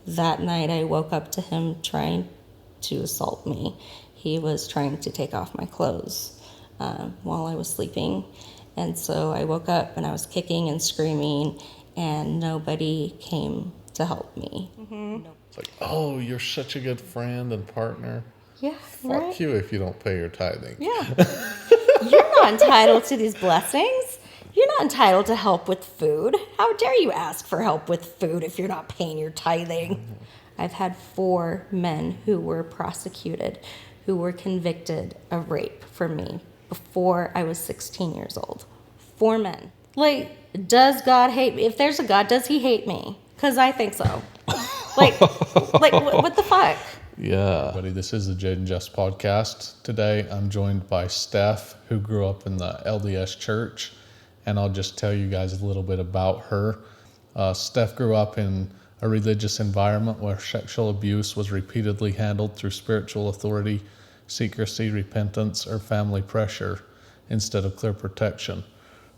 that night I woke up to him trying to assault me. He was trying to take off my clothes while I was sleeping. And so I woke up and I was kicking and screaming, and nobody came to help me. Mm-hmm. It's like, oh, you're such a good friend and partner. Yeah, Fuck you if you don't pay your tithing. Yeah. You're not entitled to these blessings. You're not entitled to help with food. How dare you ask for help with food if you're not paying your tithing? Mm-hmm. I've had 4 men who were prosecuted, who were convicted of rape for me before I was 16 years old. 4 men. Like, does God hate me? If there's a God, does he hate me? Because I think so. Like, what the fuck? Yeah. Buddy, this is the Jaden Jeffs Podcast. Today, I'm joined by Steph, who grew up in the LDS church, and I'll just tell you guys a little bit about her. Steph grew up in a religious environment where sexual abuse was repeatedly handled through spiritual authority, secrecy, repentance, or family pressure instead of clear protection.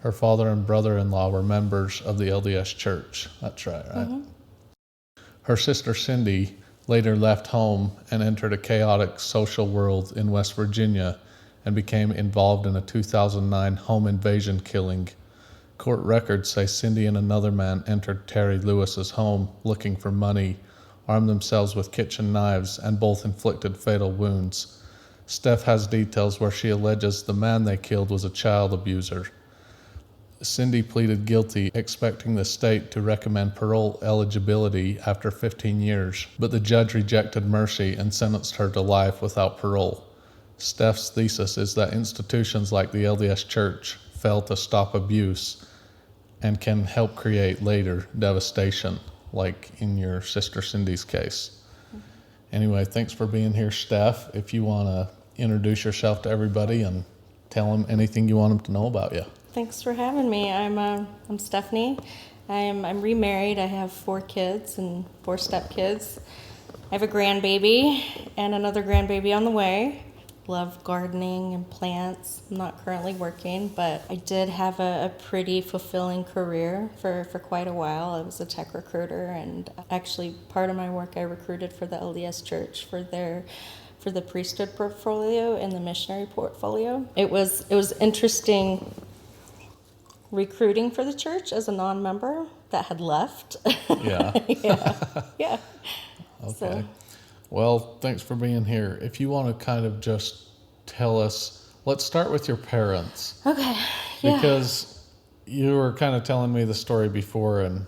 Her father and brother-in-law were members of the LDS church. That's right? Mm-hmm. Her sister Cindy later left home and entered a chaotic social world in West Virginia and became involved in a 2009 home invasion killing. Court records say Cindy and another man entered Terry Lewis's home looking for money, armed themselves with kitchen knives, and both inflicted fatal wounds. Steph has details where she alleges the man they killed was a child abuser. Cindy pleaded guilty, expecting the state to recommend parole eligibility after 15 years, but the judge rejected mercy and sentenced her to life without parole. Steph's thesis is that institutions like the LDS Church fail to stop abuse and can help create later devastation, like in your sister Cindy's case. Anyway, thanks for being here, Steph. If you want to introduce yourself to everybody and tell them anything you want them to know about you. Thanks for having me. I'm Stephanie. I'm remarried. I have 4 kids and 4 stepkids. I have a grandbaby and another grandbaby on the way. Love gardening and plants. I'm not currently working, but I did have a pretty fulfilling career for quite a while. I was a tech recruiter, and actually part of my work I recruited for the LDS Church for the priesthood portfolio and the missionary portfolio. It was interesting recruiting for the church as a non-member that had left. Yeah. Yeah. Okay. So. Well, thanks for being here. If you want to kind of just tell us, let's start with your parents. Okay. Yeah. Because you were kind of telling me the story before, and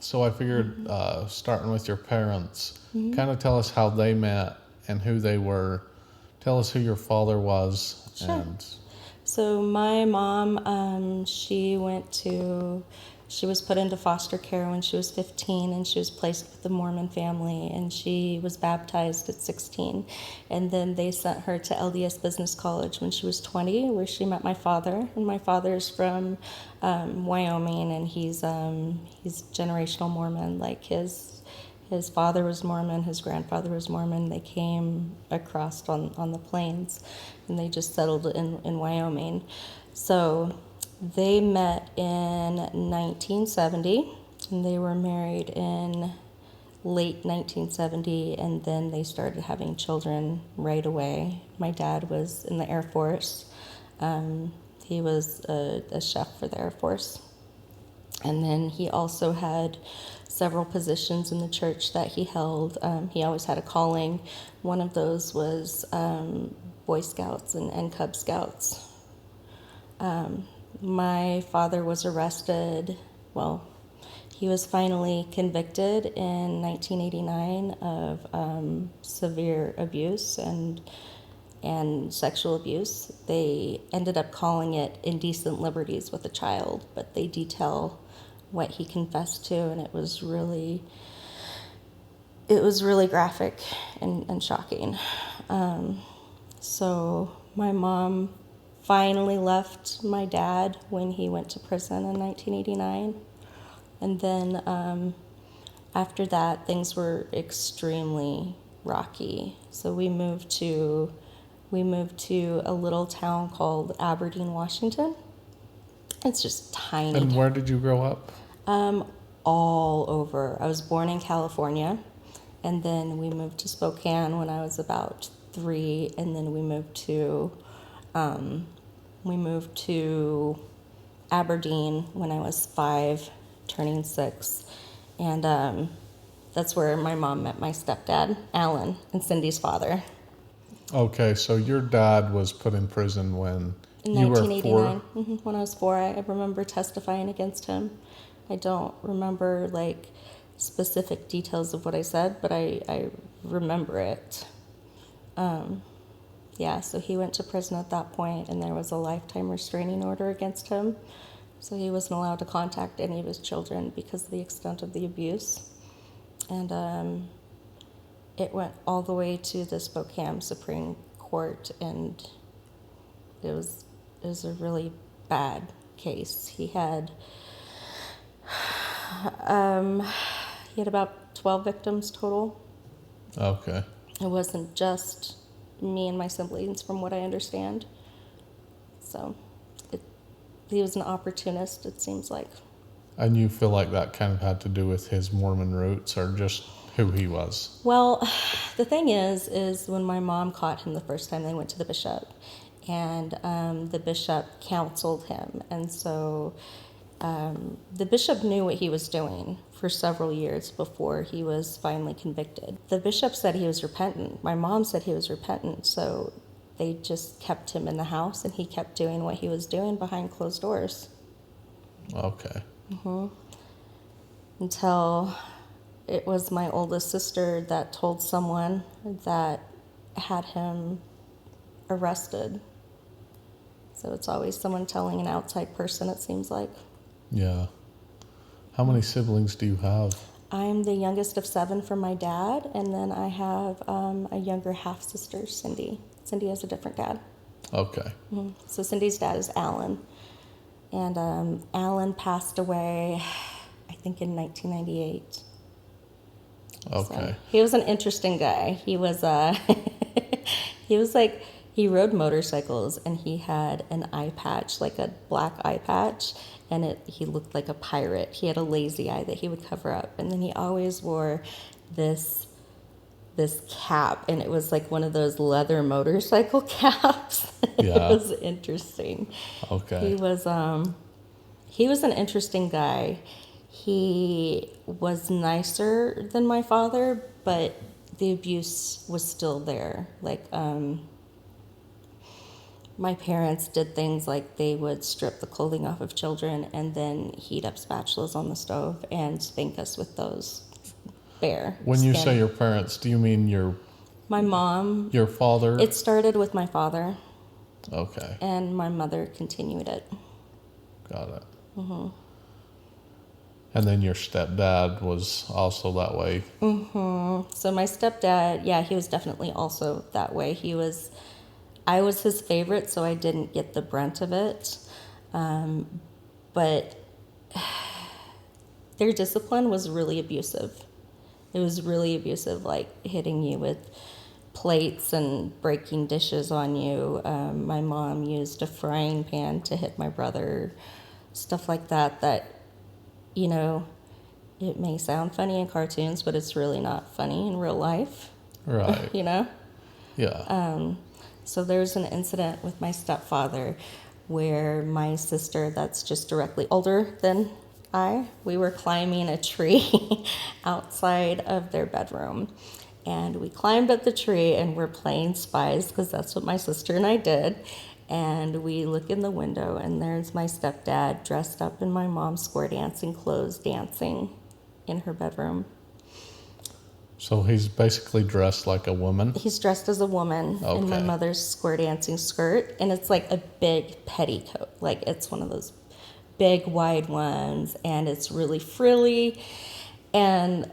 so I figured starting with your parents, kind of tell us how they met and who they were. Tell us who your father was. Sure. So my mom, she was put into foster care when she was 15, and she was placed with the Mormon family, and she was baptized at 16. And then they sent her to LDS Business College when she was 20, where she met my father. And my father's from Wyoming, and he's generational Mormon. Like his father was Mormon, his grandfather was Mormon. They came across on the plains, and they just settled in Wyoming. So they met in 1970, and they were married in late 1970, and then they started having children right away. My dad was in the Air Force. He was a chef for the Air Force. And then he also had several positions in the church that he held. He always had a calling. One of those was Boy Scouts and Cub Scouts. My father was arrested. Well, he was finally convicted in 1989 of severe abuse and sexual abuse. They ended up calling it indecent liberties with a child, but they detail what he confessed to, and it was really graphic and shocking. So my mom finally left my dad when he went to prison in 1989. And then after that, things were extremely rocky. So we moved to a little town called Aberdeen, Washington. It's just tiny. And where did you grow up? All over. I was born in California. And then we moved to Spokane when I was about 3, and then we moved to Aberdeen when I was 5, turning 6. And that's where my mom met my stepdad, Alan, and Cindy's father. Okay, so your dad was put in prison when In you were 1989, 4? when I was 4, I remember testifying against him. I don't remember like specific details of what I said, but I remember it. Yeah, so he went to prison at that point, and there was a lifetime restraining order against him. So he wasn't allowed to contact any of his children because of the extent of the abuse. And it went all the way to the Spokane Supreme Court, and it was a really bad case. He had about 12 victims total. Okay. It wasn't just me and my siblings, from what I understand. So he was an opportunist, it seems like. And you feel like that kind of had to do with his Mormon roots or just who he was? Well, the thing is when my mom caught him the first time, they went to the bishop, and the bishop counseled him. And so the bishop knew what he was doing for several years before he was finally convicted. The bishop said he was repentant. My mom said he was repentant, so they just kept him in the house, and he kept doing what he was doing behind closed doors. Okay. Until it was my oldest sister that told someone that had him arrested. So it's always someone telling an outside person, it seems like. Yeah. How many siblings do you have? I'm the youngest of 7 from my dad, and then I have a younger half-sister, Cindy. Cindy has a different dad. Okay. So Cindy's dad is Alan. And Alan passed away, I think, in 1998. Okay. So he was an interesting guy. He was he rode motorcycles, and he had an eye patch, like a black eye patch, and he looked like a pirate. He had a lazy eye that he would cover up, and then he always wore this cap, and it was like one of those leather motorcycle caps. Yeah. It was interesting. Okay. He was an interesting guy. He was nicer than my father, but the abuse was still there. Like, my parents did things like they would strip the clothing off of children and then heat up spatulas on the stove and spank us with those bare When you skin. say your parents, do you mean My mom, your father? it started with my father, Okay. and my mother continued it. Got it. And then your stepdad was also that way. So my stepdad, yeah, he was definitely also that way. I was his favorite, so I didn't get the brunt of it. But their discipline was really abusive. It was really abusive, like hitting you with plates and breaking dishes on you. My mom used a frying pan to hit my brother, stuff like that, you know, it may sound funny in cartoons, but it's really not funny in real life. Right. You know? Yeah. So there's an incident with my stepfather where my sister, that's just directly older than we were climbing a tree outside of their bedroom. And we climbed up the tree and we're playing spies, because that's what my sister and I did. And we look in the window, and there's my stepdad dressed up in my mom's square dancing clothes, dancing in her bedroom. So he's basically dressed like a woman? He's dressed as a woman in my Okay. mother's square dancing skirt, and it's like a big petticoat. Like, it's one of those big, wide ones, and it's really frilly. And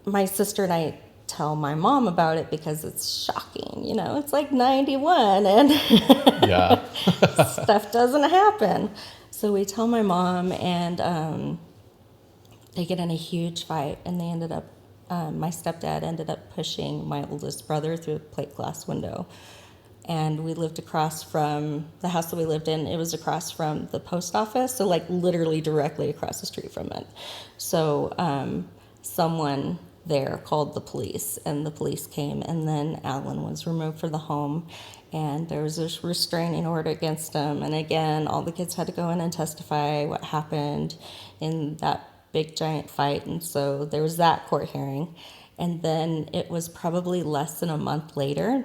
my sister and I tell my mom about it because it's shocking, you know? It's like 91, and Yeah. stuff doesn't happen. So we tell my mom, and they get in a huge fight, and they ended up, my stepdad ended up pushing my oldest brother through a plate glass window. And we lived across from the house that we lived in. It was across from the post office, so like literally directly across the street from it. So someone there called the police, and the police came, and then Alan was removed from the home, and there was a restraining order against him. And again, all the kids had to go in and testify what happened in that big giant fight. And so there was that court hearing. And then it was probably less than a month later,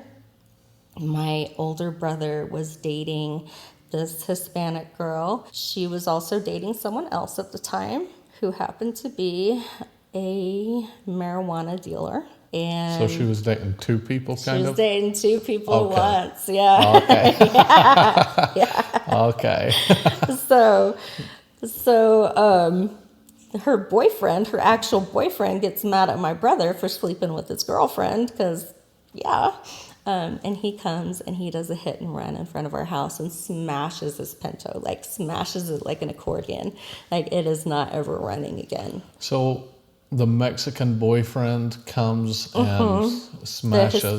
my older brother was dating this Hispanic girl. She was also dating someone else at the time who happened to be a marijuana dealer. And So she was dating two people, she kind was of? dating two people Okay. at once. Yeah. Okay. Yeah. Okay. So her boyfriend, her actual boyfriend, gets mad at my brother for sleeping with his girlfriend because, yeah. And he comes and he does a hit and run in front of our house and smashes his Pinto, like smashes it like an accordion. Like it is not ever running again. So the Mexican boyfriend comes and smashes. The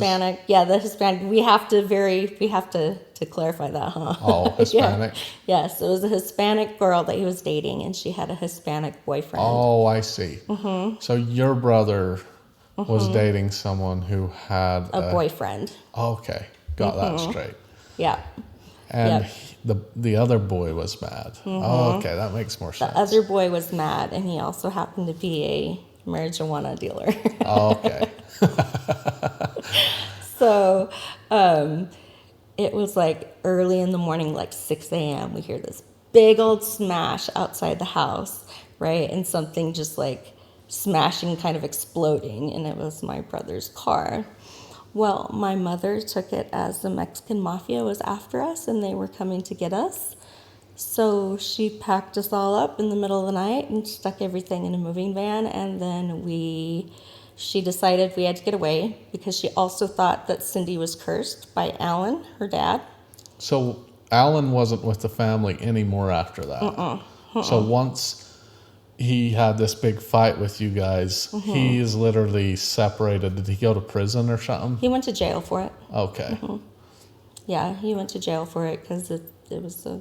Hispanic. We have to clarify that, huh? Oh, Hispanic. Yes, it was a Hispanic girl that he was dating, and she had a Hispanic boyfriend. Oh, I see. So your brother was dating someone who had A boyfriend. Okay, got that straight. Yeah. And the other boy was mad. Oh, okay, that makes more sense. The other boy was mad, and he also happened to be a marijuana dealer. Oh, okay. So it was like early in the morning, like 6 a.m. We hear this big old smash outside the house, right? And something just like smashing, kind of exploding, and it was my brother's car. Well, my mother took it as the Mexican mafia was after us and they were coming to get us. So she packed us all up in the middle of the night and stuck everything in a moving van, and then she decided we had to get away because she also thought that Cindy was cursed by Alan, her dad. So Alan wasn't with the family anymore after that. So once he had this big fight with you guys, he is literally separated. Did he go to prison or something? He went to jail for it. Okay. Yeah, he went to jail for it because it was a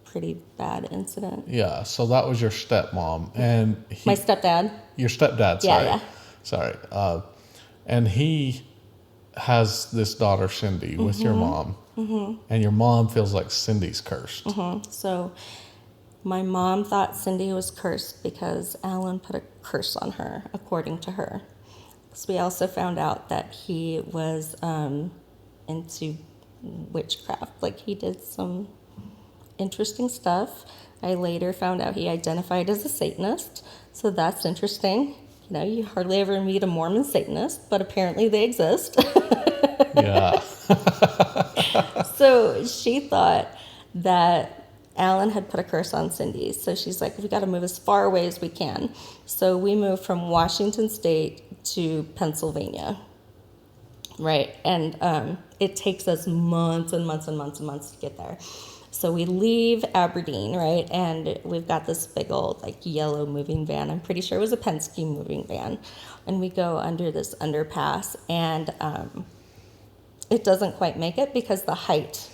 pretty bad incident. Yeah, so that was your stepmom. And My stepdad. Your stepdad, Yeah, sorry. Sorry. And he has this daughter, Cindy, with your mom. And your mom feels like Cindy's cursed. So my mom thought Cindy was cursed because Alan put a curse on her, according to her. So we also found out that he was into witchcraft. Like he did some interesting stuff. I later found out he identified as a Satanist. So that's interesting. You know, you hardly ever meet a Mormon Satanist, but apparently they exist. Yeah. So she thought that Alan had put a curse on Cindy. So she's like, we got to move as far away as we can. So we moved from Washington State to Pennsylvania. Right. And it takes us months and months and months and months to get there. So we leave Aberdeen, right? And we've got this big old like yellow moving van. I'm pretty sure it was a Penske moving van. And we go under this underpass, and it doesn't quite make it because the height.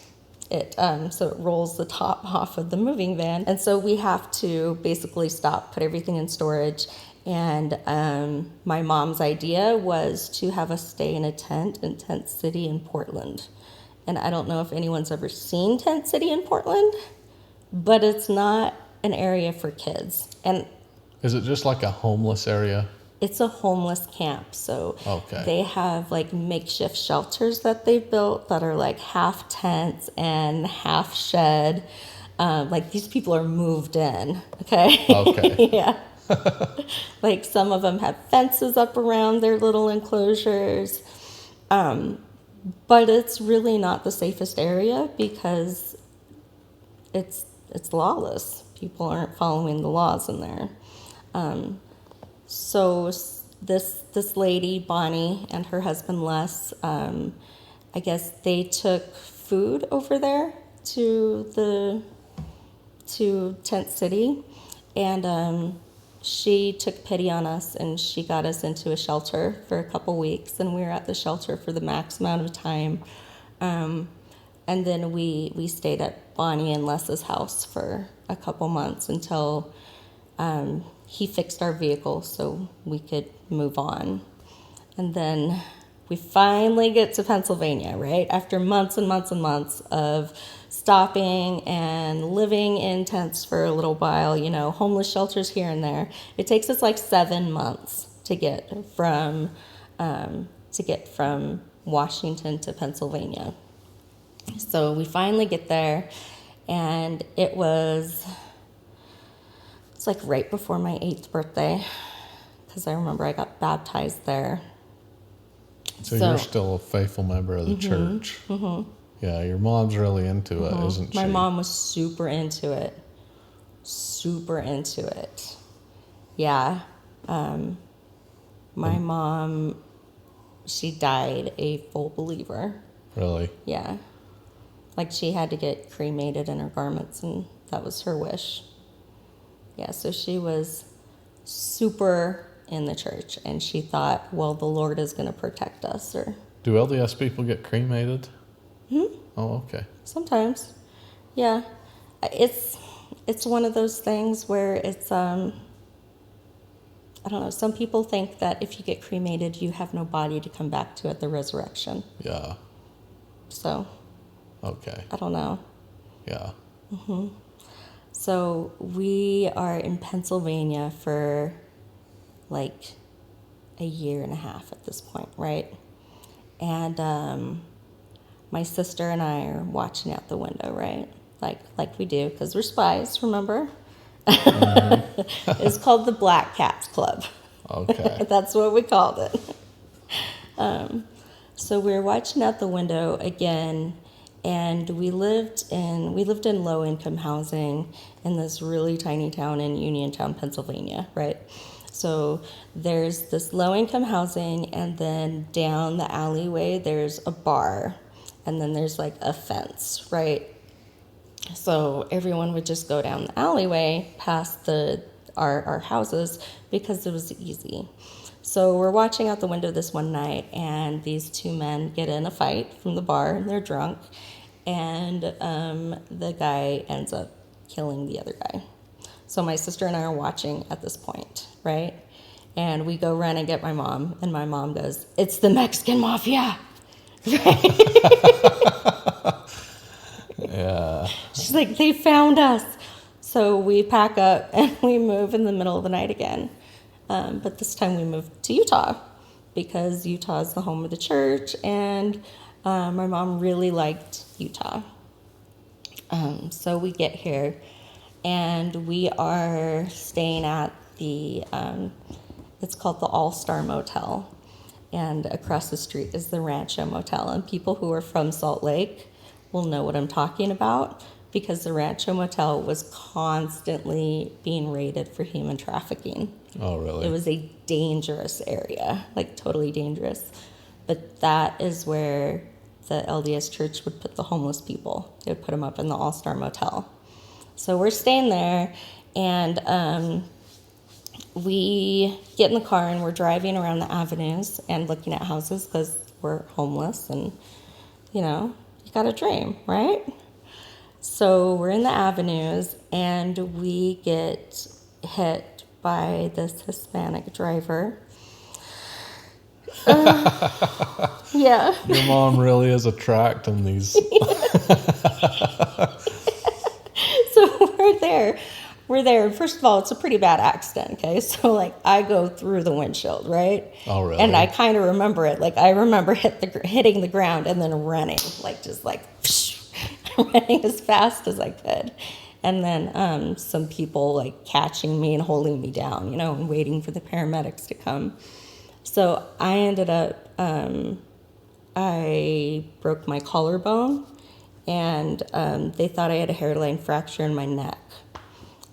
So it rolls the top off of the moving van. And so we have to basically stop, put everything in storage. And my mom's idea was to have us stay in a tent in Tent City in Portland. And I don't know if anyone's ever seen Tent City in Portland, but it's not an area for kids. And Is it just like a homeless area? it's a homeless camp. So Okay. they have like makeshift shelters that they've built that are like half tents and half shed. Like these people are moved in. Okay. Okay. Yeah. Like some of them have fences up around their little enclosures. But it's really not the safest area because it's lawless. People aren't following the laws in there. So this lady, Bonnie, and her husband, Les, I guess they took food over there to Tent City, and she took pity on us, and she got us into a shelter for a couple weeks, and we were at the shelter for the max amount of time. And then we stayed at Bonnie and Les's house for a couple months until he fixed our vehicle so we could move on. And then we finally get to Pennsylvania, right? After months and months and months of stopping and living in tents for a little while, homeless shelters here and there. It takes us like 7 months to get from Washington to Pennsylvania. So we finally get there, and it's like right before my 8th birthday, because I remember I got baptized there. So you're still a faithful member of the church. Mm-hmm. Yeah, your mom's really into it, isn't she? My mom was super into it. Yeah. My mom, she died a full believer. Really? Yeah. Like, she had to get cremated in her garments, and that was her wish. Yeah, so she was super in the church, and she thought, well, the Lord is going to protect us. Or do LDS people get cremated? Oh, okay. Sometimes. Yeah. It's one of those things where it's, I don't know, some people think that if you get cremated, you have no body to come back to at the resurrection. Yeah. So. Okay. I don't know. Yeah. So we are in Pennsylvania for like a year and a half at this point, right? And my sister and I are watching out the window, right? Like we do, because we're spies, remember? It's called the Black Cats Club. Okay. That's what we called it. So we were watching out the window again, and we lived in low-income housing in this really tiny town in Uniontown, Pennsylvania, right? So there's this low-income housing, and then down the alleyway there's a bar, and then there's like a fence, right? So everyone would just go down the alleyway past our houses because it was easy. So we're watching out the window this one night, and these two men get in a fight from the bar, and they're drunk, and the guy ends up killing the other guy. So my sister and I are watching at this point, right? And we go run and get my mom, and my mom goes, "It's the Mexican mafia." Right? Yeah. She's like, "They found us." So we pack up and we move in the middle of the night again. But this time we moved to Utah because Utah is the home of the church, and my mom really liked Utah. So we get here, and we are staying at it's called the All-Star Motel, and across the street is the Rancho Motel. And people who are from Salt Lake will know what I'm talking about, because the Rancho Motel was constantly being raided for human trafficking. Oh, really? It was a dangerous area, like totally dangerous. But that is where the LDS church would put the homeless people. They would put them up in the All-Star Motel. So we're staying there, and we get in the car, and we're driving around the avenues and looking at houses because we're homeless, and, you got a dream, right? So we're in the avenues, and we get hit by this Hispanic driver. Yeah. Your mom really is attracting these. So we're there. First of all, it's a pretty bad accident, okay? So, I go through the windshield, right? Oh, really? And I kind of remember it. I remember hitting the ground and then running, running as fast as I could. And then some people, catching me and holding me down, and waiting for the paramedics to come. So I ended up, I broke my collarbone, and they thought I had a hairline fracture in my neck.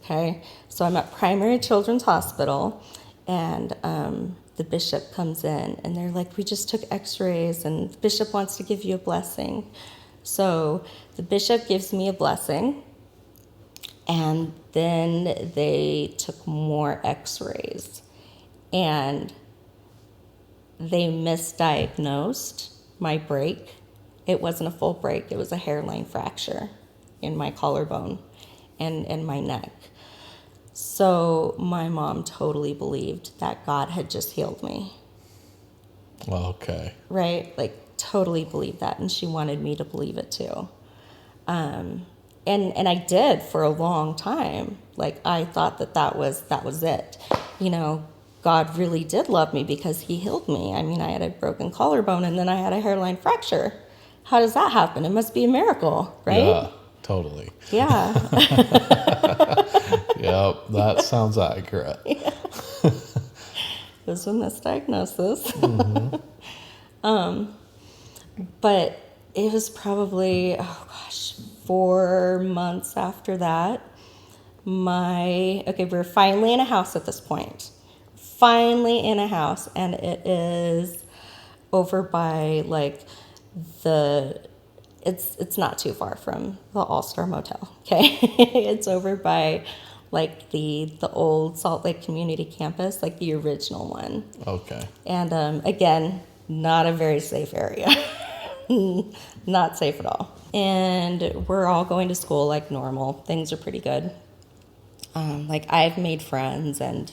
Okay, so I'm at Primary Children's Hospital, and the bishop comes in, and they're like, "We just took x-rays, and the bishop wants to give you a blessing." So the bishop gives me a blessing, and then they took more x-rays, and they misdiagnosed my break. It wasn't a full break. It was a hairline fracture in my collarbone and my neck. So my mom totally believed that God had just healed me. Okay. Right? Like, totally believed that, and she wanted me to believe it too. And I did for a long time. Like, I thought that was it. You know, God really did love me because he healed me. I mean, I had a broken collarbone and then I had a hairline fracture. How does that happen? It must be a miracle, right? Yeah, totally. Yeah. Yep, that sounds accurate. It was a misdiagnosis. But it was probably, 4 months after that. We're finally in a house at this point. Finally in a house, and it is over by it's not too far from the All-Star Motel, okay? It's over by the old Salt Lake Community Campus, like the original one. Okay. And again, not a very safe area. Not safe at all. And we're all going to school like normal. Things are pretty good. I've made friends, and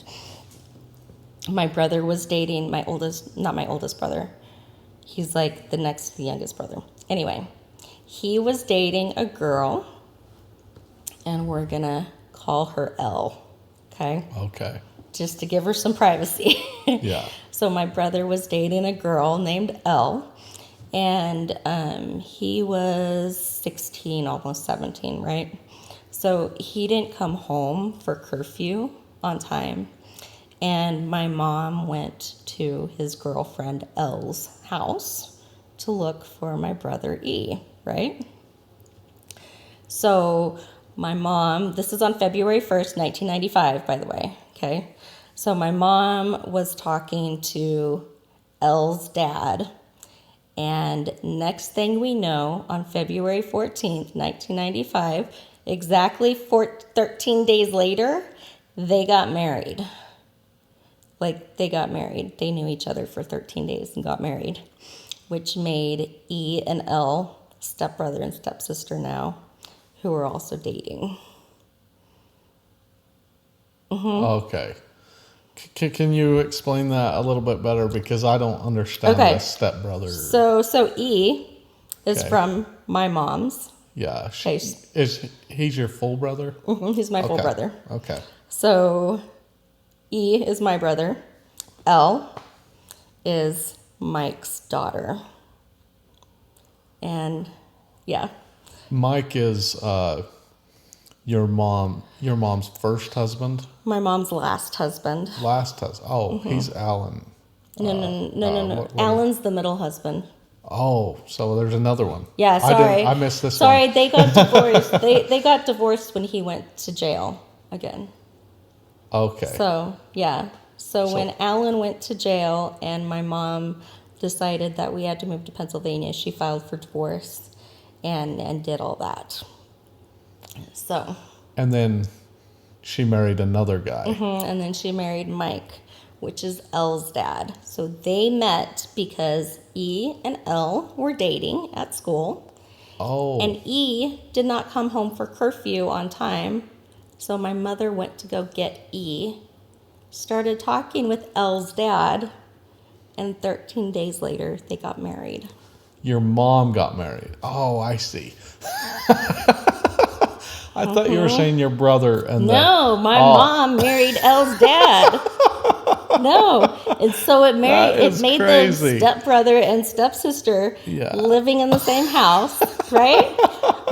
my brother was dating not my oldest brother. He's like the youngest brother. Anyway, he was dating a girl, and we're gonna call her L, okay? Okay. Just to give her some privacy. Yeah. So my brother was dating a girl named L, and he was 16, almost 17, right? So he didn't come home for curfew on time, and my mom went to his girlfriend L's house to look for my brother E, right? So my mom, this is on February 1st, 1995, by the way, okay? So my mom was talking to L's dad, and next thing we know, on February 14th, 1995, exactly 13 days later, they got married. They got married. They knew each other for 13 days and got married, which made E and L stepbrother and stepsister now, who are also dating. Okay. Can you explain that a little bit better? Because I don't understand the stepbrother. So E is Okay. from my mom's. Yeah. He's He's your full brother? He's my full brother. Okay. So E is my brother. L is Mike's daughter. And yeah. Mike is your mom's first husband? My mom's last husband. Last husband. Oh, he's Alan. No. Alan's the middle husband. Oh, so there's another one. Yeah, sorry. I missed this sorry, one. They got divorced. they got divorced when he went to jail again. Okay. So, yeah. So when Alan went to jail and my mom decided that we had to move to Pennsylvania, she filed for divorce and did all that. So. And then she married another guy. And then she married Mike, which is L's dad. So they met because E and L were dating at school. Oh. And E did not come home for curfew on time. So my mother went to go get E, started talking with L's dad, and 13 days later, they got married. Your mom got married. Oh, I see. I thought you were saying your brother and No, my mom married L's dad. No. And so it made crazy. them stepbrother and stepsister living in the same house, right?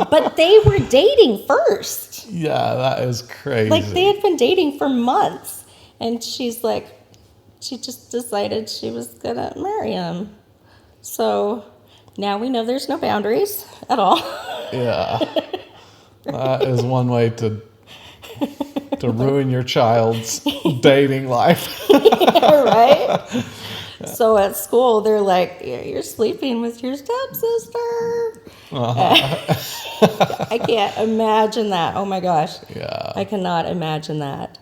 But they were dating first. Yeah, that is crazy. They had been dating for months. And she just decided she was going to marry him. So now we know there's no boundaries at all. Yeah. That is one way to ruin your child's dating life. Right? So at school, they're like, you're sleeping with your stepsister. I can't imagine that. Oh my gosh. Yeah. I cannot imagine that.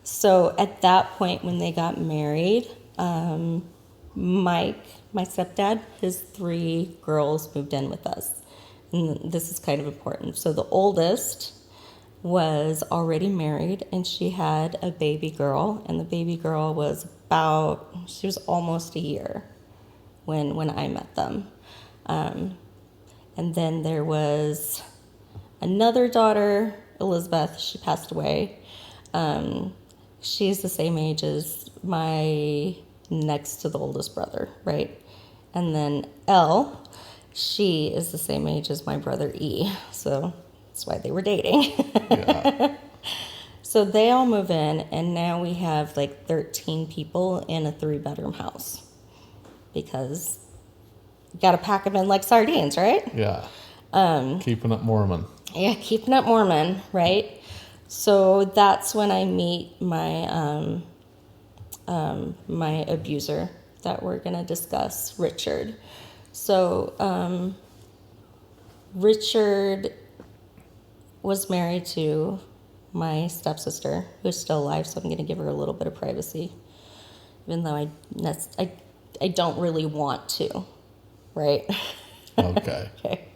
So at that point, when they got married, Mike, my stepdad, his 3 girls moved in with us. And this is kind of important. So the oldest was already married, and she had a baby girl, and the baby girl was she was almost a year when I met them. And then there was another daughter, Elizabeth. She passed away. She's the same age as my next to the oldest brother, right? And then Elle, she is the same age as my brother E. So that's why they were dating. Yeah. So they all move in, and now we have like 13 people in a 3-bedroom house because you got to pack them in like sardines, right? Yeah. Keeping it Mormon. Yeah, keeping it Mormon, right? So that's when I meet my my abuser that we're going to discuss, Richard. So Richard was married to my stepsister, who's still alive, so I'm going to give her a little bit of privacy, even though I don't really want to, right? Okay. Okay.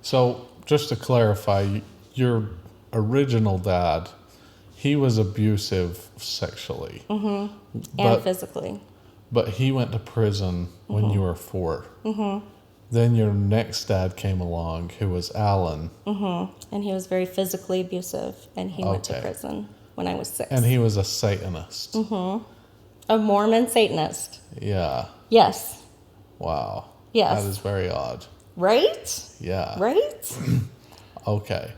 So just to clarify, your original dad, he was abusive sexually. Mm-hmm. But, And physically. But he went to prison when you were 4. Mm-hmm. Then your next dad came along, who was Alan. Mm-hmm. And he was very physically abusive, and he went to prison when I was 6. And he was a Satanist. Mm-hmm. A Mormon Satanist. Yeah. Yes. Wow. Yes. That is very odd. Right? Yeah. Right? Okay.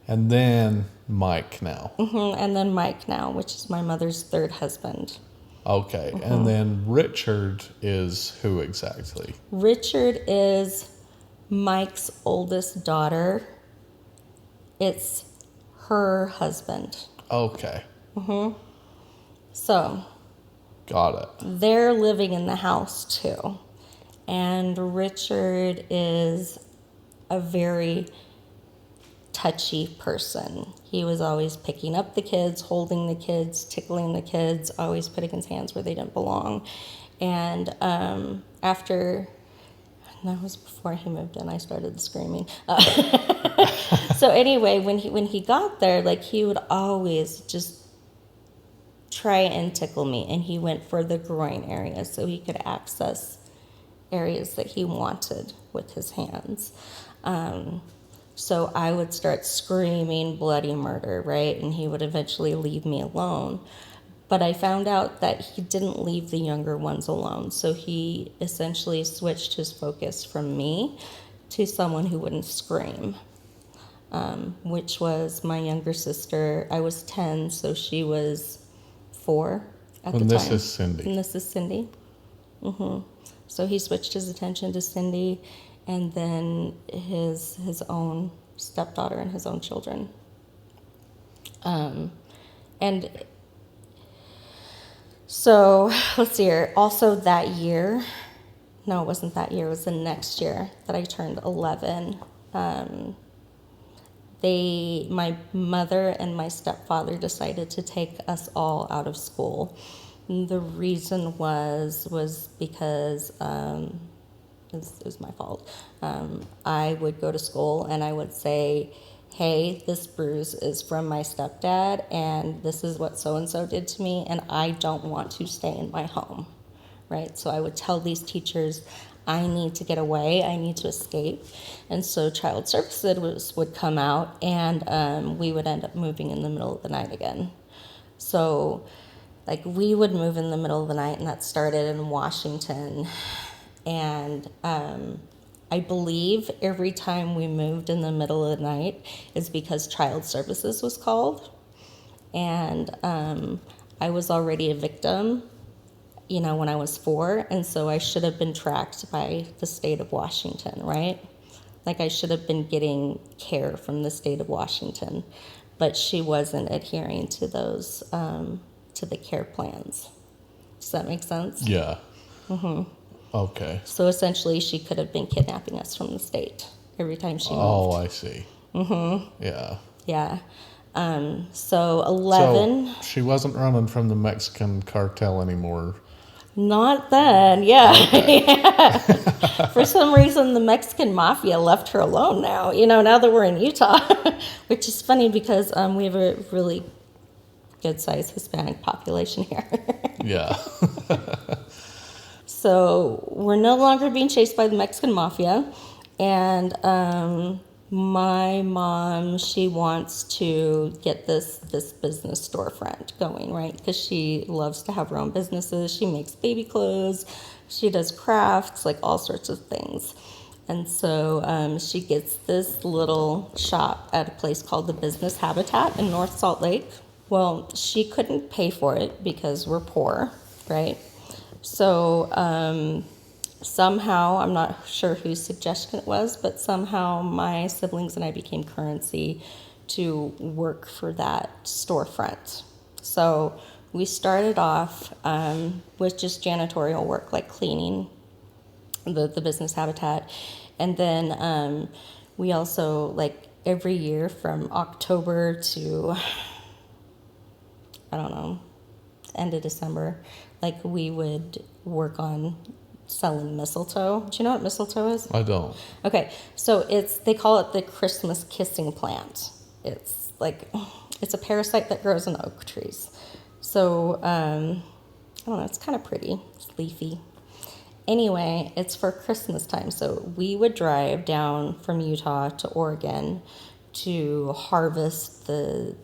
And then Mike now. Mm-hmm. And then Mike now, which is my mother's 3rd husband. Okay. Mm-hmm. And then Richard is who exactly? Richard is Mike's oldest daughter. It's her husband. Okay. Mm-hmm. So. Got it. They're living in the house too. And Richard is a very touchy person. He was always picking up the kids, holding the kids, tickling the kids, always putting his hands where they didn't belong. And that was before he moved in, I started screaming. So anyway, when he got there, like, he would always just try and tickle me, and he went for the groin area so he could access areas that he wanted with his hands. So I would start screaming bloody murder, right? And he would eventually leave me alone. But I found out that he didn't leave the younger ones alone. So he essentially switched his focus from me to someone who wouldn't scream, which was my younger sister. I was 10, so she was 4 at the time. And this is Cindy. And this is Cindy. Mm-hmm. So he switched his attention to Cindy, and then his own stepdaughter and his own children. And so, let's see here. Also that year, no, it wasn't that year, it was the next year that I turned 11. My mother and my stepfather decided to take us all out of school. And the reason was because it was my fault. I would go to school and I would say, hey, this bruise is from my stepdad, and this is what so-and-so did to me, and I don't want to stay in my home, right? So I would tell these teachers, I need to get away, I need to escape. And so child services would come out, and we would end up moving in the middle of the night again. So, like, we would move in the middle of the night, and that started in Washington. And I believe every time we moved in the middle of the night is because child services was called. And I was already a victim, when I was 4. And so I should have been tracked by the state of Washington, right? Like, I should have been getting care from the state of Washington. But she wasn't adhering to those, to the care plans. Does that make sense? Yeah. Mm-hmm. Okay. So essentially, she could have been kidnapping us from the state every time she moved. Oh, I see. Mm-hmm. Yeah. Yeah. So 11. So she wasn't running from the Mexican cartel anymore. Not then, yeah. Okay. Yeah. For some reason, the Mexican mafia left her alone now, now that we're in Utah, which is funny because we have a really good-sized Hispanic population here. Yeah. So we're no longer being chased by the Mexican mafia, and my mom, she wants to get this business storefront going, right? Because she loves to have her own businesses. She makes baby clothes, she does crafts, like all sorts of things. And so she gets this little shop at a place called the Business Habitat in North Salt Lake. Well, she couldn't pay for it because we're poor, right? So somehow, I'm not sure whose suggestion it was, but somehow my siblings and I became currency to work for that storefront. So we started off with just janitorial work, like cleaning the business habitat. And then we also, like, every year from October to, I don't know, end of December, like, we would work on selling mistletoe. Do you know what mistletoe is? I don't. Okay, so they call it the Christmas kissing plant. It's a parasite that grows in oak trees. So I don't know, it's kind of pretty. It's leafy. Anyway, it's for Christmas time. So we would drive down from Utah to Oregon to harvest the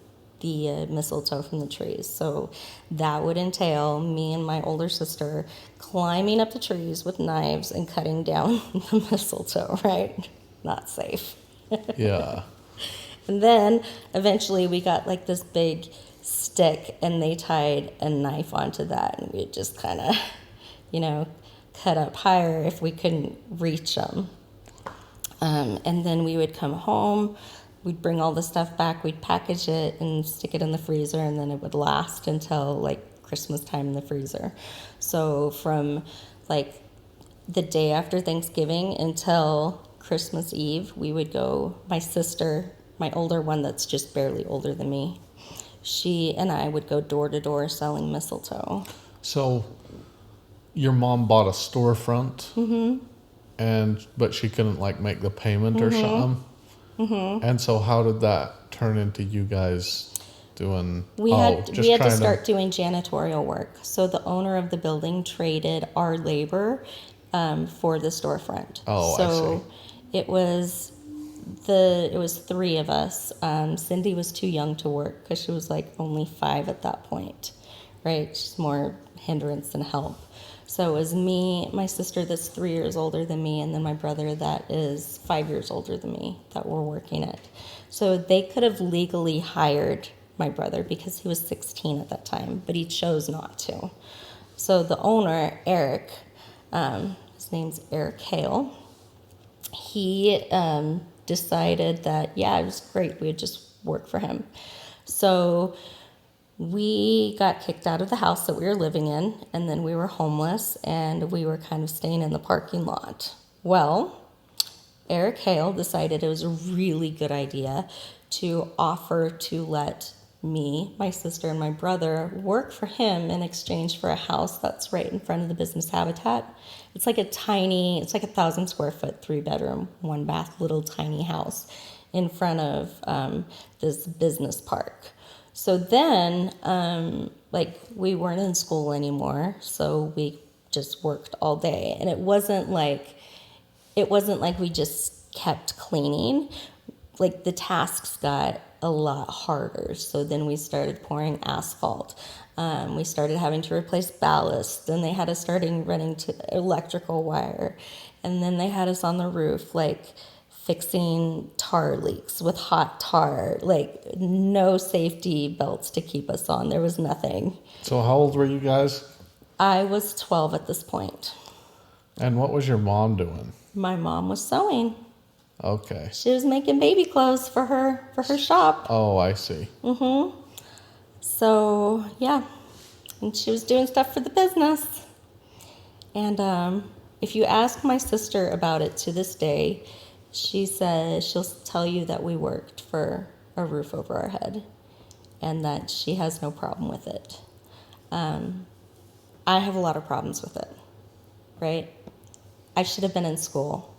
mistletoe from the trees. So that would entail me and my older sister climbing up the trees with knives and cutting down the mistletoe, right? Not safe. Yeah. And then eventually we got like this big stick and they tied a knife onto that and we'd just kind of, cut up higher if we couldn't reach them. And then we would come home, we'd bring all the stuff back, we'd package it and stick it in the freezer, and then it would last until like Christmas time in the freezer. So from like the day after Thanksgiving until Christmas Eve, we would go, my sister, my older one that's just barely older than me, she and I would go door to door selling mistletoe. So your mom bought a storefront, but she couldn't like make the payment or something. And so how did that turn into you guys doing? We had to start doing janitorial work. So the owner of the building traded our labor for the storefront. Oh, so I see. it was three of us. Cindy was too young to work because she was like only 5 at that point, right? She's more hindrance than help. So it was me, my sister that's 3 years older than me, and then my brother that is 5 years older than me that were working it. So they could have legally hired my brother because he was 16 at that time, but he chose not to. So the owner, Eric, his name's Eric Hale, he decided that, yeah, it was great. We would just work for him. So we got kicked out of the house that we were living in, and then we were homeless, and we were kind of staying in the parking lot. Well, Eric Hale decided it was a really good idea to offer to let me, my sister, and my brother work for him in exchange for a house that's right in front of the business habitat. It's like a 1,000 square foot, 3-bedroom, 1-bath, little tiny house in front of this business park. So then, we weren't in school anymore, so we just worked all day. And it wasn't like we just kept cleaning. Like, the tasks got a lot harder. So then we started pouring asphalt. We started having to replace ballast. Then they had us running to electrical wire. And then they had us on the roof, fixing tar leaks with hot tar, no safety belts to keep us on. There was nothing. So how old were you guys? I was 12 at this point. And what was your mom doing? My mom was sewing. Okay. She was making baby clothes for her shop. Oh, I see. So, yeah. And she was doing stuff for the business. And if you ask my sister about it to this day, she says she'll tell you that we worked for a roof over our head and that she has no problem with it. I have a lot of problems with it, right? I should have been in school.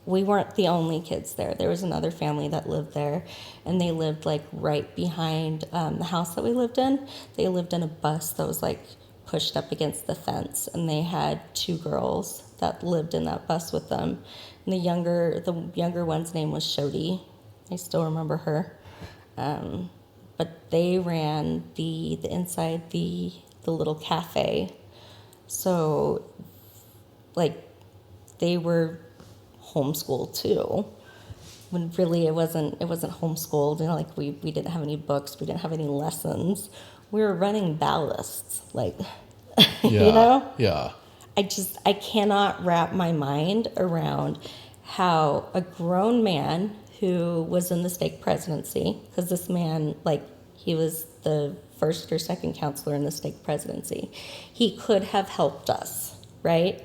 We weren't the only kids there. There was another family that lived there, and they lived like right behind the house that we lived in. They lived in a bus that was like pushed up against the fence, and they had 2 girls that lived in that bus with them. And the younger one's name was Shodi. I still remember her. But they ran the inside the little cafe. So, like, they were homeschooled too. When really it wasn't homeschooled. You know, like we didn't have any books, we didn't have any lessons. We were running ballasts, like, Yeah. you know? Yeah. I cannot wrap my mind around how a grown man who was in the stake presidency, because this man, like, he was the first or second counselor in the stake presidency, he could have helped us, right?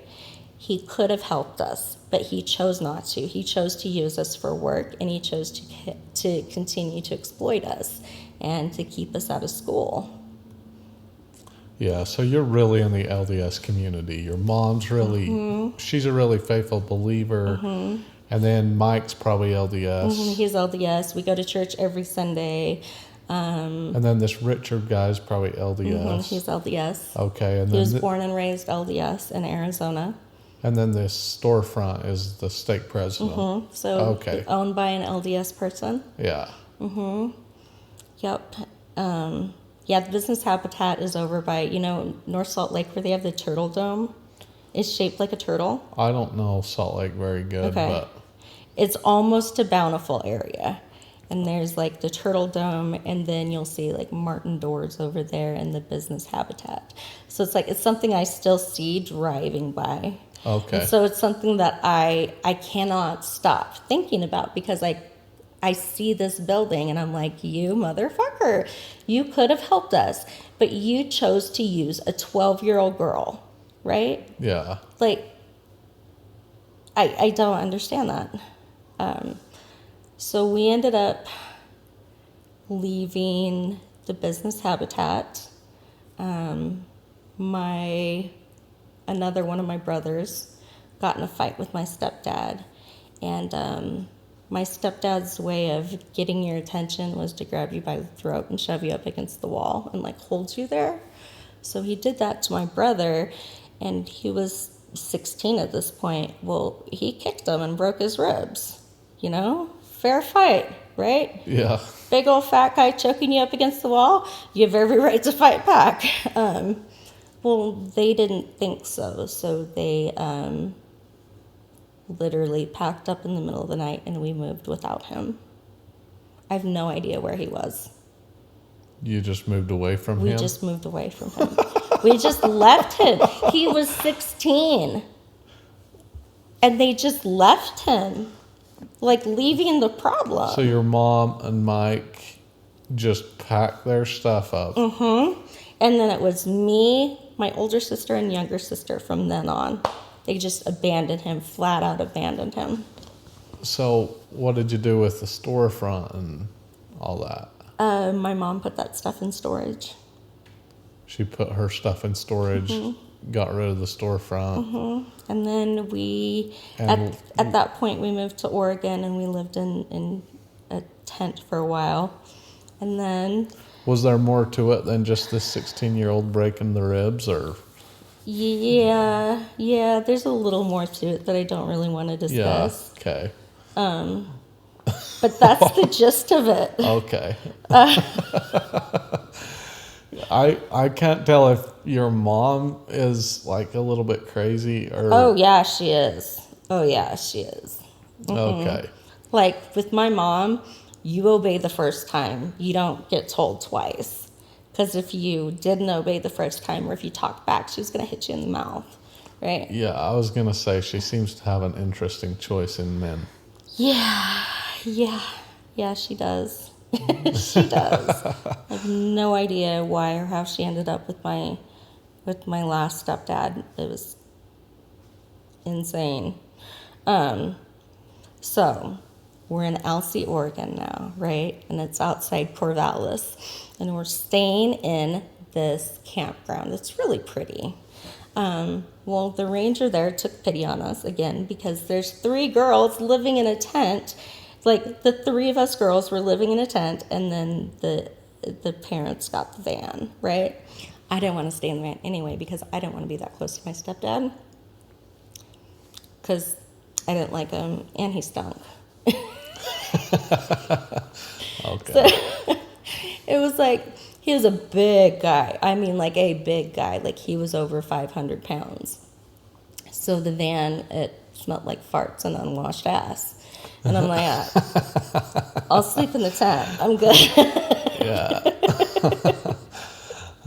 He could have helped us, but he chose not to. He chose to use us for work, and he chose to continue to exploit us and to keep us out of school. Yeah, so you're really in the LDS community. Your mom's really, she's a really faithful believer. And then Mike's probably LDS. He's LDS. We go to church every Sunday. And then this Richard guy's probably LDS. He's LDS. Okay. And He then was born and raised LDS in Arizona. And then this storefront is the stake president. So Okay. owned by an LDS person. Yeah. Yep. Yeah, the business habitat is over by, you know, North Salt Lake where they have the turtle dome. It's shaped like a turtle. I don't know Salt Lake very good, Okay. but It's almost a bountiful area. And there's like the turtle dome, and then you'll see like Martin doors over there in the business habitat. So it's something I still see driving by. okay. And so it's something that I cannot stop thinking about, because I see this building and I'm like, you motherfucker, you could have helped us, but you chose to use a 12-year-old girl, right? Yeah. Like, I don't understand that. So we ended up leaving the business habitat. Another one of my brothers got in a fight with my stepdad, and my stepdad's way of getting your attention was to grab you by the throat and shove you up against the wall and like hold you there. So he did that to my brother, and he was 16 at this point. Well, he kicked him and broke his ribs. You know, fair fight, right? Yeah. Big old fat guy choking you up against the wall, you have every right to fight back. Well, they didn't think so. So they literally packed up in the middle of the night, and we moved without him. I have no idea where he was. You just moved away from We him? just moved away from him. We just left him. He was 16. And they just left him, like leaving the problem. So your mom and Mike just packed their stuff up. And then it was me, my older sister, and younger sister from then on. They just abandoned him, flat out abandoned him. So what did you do with the storefront and all that? My mom put that stuff in storage. She put her stuff in storage, got rid of the storefront. And then at that point, we moved to Oregon, and we lived in a tent for a while. And then... Was there more to it than just this 16-year-old breaking the ribs, or? Yeah, there's a little more to it that I don't really want to discuss. Yeah, okay. But that's the gist of it. Okay. I can't tell if your mom is like a little bit crazy or... Oh, yeah, she is. Okay. Like, with my mom, you obey the first time. You don't get told twice. Because if you didn't obey the first time, or if you talk back, she was going to hit you in the mouth, right? Yeah, I was going to say she seems to have an interesting choice in men. Yeah, she does. She does. I have no idea why or how she ended up with my last stepdad. It was insane. So we're in Alsea, Oregon now, right? And it's outside Corvallis. And we're staying in this campground. It's really pretty. Well, the ranger there took pity on us again because there's 3 girls living in a tent. Like, the 3 of us girls were living in a tent, and then the parents got the van, right? I didn't want to stay in the van anyway because I didn't want to be that close to my stepdad because I didn't like him, and he stunk. Okay. So it was like, he was a big guy. I mean, like a big guy. Like, he was over 500 pounds. So the van, it smelled like farts and unwashed ass. And I'm like, I'll sleep in the tent. I'm good. Yeah.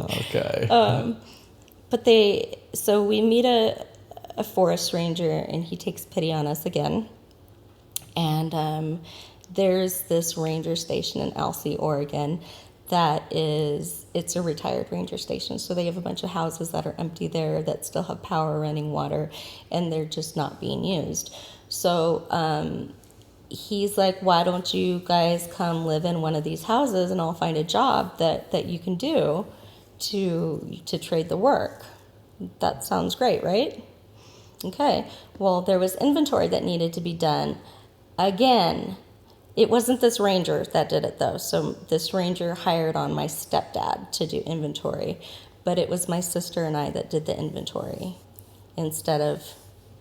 Okay. So we meet a forest ranger, and he takes pity on us again. And there's this ranger station in Alsea, Oregon, it's a retired ranger station. So they have a bunch of houses that are empty there that still have power, running water, and they're just not being used. So he's like, why don't you guys come live in one of these houses, and I'll find a job that you can do to trade the work. That sounds great, right? Okay. Well, there was inventory that needed to be done. Again, it wasn't this ranger that did it, though. So this ranger hired on my stepdad to do inventory, but it was my sister and I that did the inventory instead of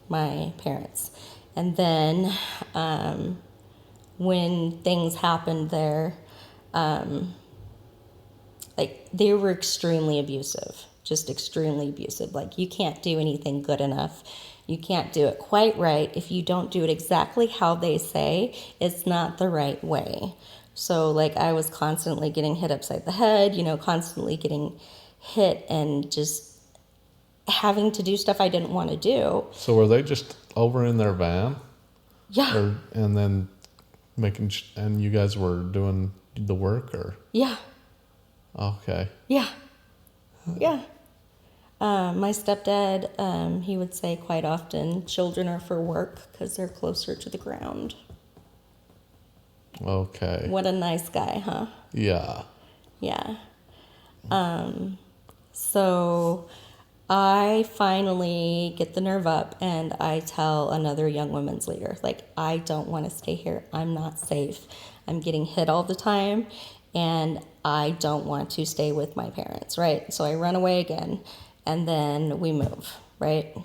my parents. And then when things happened there, like, they were extremely abusive, just extremely abusive. Like, you can't do anything good enough. You can't do it quite right. If you don't do it exactly how they say, it's not the right way. So, like, I was constantly getting hit upside the head, constantly getting hit and just having to do stuff I didn't want to do. So were they just over in their van? Yeah. And then and you guys were doing the work, or? Yeah. Okay. Yeah. Yeah. My stepdad, he would say quite often, children are for work because they're closer to the ground. Okay. What a nice guy, huh? Yeah. Yeah. So I finally get the nerve up and I tell another young women's leader, like, I don't want to stay here. I'm not safe. I'm getting hit all the time, and I don't want to stay with my parents, right? So I run away again, and then we move, right?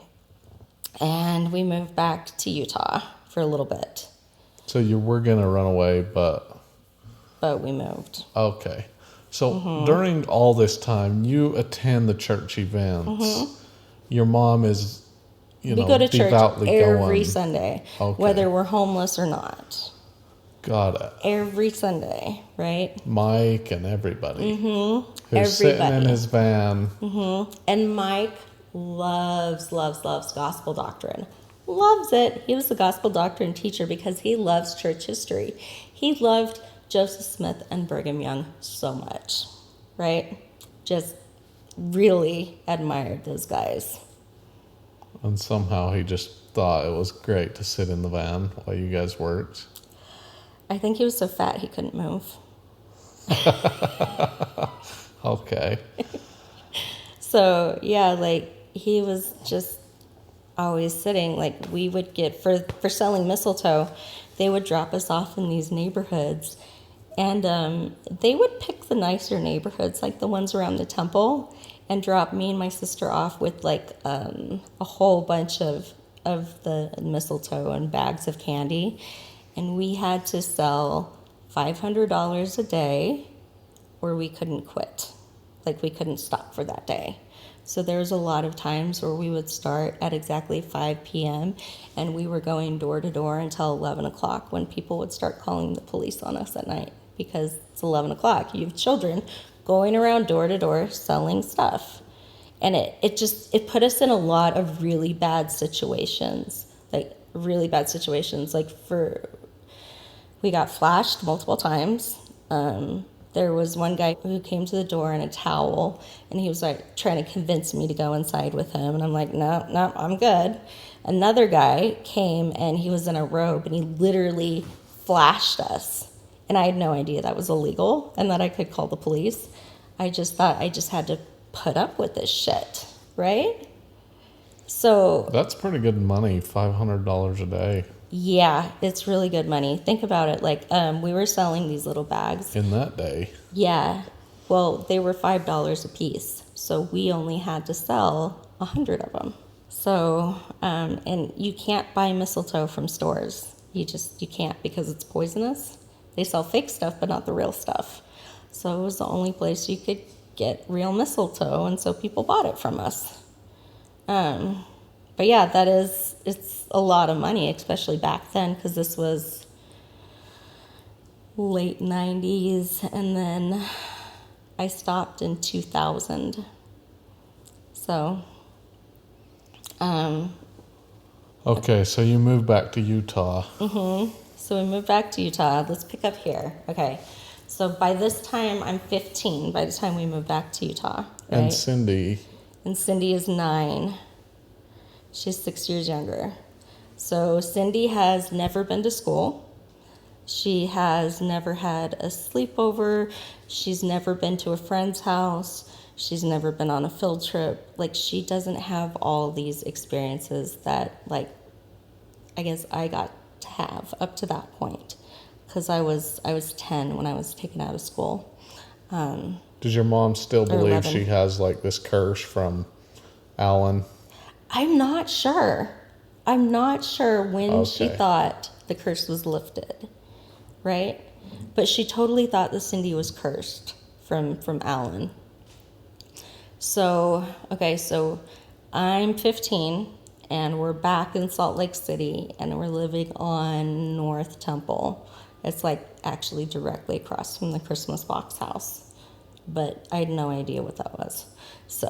And we move back to Utah for a little bit. So you were going to run away, but we moved. Okay. So during all this time, you attend the church events. Your mom is, We go to church devoutly every going. Sunday, Okay. whether we're homeless or not. Got it. Every Sunday, right? Mike and everybody. Everybody. Who's sitting in his van. And Mike loves gospel doctrine. Loves it. He was a gospel doctrine teacher because he loves church history. He loved Joseph Smith and Brigham Young so much, right? Just really admired those guys. And somehow he just thought it was great to sit in the van while you guys worked. I think he was so fat he couldn't move. Okay. So, yeah, like, he was just always sitting. Like, we would get, for selling mistletoe, they would drop us off in these neighborhoods. And they would pick the nicer neighborhoods, like the ones around the temple, and drop me and my sister off with, like, a whole bunch of the mistletoe and bags of candy. And we had to sell $500 a day, or we couldn't quit. Like, we couldn't stop for that day. So there was a lot of times where we would start at exactly 5 p.m. and we were going door to door until 11 o'clock when people would start calling the police on us at night because it's 11 o'clock. You have children going around door to door selling stuff. And it put us in a lot of really bad situations, like really bad situations. Like, we got flashed multiple times. There was one guy who came to the door in a towel, and he was like trying to convince me to go inside with him. And I'm like, no, I'm good. Another guy came, and he was in a robe, and he literally flashed us. And I had no idea that was illegal and that I could call the police. I just thought I just had to put up with this shit, right? So That's pretty good money, $500 a day. yeah, it's really good money. Think about it. Like, we were selling these little bags. In that day. Yeah. Well, they were $5 a piece. So we only had to sell 100 of them. So, and you can't buy mistletoe from stores. You can't because it's poisonous. They sell fake stuff, but not the real stuff. So it was the only place you could get real mistletoe. And so people bought it from us. But yeah, it's a lot of money, especially back then, because this was late 90s, and then I stopped in 2000. So, Okay, so you moved back to Utah. So we moved back to Utah. Let's pick up here. Okay. So by this time, I'm 15, by the time we moved back to Utah, right? And Cindy. And Cindy is 9. She's 6 years younger. So Cindy has never been to school. She has never had a sleepover. She's never been to a friend's house. She's never been on a field trip. Like, she doesn't have all these experiences that, like, I guess I got to have up to that point. Because I was 10 when I was taken out of school. Does your mom still believe 11. she has like this curse from Alan? I'm not sure. I'm not sure when she Okay. thought the curse was lifted, right? But she totally thought that Cindy was cursed from Alan. So, okay, so I'm 15, and we're back in Salt Lake City, and we're living on North Temple. It's like actually directly across from the Christmas box house, but I had no idea what that was. So,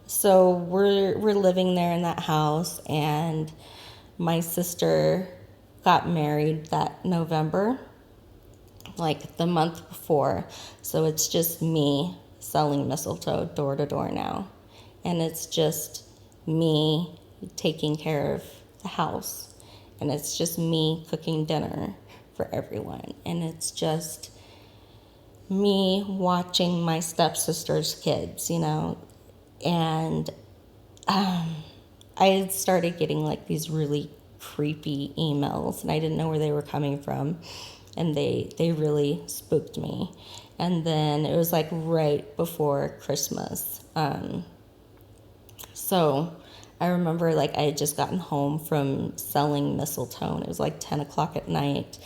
so we're living there in that house, and my sister got married that November, like the month before. So it's just me selling mistletoe door to door now, and it's just me taking care of the house. And it's just me cooking dinner for everyone. And it's just me watching my stepsister's kids, you know. And I had started getting like these really creepy emails, and I didn't know where they were coming from. And they really spooked me. And then it was like right before Christmas. So I remember like I had just gotten home from selling mistletoe, and it was like 10 o'clock at night.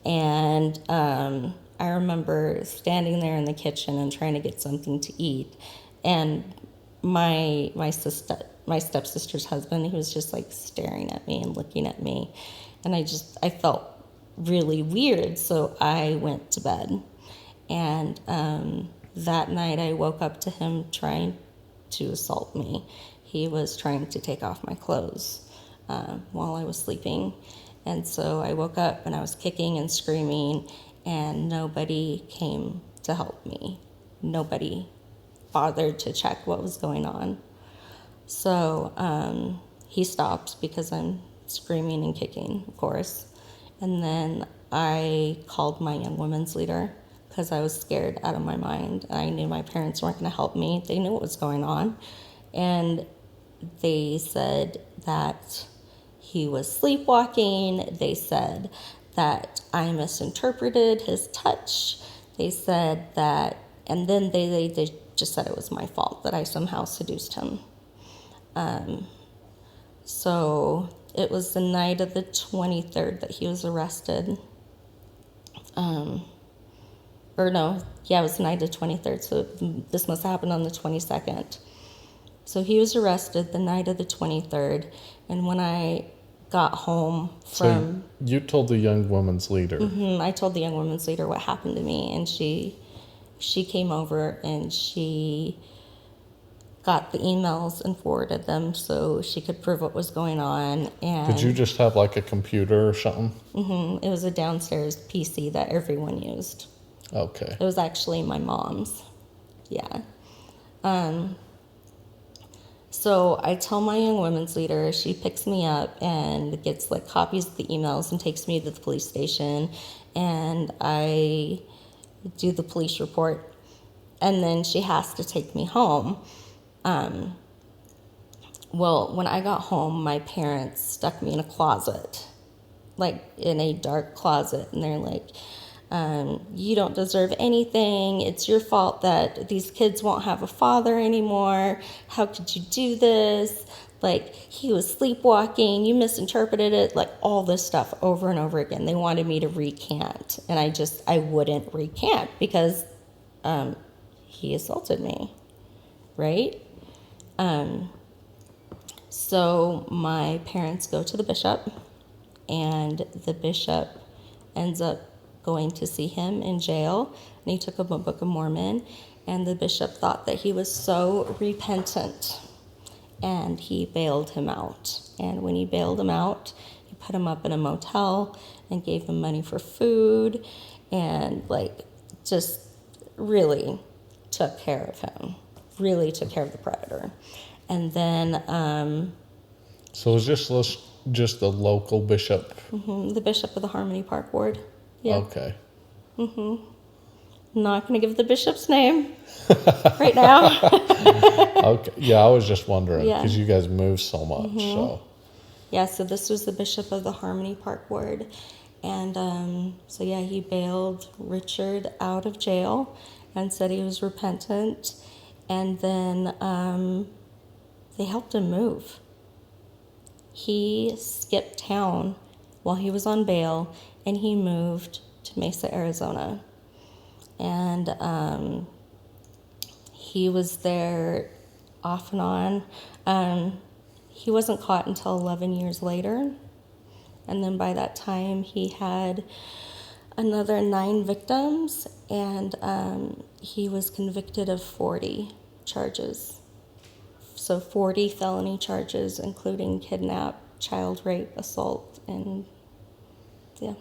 And I remember standing there in the kitchen and trying to get something to eat. And my stepsister's husband, he was just like staring at me and looking at me. And I felt really weird. So I went to bed. And that night I woke up to him trying to assault me. He was trying to take off my clothes while I was sleeping. And so I woke up and I was kicking and screaming, and nobody came to help me. Nobody bothered to check what was going on. So he stopped because I'm screaming and kicking, of course. And then I called my young women's leader because I was scared out of my mind. I knew my parents weren't going to help me. They knew what was going on. And they said that he was sleepwalking. They said that I misinterpreted his touch. They said that, and then they just said it was my fault, that I somehow seduced him. So it was the night of the 23rd that he was arrested. It was the night of the 23rd, so this must have happened on the 22nd. So he was arrested the night of the 23rd, and when I got home from... So you told the young woman's leader. I told the young woman's leader what happened to me, and she came over and she got the emails and forwarded them so she could prove what was going on. And Did you just have like a computer or something? It was a downstairs PC that everyone used. Okay. It was actually my mom's. Yeah. So I tell my young women's leader, she picks me up and gets like copies of the emails and takes me to the police station, and I do the police report, and then she has to take me home. Well, when I got home, my parents stuck me in a closet, like in a dark closet, and they're like, you don't deserve anything. It's your fault that these kids won't have a father anymore. How could you do this? Like, he was sleepwalking. You misinterpreted it. Like, all this stuff over and over again. They wanted me to recant, and I wouldn't recant because he assaulted me, right? So my parents go to the bishop, and the bishop ends up going to see him in jail, and he took him a Book of Mormon, and the bishop thought that he was so repentant, and he bailed him out. And when he bailed him out, he put him up in a motel and gave him money for food, and like just really took care of him, really took care of the predator. And then So it was just the local bishop. the bishop of the Harmony Park Ward. Yeah. Okay. I'm not going to give the bishop's name right now. Okay. Yeah, I was just wondering Yeah. because you guys move so much. So Yeah, so this was the bishop of the Harmony Park Ward. And so, yeah, he bailed Richard out of jail and said he was repentant. And then they helped him move. He skipped town while he was on bail, and he moved to Mesa, Arizona. And he was there off and on. He wasn't caught until 11 years later. And then by that time, he had another 9 victims, and he was convicted of 40 charges. So 40 felony charges, including kidnap, child rape, assault, and yeah.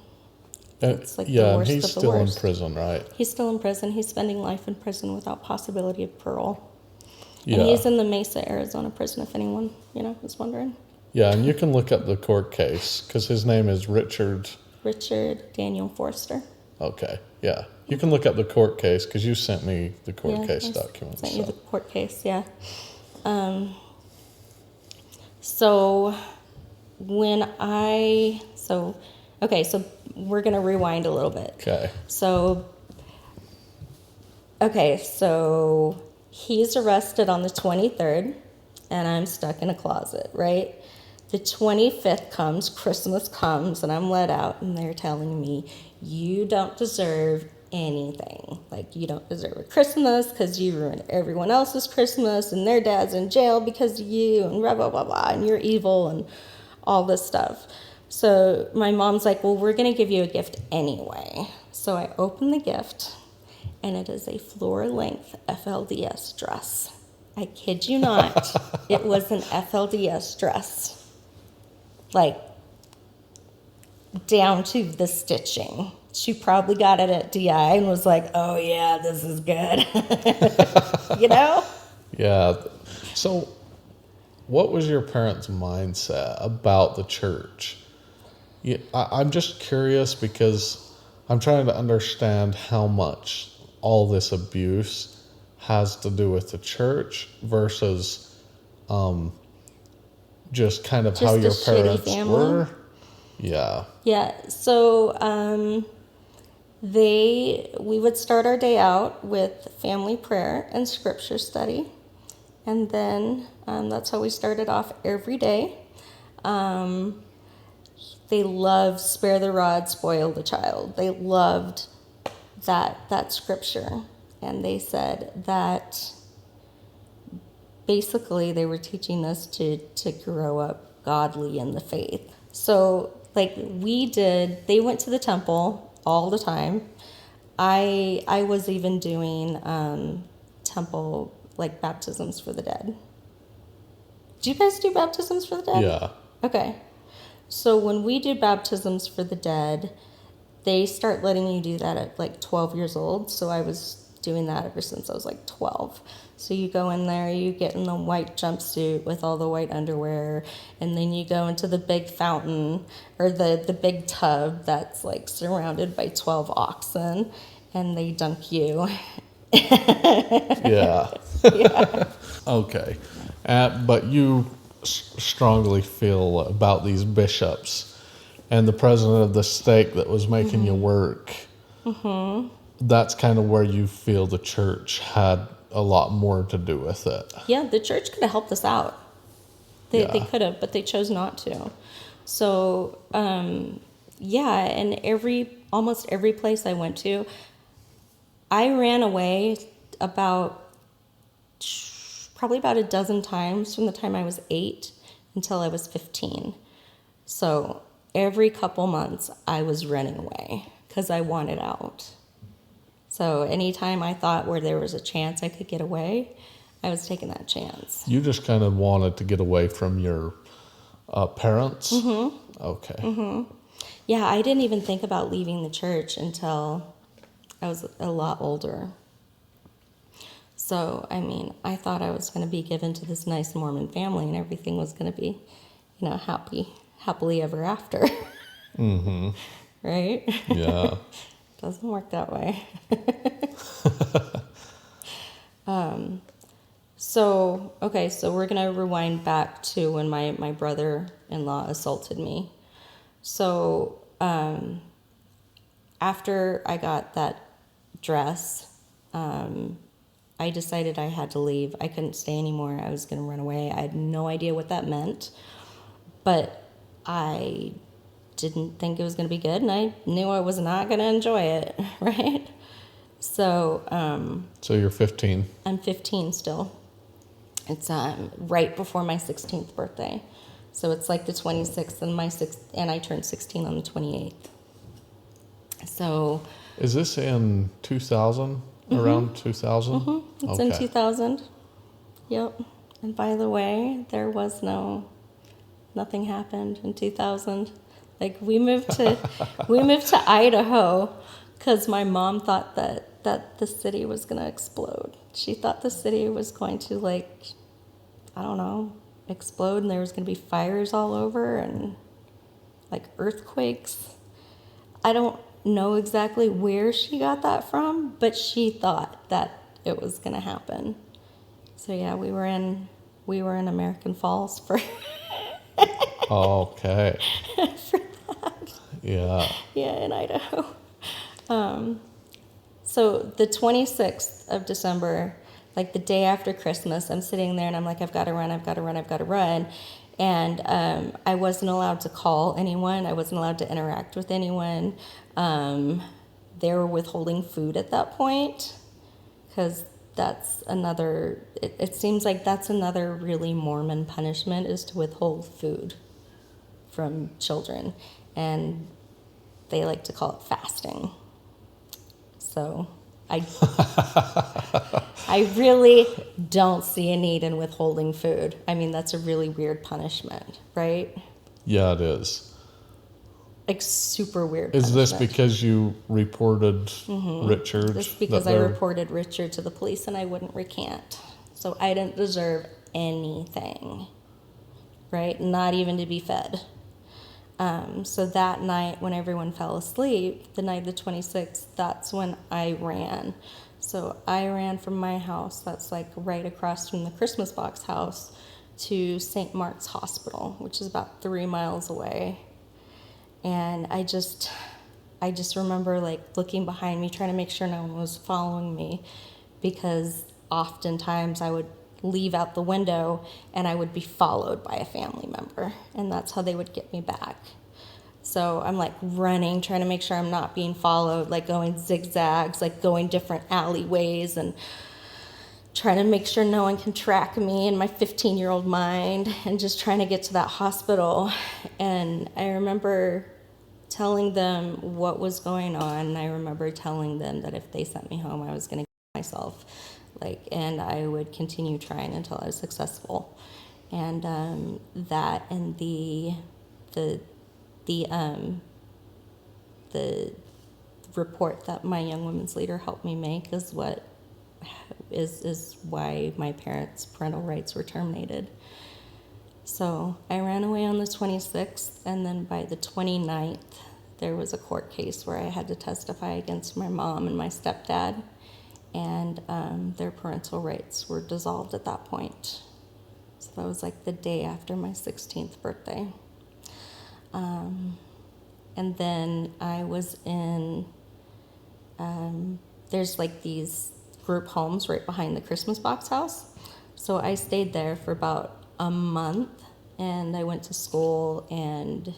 It's like the yeah, and worst he's of the still in worst. prison, right? He's still in prison. He's spending life in prison without possibility of parole. Yeah. And he's in the Mesa, Arizona prison, if anyone, is wondering. Yeah, and you can look up the court case because his name is Richard Daniel Forster. Okay, yeah. You can look up the court case because you sent me the court case I documents. sent you the court case, yeah. So we're going to rewind a little bit. Okay. So he's arrested on the 23rd, and I'm stuck in a closet, right? The 25th comes, Christmas comes, and I'm let out, and they're telling me, you don't deserve anything. Like, you don't deserve a Christmas because you ruined everyone else's Christmas, and their dad's in jail because of you, and blah, blah, blah, blah, and you're evil, and all this stuff. So my mom's like, well, we're going to give you a gift anyway. So I open the gift, and it is a floor-length FLDS dress. I kid you not. It was an FLDS dress. Like, down to the stitching. She probably got it at DI and was like, oh, yeah, this is good. Yeah. So what was your parents' mindset about the church? Yeah, I'm just curious because I'm trying to understand how much all this abuse has to do with the church versus just kind of how your parents were. Yeah. Yeah. So we would start our day out with family prayer and scripture study. And then that's how we started off every day. They loved spare the rod, spoil the child. They loved that scripture. And they said that basically they were teaching us to grow up godly in the faith. So like they went to the temple all the time. I was even doing temple like baptisms for the dead. Do you guys do baptisms for the dead? Yeah. Okay. So when we do baptisms for the dead, they start letting you do that at like 12 years old. So I was doing that ever since I was like 12. So you go in there, you get in the white jumpsuit with all the white underwear, and then you go into the big fountain or the big tub that's like surrounded by 12 oxen, and they dunk you. Yeah. Yeah. Okay. But you strongly feel about these bishops and the president of the stake that was making you work. That's kind of where you feel the church had a lot more to do with it. Yeah, the church could have helped us out. They Yeah. could have, but they chose not to. So, yeah, and almost every place I went to, I ran away probably about a dozen times from the time I was 8 until I was 15. So every couple months I was running away because I wanted out. So anytime I thought where there was a chance I could get away, I was taking that chance. You just kind of wanted to get away from your parents? Okay. Yeah, I didn't even think about leaving the church until I was a lot older. So, I mean, I thought I was going to be given to this nice Mormon family and everything was going to be, happily ever after. Right? Yeah. Doesn't work that way. So we're going to rewind back to when my brother-in-law assaulted me. So, after I got that dress, I decided I had to leave. I couldn't stay anymore. I was going to run away. I had no idea what that meant, but I didn't think it was going to be good, and I knew I was not going to enjoy it, right? So, So you're 15. I'm 15 still. It's right before my 16th birthday. So it's like the 26th and I turned 16 on the 28th. So Is this in 2000? Around 2000? it's in 2000. Yep. And by the way, there was nothing happened in 2000. Like we moved to Idaho because my mom thought that the city was going to explode. She thought the city was going to explode and there was going to be fires all over and like earthquakes. I don't know exactly where she got that from, but she thought that it was going to happen. So yeah, we were in American Falls for Okay. for that. Yeah. Yeah, in Idaho. So the 26th of December, like the day after Christmas, I'm sitting there and I'm like, I've got to run. And I wasn't allowed to call anyone. I wasn't allowed to interact with anyone. They were withholding food at that point because that's another, it seems like that's another really Mormon punishment is to withhold food from children. And they like to call it fasting. So I really don't see a need in withholding food. I mean, that's a really weird punishment, right? Yeah, it is. Like super weird Is this punishment. because you reported Richard? Just because I reported Richard to the police and I wouldn't recant. So I didn't deserve anything, right? Not even to be fed. So that night when everyone fell asleep, the night of the 26th, that's when I ran. So I ran from my house, that's like right across from the Christmas box house, to St. Mark's Hospital, which is about 3 miles away. And I just remember like looking behind me, trying to make sure no one was following me, because oftentimes I would leave out the window and I would be followed by a family member, and that's how they would get me back. So I'm like running, trying to make sure I'm not being followed, like going zigzags, like going different alleyways and trying to make sure no one can track me in my 15-year-old mind, and just trying to get to that hospital. And I remember telling them what was going on, and I remember telling them that if they sent me home, I was going to kill myself, and I would continue trying until I was successful. And that and the report that my young women's leader helped me make is what is why my parents' parental rights were terminated. So I ran away on the 26th, and then by the 29th, there was a court case where I had to testify against my mom and my stepdad, and their parental rights were dissolved at that point. So that was like the day after my 16th birthday. And then I was in, there's like these group homes right behind the Christmas box house. So I stayed there for about a month, and I went to school and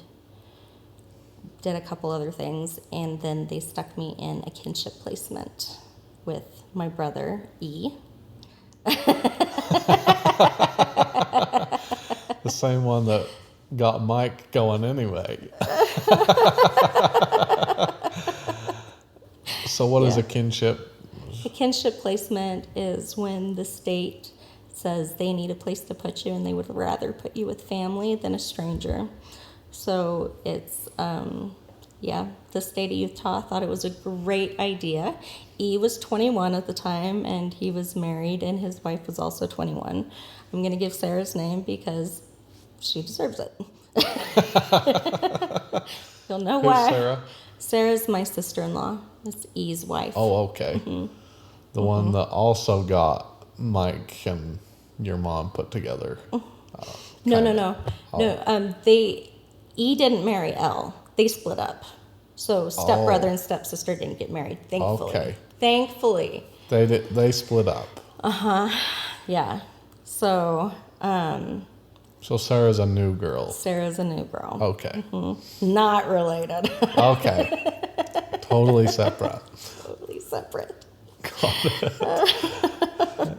did a couple other things, and then they stuck me in a kinship placement with my brother, E. The same one that got Mike going anyway. So what is a kinship? A kinship placement is when the state says they need a place to put you and they would rather put you with family than a stranger. So it's, the state of Utah thought it was a great idea. E was 21 at the time, and he was married, and his wife was also 21. I'm going to give Sarah's name because she deserves it. You'll know why. Who's Sarah? Sarah's my sister-in-law. It's E's wife. Oh, okay. Mm-hmm. The one that also got Mike and your mom put together. No. E didn't marry L. They split up. So stepbrother and stepsister didn't get married, thankfully. Okay. Thankfully. They split up. Yeah. So So Sarah's a new girl. Sarah's a new girl. Okay. Mm-hmm. Not related. Okay. Totally separate. Totally separate. Got it.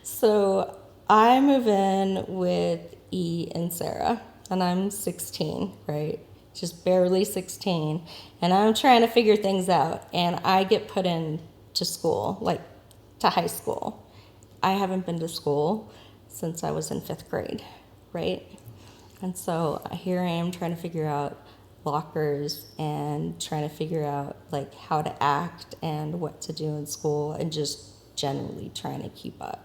So I move in with E and Sarah, and I'm 16, right? Just barely 16. And I'm trying to figure things out, and I get put into school, like to high school. I haven't been to school since I was in 5th grade, right? And so here I am trying to figure out lockers and trying to figure out like how to act and what to do in school, and just generally trying to keep up.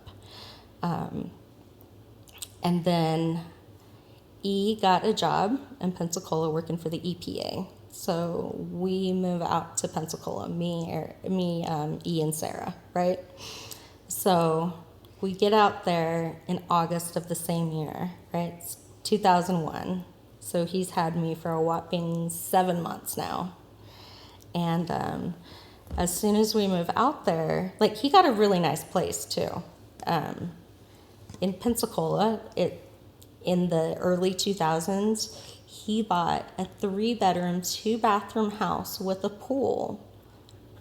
And then E got a job in Pensacola working for the EPA. So we move out to Pensacola, E and Sarah, right? So we get out there in August of the same year, right? It's 2001. So he's had me for a whopping 7 months now. And as soon as we move out there, like he got a really nice place too. In Pensacola, in the early 2000s, he bought a 3-bedroom, 2-bathroom house with a pool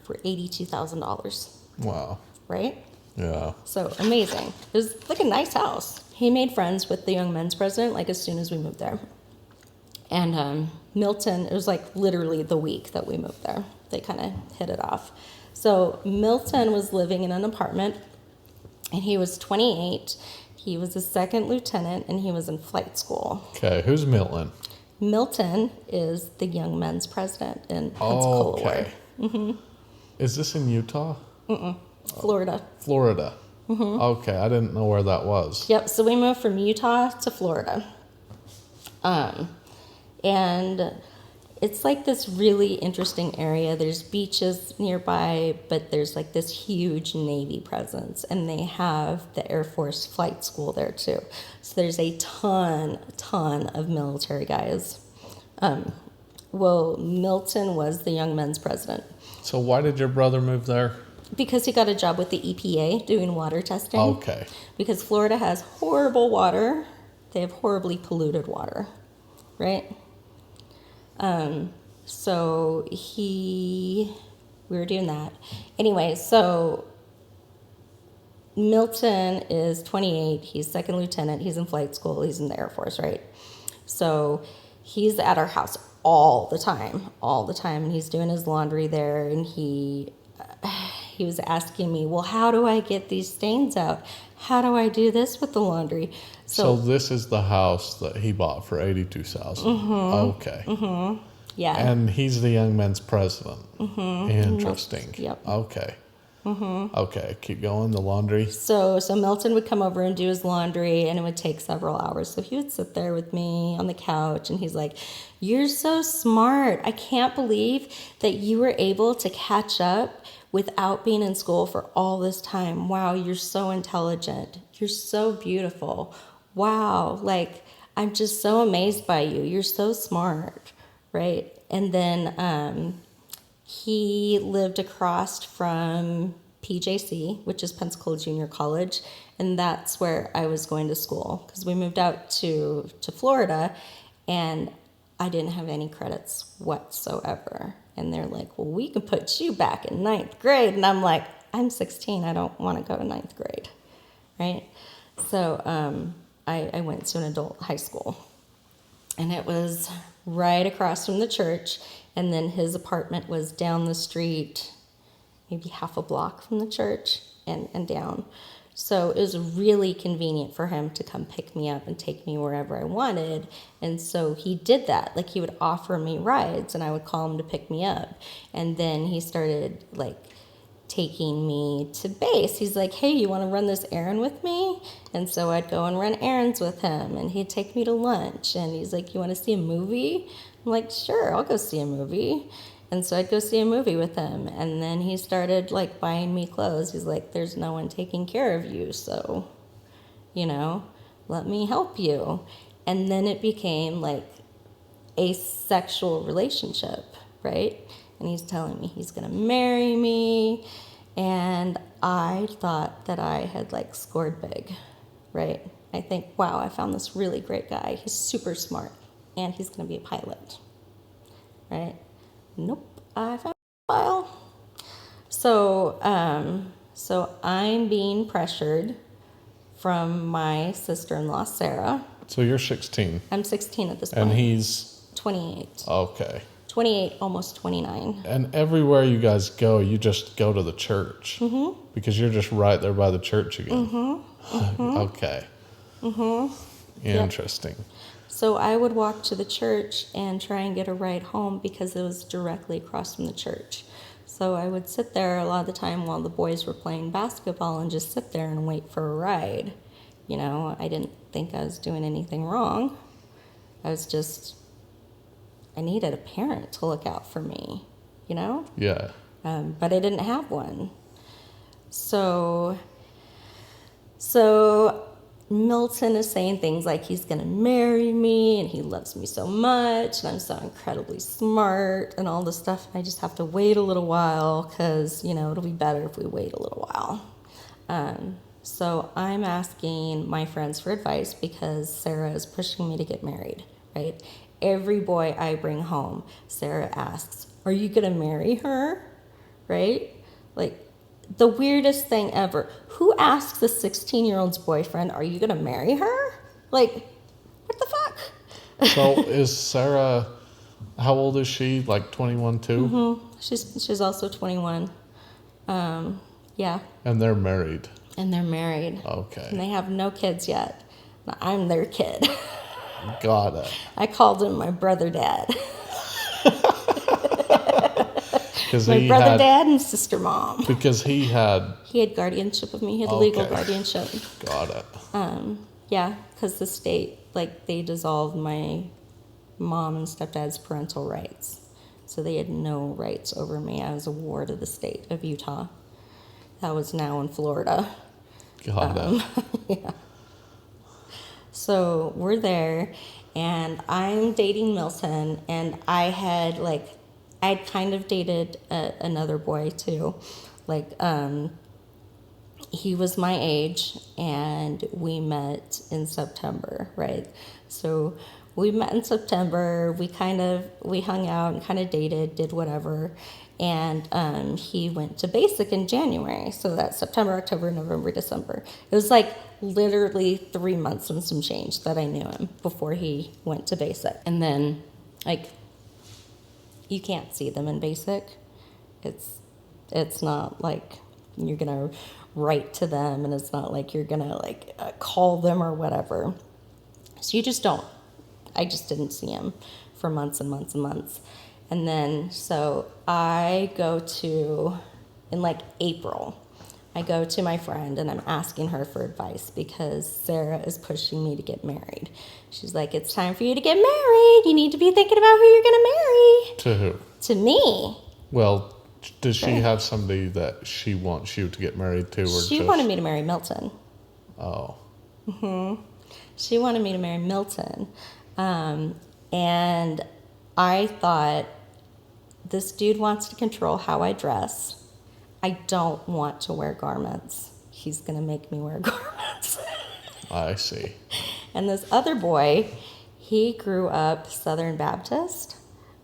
for $82,000. Wow. Right? Yeah. So amazing. It was like a nice house. He made friends with the young men's president like as soon as we moved there. And Milton, it was like literally the week that we moved there. They kind of hit it off. So Milton was living in an apartment, and he was 28. He was a 2nd lieutenant, and he was in flight school. Okay, who's Milton? Milton is the young men's president in Pensacola. Okay. Mm-hmm. Is this in Utah? Florida. Florida. Mm-hmm. Okay, I didn't know where that was. Yep, so we moved from Utah to Florida. And it's like this really interesting area. There's beaches nearby, but there's like this huge Navy presence, and they have the Air Force flight school there too. So there's a ton of military guys. Well, Milton was the young men's president. So why did your brother move there? Because he got a job with the EPA doing water testing. Okay. Because Florida has horrible water. They have horribly polluted water, right? So we were doing that. Anyway, so Milton is 28. He's 2nd lieutenant. He's in flight school. He's in the Air Force, right? So he's at our house all the time. And he's doing his laundry there, and he was asking me, well, how do I get these stains out? How do I do this with the laundry? So this is the house that he bought for $82,000. Mm-hmm. Okay. Mm-hmm. Yeah. And he's the young men's president. Mm-hmm. Interesting. Yep. Okay. Okay, keep going. The laundry. So Milton would come over and do his laundry, and it would take several hours. So he would sit there with me on the couch, and he's like, "You're so smart. I can't believe that you were able to catch up without being in school for all this time. Wow, you're so intelligent. You're so beautiful. Wow, like, I'm just so amazed by you. You're so smart," right? And then he lived across from PJC, which is Pensacola Junior College, and that's where I was going to school because we moved out to Florida, and I didn't have any credits whatsoever. And they're like, "Well, we can put you back in 9th grade." And I'm like, I'm 16. I don't want to go to 9th grade, right? So I went to an adult high school, and it was right across from the church. And then his apartment was down the street, maybe half a block from the church and down. So it was really convenient for him to come pick me up and take me wherever I wanted. And so he did that. Like, he would offer me rides, and I would call him to pick me up. And then he started, like, taking me to base. He's like, "Hey, you want to run this errand with me?" And so I'd go and run errands with him, and he'd take me to lunch. And he's like, "You want to see a movie?" I'm like, "Sure, I'll go see a movie." And so I'd go see a movie with him. And then he started, like, buying me clothes. He's like, "There's no one taking care of you, so, let me help you." And then it became, like, a sexual relationship, right? And he's telling me he's going to marry me. And I thought that I had, like, scored big, right? I think, wow, I found this really great guy. He's super smart, and he's going to be a pilot, right? Nope, I found a file. So I'm being pressured from my sister-in-law, Sarah. So you're 16. I'm 16 at this point. And he's 28. okay. 28, almost 29. And everywhere you guys go, you just go to the church because you're just right there by the church again. Okay. Interesting. Yep. So I would walk to the church and try and get a ride home because it was directly across from the church. So I would sit there a lot of the time while the boys were playing basketball and just sit there and wait for a ride. I didn't think I was doing anything wrong. I needed a parent to look out for me, Yeah. But I didn't have one. So Milton is saying things like he's going to marry me and he loves me so much and I'm so incredibly smart and all this stuff. And I just have to wait a little while because, it'll be better if we wait a little while. So I'm asking my friends for advice because Sarah is pushing me to get married, right? Every boy I bring home, Sarah asks, "Are you going to marry her?" Right? Like, the weirdest thing ever. Who asks a 16-year-old's boyfriend, "Are you going to marry her?" Like, what the fuck? So is Sarah, how old is she? Like 21 too? She's also 21. Yeah. And they're married. And they're married. Okay. And they have no kids yet. I'm their kid. Got it. I called him my brother dad. My brother dad and sister mom. Because he had guardianship of me. He had legal guardianship. Got it. Yeah, because the state, they dissolved my mom and stepdad's parental rights. So they had no rights over me. I was a ward of the state of Utah. That was now in Florida. Got it. Yeah. So we're there, and I'm dating Milton, and I'd kind of dated another boy too. He was my age, and we met in September, right? So we met in September. We hung out and kind of dated, did whatever. And he went to basic in January. So that's September, October, November, December. It was literally 3 months and some change that I knew him before he went to basic. And then you can't see them in basic. It's not like you're gonna write to them, and it's not like you're gonna call them or whatever. So you just don't. I just didn't see him for months and months and months. And then, so I go to in like April, I go to my friend and I'm asking her for advice because Sarah is pushing me to get married. She's like, it's time for you to get married. You need to be thinking about who you're going to marry. To who? To me. Well, does she Sure. have somebody that she wants you to get married to? Or She just... wanted me to marry Milton. Oh. She wanted me to marry Milton. And I thought, this dude wants to control how I dress. I don't want to wear garments. He's going to make me wear garments. I see. And this other boy, he grew up Southern Baptist,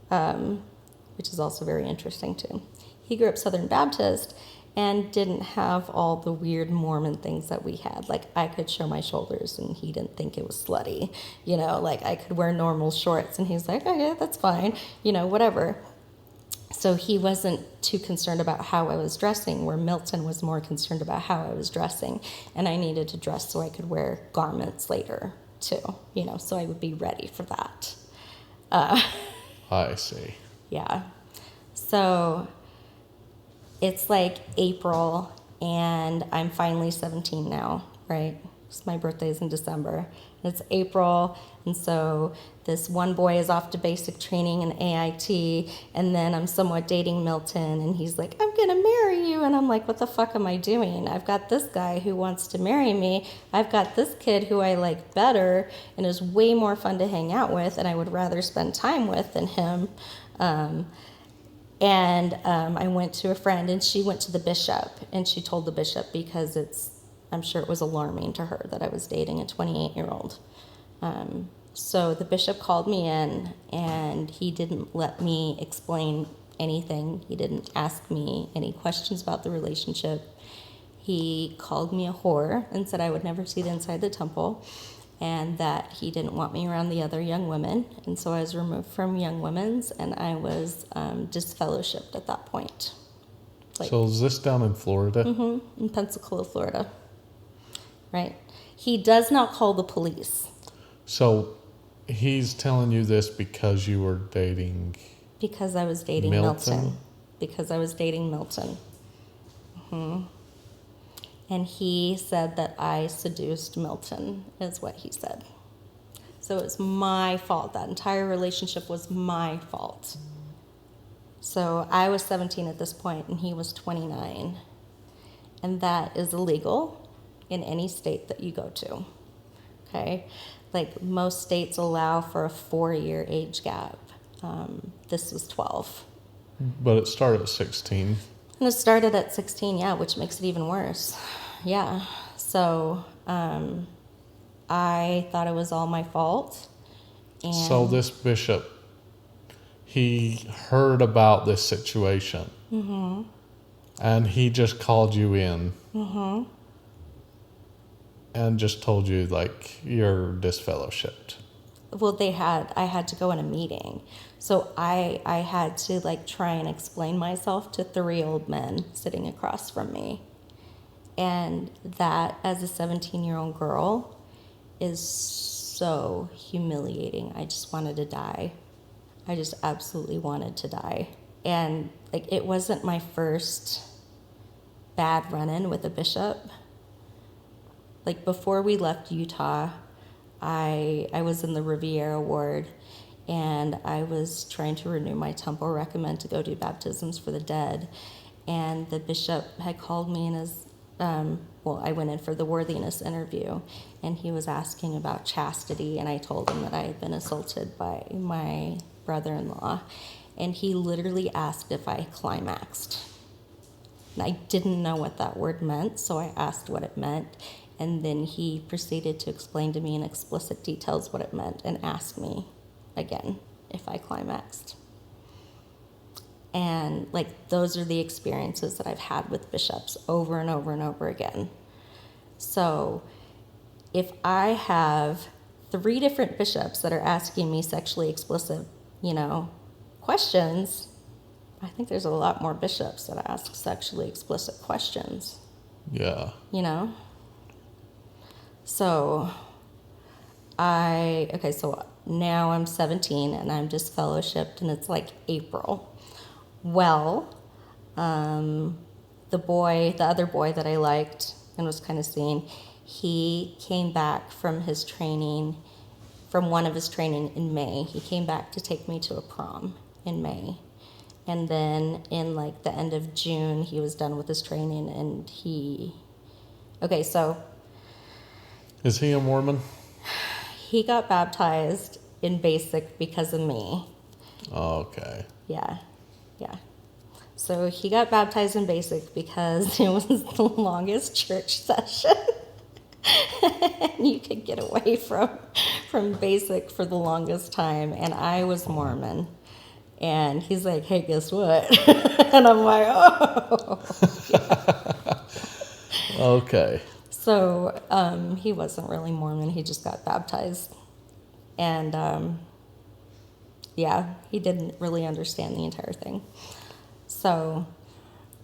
which is also very interesting too. He grew up Southern Baptist and didn't have all the weird Mormon things that we had. Like, I could show my shoulders and he didn't think it was slutty. You know, like I could wear normal shorts and he's like, okay, that's fine. You know, whatever. So he wasn't too concerned about how I was dressing, where Milton was more concerned about how I was dressing. And I needed to dress so I could wear garments later too, you know, so I would be ready for that. I see. Yeah. So it's like April and I'm finally 17 now, right? So my birthday is in December. And it's April, and so this one boy is off to basic training in AIT, and then I'm somewhat dating Milton, and he's like, I'm gonna marry you. And I'm like, what the fuck am I doing? I've got this guy who wants to marry me. I've got this kid who I like better and is way more fun to hang out with, and I would rather spend time with than him. I went to a friend, and she went to the bishop, and she told the bishop because I'm sure it was alarming to her that I was dating a 28-year-old. So the bishop called me in, and he didn't let me explain anything. He didn't ask me any questions about the relationship. He called me a whore and said I would never see the inside of the temple, and that he didn't want me around the other young women. And so I was removed from Young Women's, and I was disfellowshipped at that point. So is this down in Florida? Mm-hmm, in Pensacola, Florida. Right. He does not call the police. So he's telling you this because you were dating... Because I was dating Milton. Because I was dating Milton. And he said that I seduced Milton, is what he said. So it was my fault. That entire relationship was my fault. So I was 17 at this point, and he was 29. And that is illegal in any state that you go to, okay? Like, most states allow for a 4-year age gap. This was 12. But it started at 16. And it started at 16, yeah, which makes it even worse. Yeah, so I thought it was all my fault. And So this bishop, he heard about this situation. And he just called you in. And just told you, like, you're disfellowshipped. Well, I had to go in a meeting. So I had to, like, try and explain myself to 3 old men sitting across from me. And that, as a 17-year-old girl, is so humiliating. I just wanted to die. I just absolutely wanted to die. And, like, it wasn't my first bad run-in with a bishop. Like, before we left Utah, I was in the Riviera Ward, and I was trying to renew my temple recommend to go do baptisms for the dead. And the bishop had called me in his, I went in for the worthiness interview, and he was asking about chastity, and I told him that I had been assaulted by my brother-in-law. And he literally asked if I climaxed. And I didn't know what that word meant, so I asked what it meant. And then he proceeded to explain to me in explicit details what it meant and asked me again if I climaxed. And, like, those are the experiences that I've had with bishops over and over and over again. So if I have 3 different bishops that are asking me sexually explicit, questions, I think there's a lot more bishops that ask sexually explicit questions. Yeah. So so now I'm 17 and I'm disfellowshipped, and it's like April. Well, the other boy that I liked and was kind of seeing, he came back from one of his training in May. He came back to take me to a prom in May. And then in like the end of June, he was done with his training and so Is he a Mormon? he got baptized in basic because of me. Okay. Yeah. So he got baptized in basic because it was the longest church session. And you could get away from basic for the longest time. And I was Mormon. And he's like, hey, guess what? And I'm like, oh. Okay. So he wasn't really Mormon. He just got baptized. And he didn't really understand the entire thing. So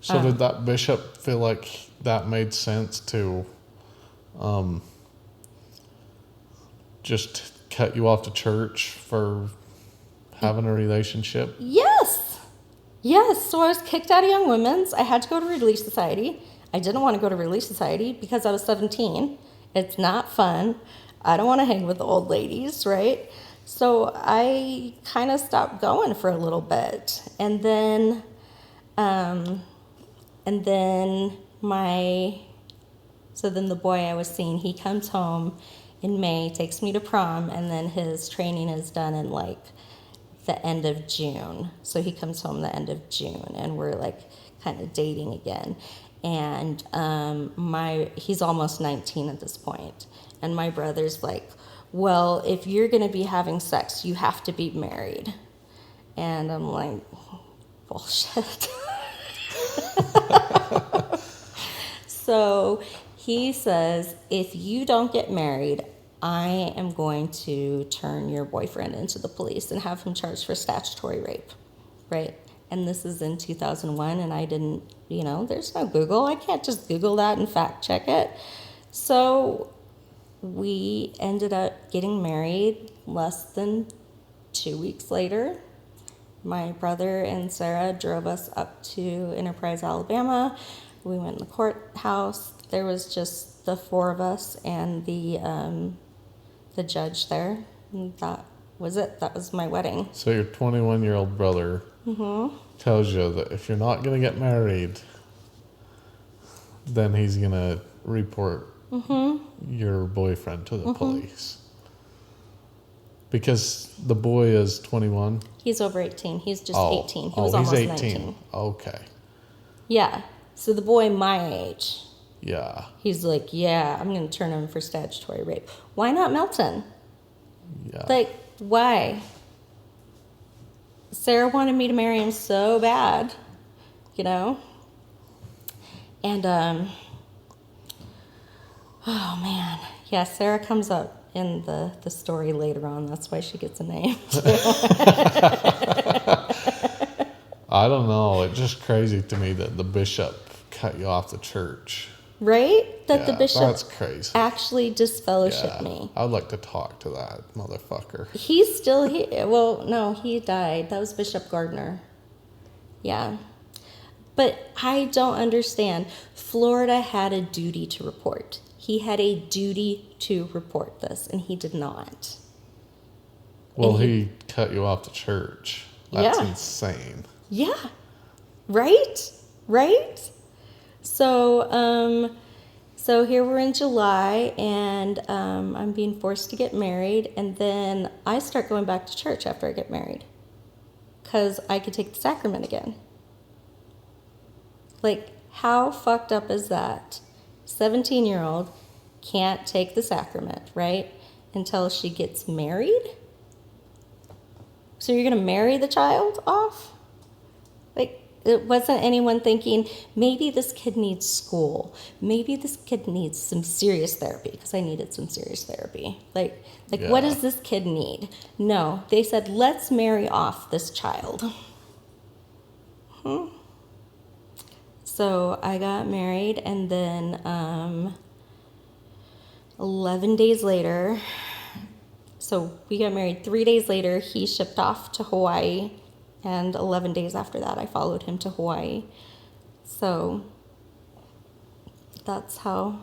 did that bishop feel like that made sense to just cut you off the church for having a relationship? Yes. So I was kicked out of Young Women's. I had to go to Relief Society. I didn't want to go to Relief Society because I was 17. It's not fun. I don't want to hang with the old ladies, right? So I kind of stopped going for a little bit. And then the boy I was seeing, he comes home in May, takes me to prom, and then his training is done in like the end of June. So he comes home the end of June, and we're like kind of dating again. And he's almost 19 at this point, and my brother's like, well, if you're going to be having sex, you have to be married. And I'm like, bullshit. So he says, if you don't get married, I am going to turn your boyfriend into the police and have him charged for statutory rape, right? And this is in 2001, and I didn't, there's no Google. I can't just Google that and fact check it. So we ended up getting married less than 2 weeks later. My brother and Sarah drove us up to Enterprise, Alabama. We went in the courthouse. There was just the four of us and the judge there. And that was it. That was my wedding. So your 21-year-old brother tells you that if you're not going to get married, then he's going to report your boyfriend to the police. Because the boy is 21? He's over 18. He's just 18. He was he's almost 18. 19. Okay. Yeah. So the boy my age. Yeah. He's like, yeah, I'm going to turn him for statutory rape. Why not Milton? Yeah. Like, why? Sarah wanted me to marry him so bad, And, oh, man. Yeah, Sarah comes up in the story later on. That's why she gets a name. I don't know. It's just crazy to me that the bishop cut you off the church. Right? That the bishop that's crazy. actually disfellowshipped me. I'd like to talk to that motherfucker. He's still here. Well, no, he died. That was Bishop Gardner. Yeah. But I don't understand. Florida had a duty to report. He had a duty to report this, and he did not. Well, he cut you off the church. That's insane. Yeah. Right? So here we're in July, and I'm being forced to get married, and then I start going back to church after I get married because I could take the sacrament again. Like, how fucked up is that? 17-year-old can't take the sacrament, right, until she gets married? So you're going to marry the child off? Like, it wasn't anyone thinking, maybe this kid needs school. Maybe this kid needs some serious therapy, because I needed some serious therapy. Like, what does this kid need? No, they said, let's marry off this child. So I got married, and then 11 days later, so we got married 3 days later, he shipped off to Hawaii, and 11 days after that, I followed him to Hawaii. So that's how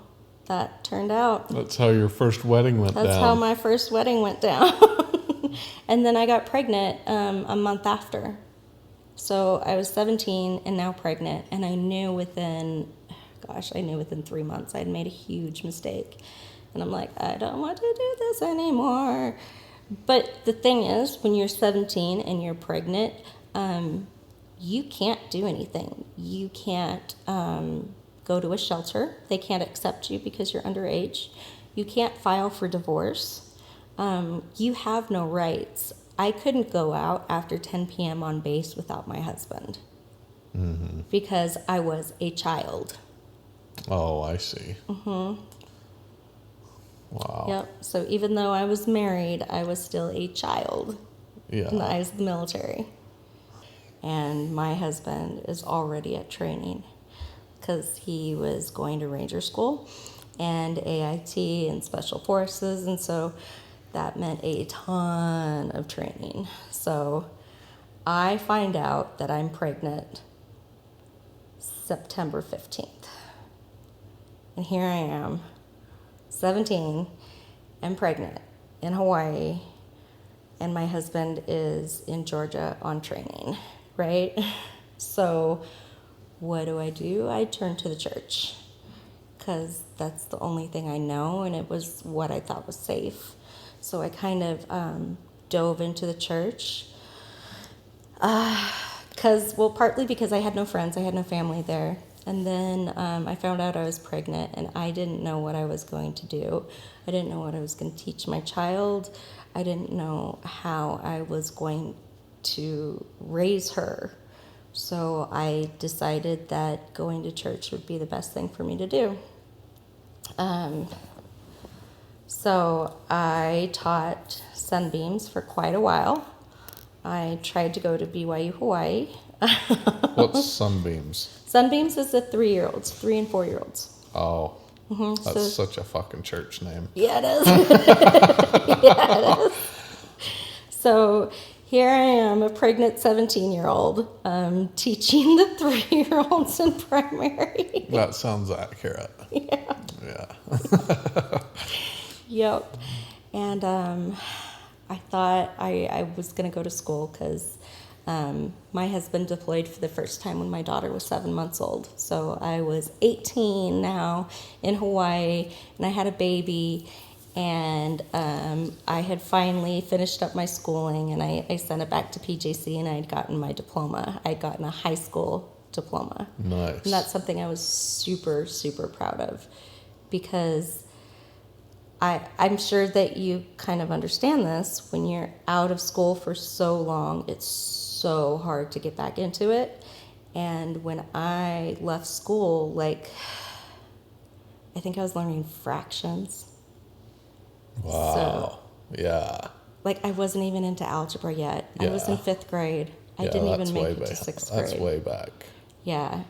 that turned out. That's how your first wedding went down. That's how my first wedding went down. And then I got pregnant a month after. So I was 17 and now pregnant, and I knew within 3 months I'd made a huge mistake. And I'm like, I don't want to do this anymore. But the thing is, when you're 17 and you're pregnant, you can't do anything. You can't go to a shelter. They can't accept you because you're underage. You can't file for divorce. You have no rights. I couldn't go out after 10 p.m. on base without my husband because I was a child. Oh, I see. Mm-hmm. Wow. Yep. So even though I was married, I was still a child in the eyes of the military. And my husband is already at training because he was going to Ranger School and AIT and Special Forces, and so that meant a ton of training. So I find out that I'm pregnant September 15th. And here I am, 17 and pregnant in Hawaii, and my husband is in Georgia on training, right? So what do? I turn to the church because that's the only thing I know, and it was what I thought was safe. So I kind of dove into the church partly because I had no friends, I had no family there. And then I found out I was pregnant, and I didn't know what I was going to do. I didn't know what I was going to teach my child. I didn't know how I was going to raise her. So I decided that going to church would be the best thing for me to do. So I taught Sunbeams for quite a while. I tried to go to BYU Hawaii. What's Sunbeams? Sunbeams is the 3-year-olds, 3 and 4-year-olds. Oh, Mm-hmm. that's such a fucking church name. Yeah, it is. Yeah, it is. So here I am, a pregnant 17-year-old, teaching the 3-year-olds in primary. That sounds accurate. Yeah. Yeah. Yep. And I thought I was going to go to school because my husband deployed for the first time when my daughter was 7 months old. So I was 18 now in Hawaii, and I had a baby, and I had finally finished up my schooling, and I sent it back to PJC, and I had gotten my diploma. I had gotten a high school diploma. Nice. And that's something I was super, super proud of, because I'm sure that you kind of understand this. When you're out of school for so long, it's so hard to get back into it. And when I left school, I think I was learning fractions. Wow. Yeah. I wasn't even into algebra yet. Yeah. I was in 5th grade. I didn't even make it to 6th grade. That's way back. Yeah.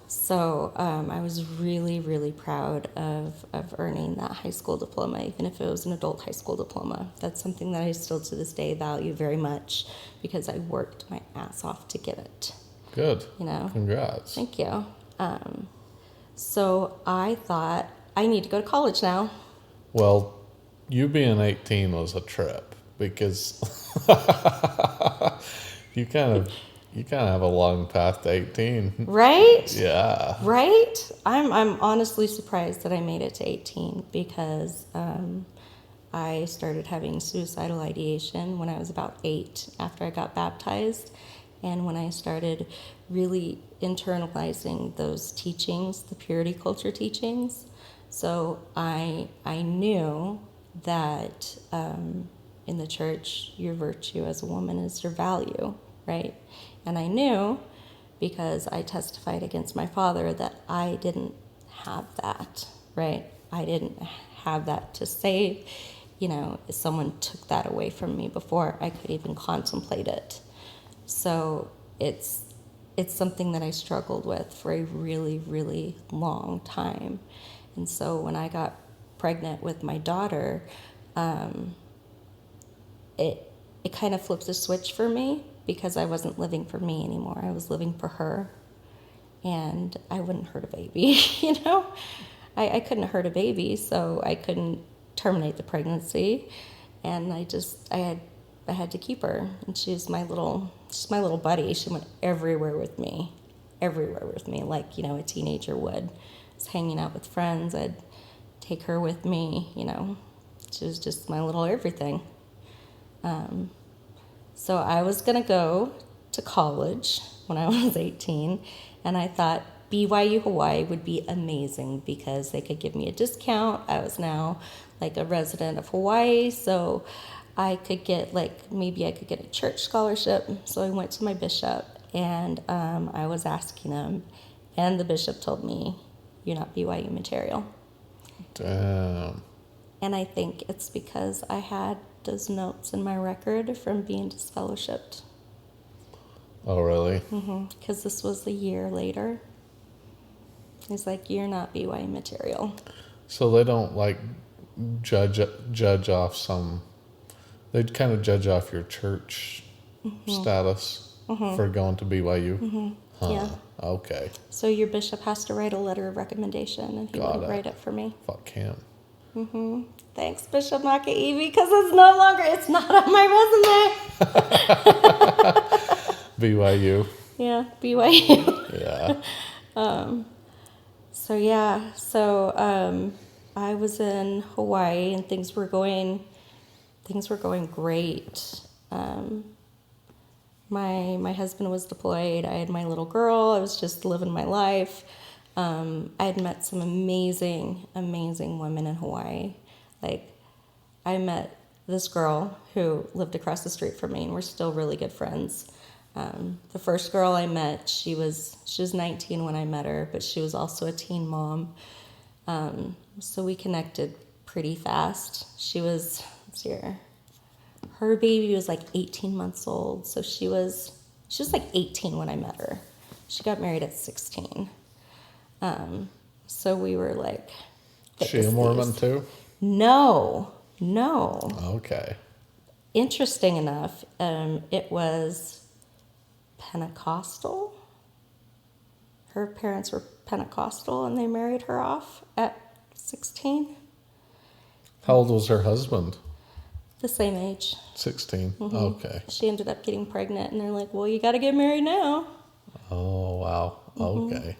So I was really, really proud of earning that high school diploma, even if it was an adult high school diploma. That's something that I still to this day value very much because I worked my ass off to get it. Good. Congrats. Thank you. So I thought, I need to go to college now. Well, you being 18 was a trip because you kind of have a long path to 18. Right? Yeah. Right? I'm honestly surprised that I made it to 18 because I started having suicidal ideation when I was about 8 after I got baptized. And when I started really internalizing those teachings, the purity culture teachings. So I knew that in the church, your virtue as a woman is your value, right? And I knew, because I testified against my father, that I didn't have that, right? I didn't have that to say, someone took that away from me before I could even contemplate it. So it's something that I struggled with for a really, really long time. And so when I got pregnant with my daughter, it kind of flipped a switch for me, because I wasn't living for me anymore. I was living for her. and I wouldn't hurt a baby, you know? I couldn't hurt a baby, so I couldn't terminate the pregnancy, and I had to keep her, and she's my little buddy. She went everywhere with me, like, you know, a teenager would. I was hanging out with friends, I'd take her with me, you know. She was just my little everything. So I was gonna go to college when I was 18, and I thought BYU Hawaii would be amazing because they could give me a discount. I was now like a resident of Hawaii, so I could get maybe I could get a church scholarship. So I went to my bishop, and I was asking him, and the bishop told me, "You're not BYU material." Damn. And I think it's because I had those notes in my record from being disfellowshipped. Oh, really? Because this was a year later. He's like, "You're not BYU material." So they don't like judge off some. They'd kind of judge off your church status for going to BYU. Huh. Yeah. Okay. So your bishop has to write a letter of recommendation, and he wouldn't write it for me. Fuck him. Thanks, Bishop Makaiwi, because it's not on my resume. BYU. Yeah, BYU. Yeah. So I was in Hawaii, and things were going great. My husband was deployed. I had my little girl. I was just living my life. I had met some amazing women in Hawaii. Like, I met this girl who lived across the street from me, and we're still really good friends. The first girl I met, she was 19 when I met her, but she was also a teen mom. So we connected pretty fast. She was, her baby was like 18 months old, so she was like 18 when I met her. She got married at 16. So we were like... She a Mormon too? No. Okay. Interesting enough, it was Pentecostal. Her parents were Pentecostal, and they married her off at 16. How old was her husband? The same age. 16. Okay. She ended up getting pregnant, and they're like, "Well, you got to get married now." Oh, wow. Okay.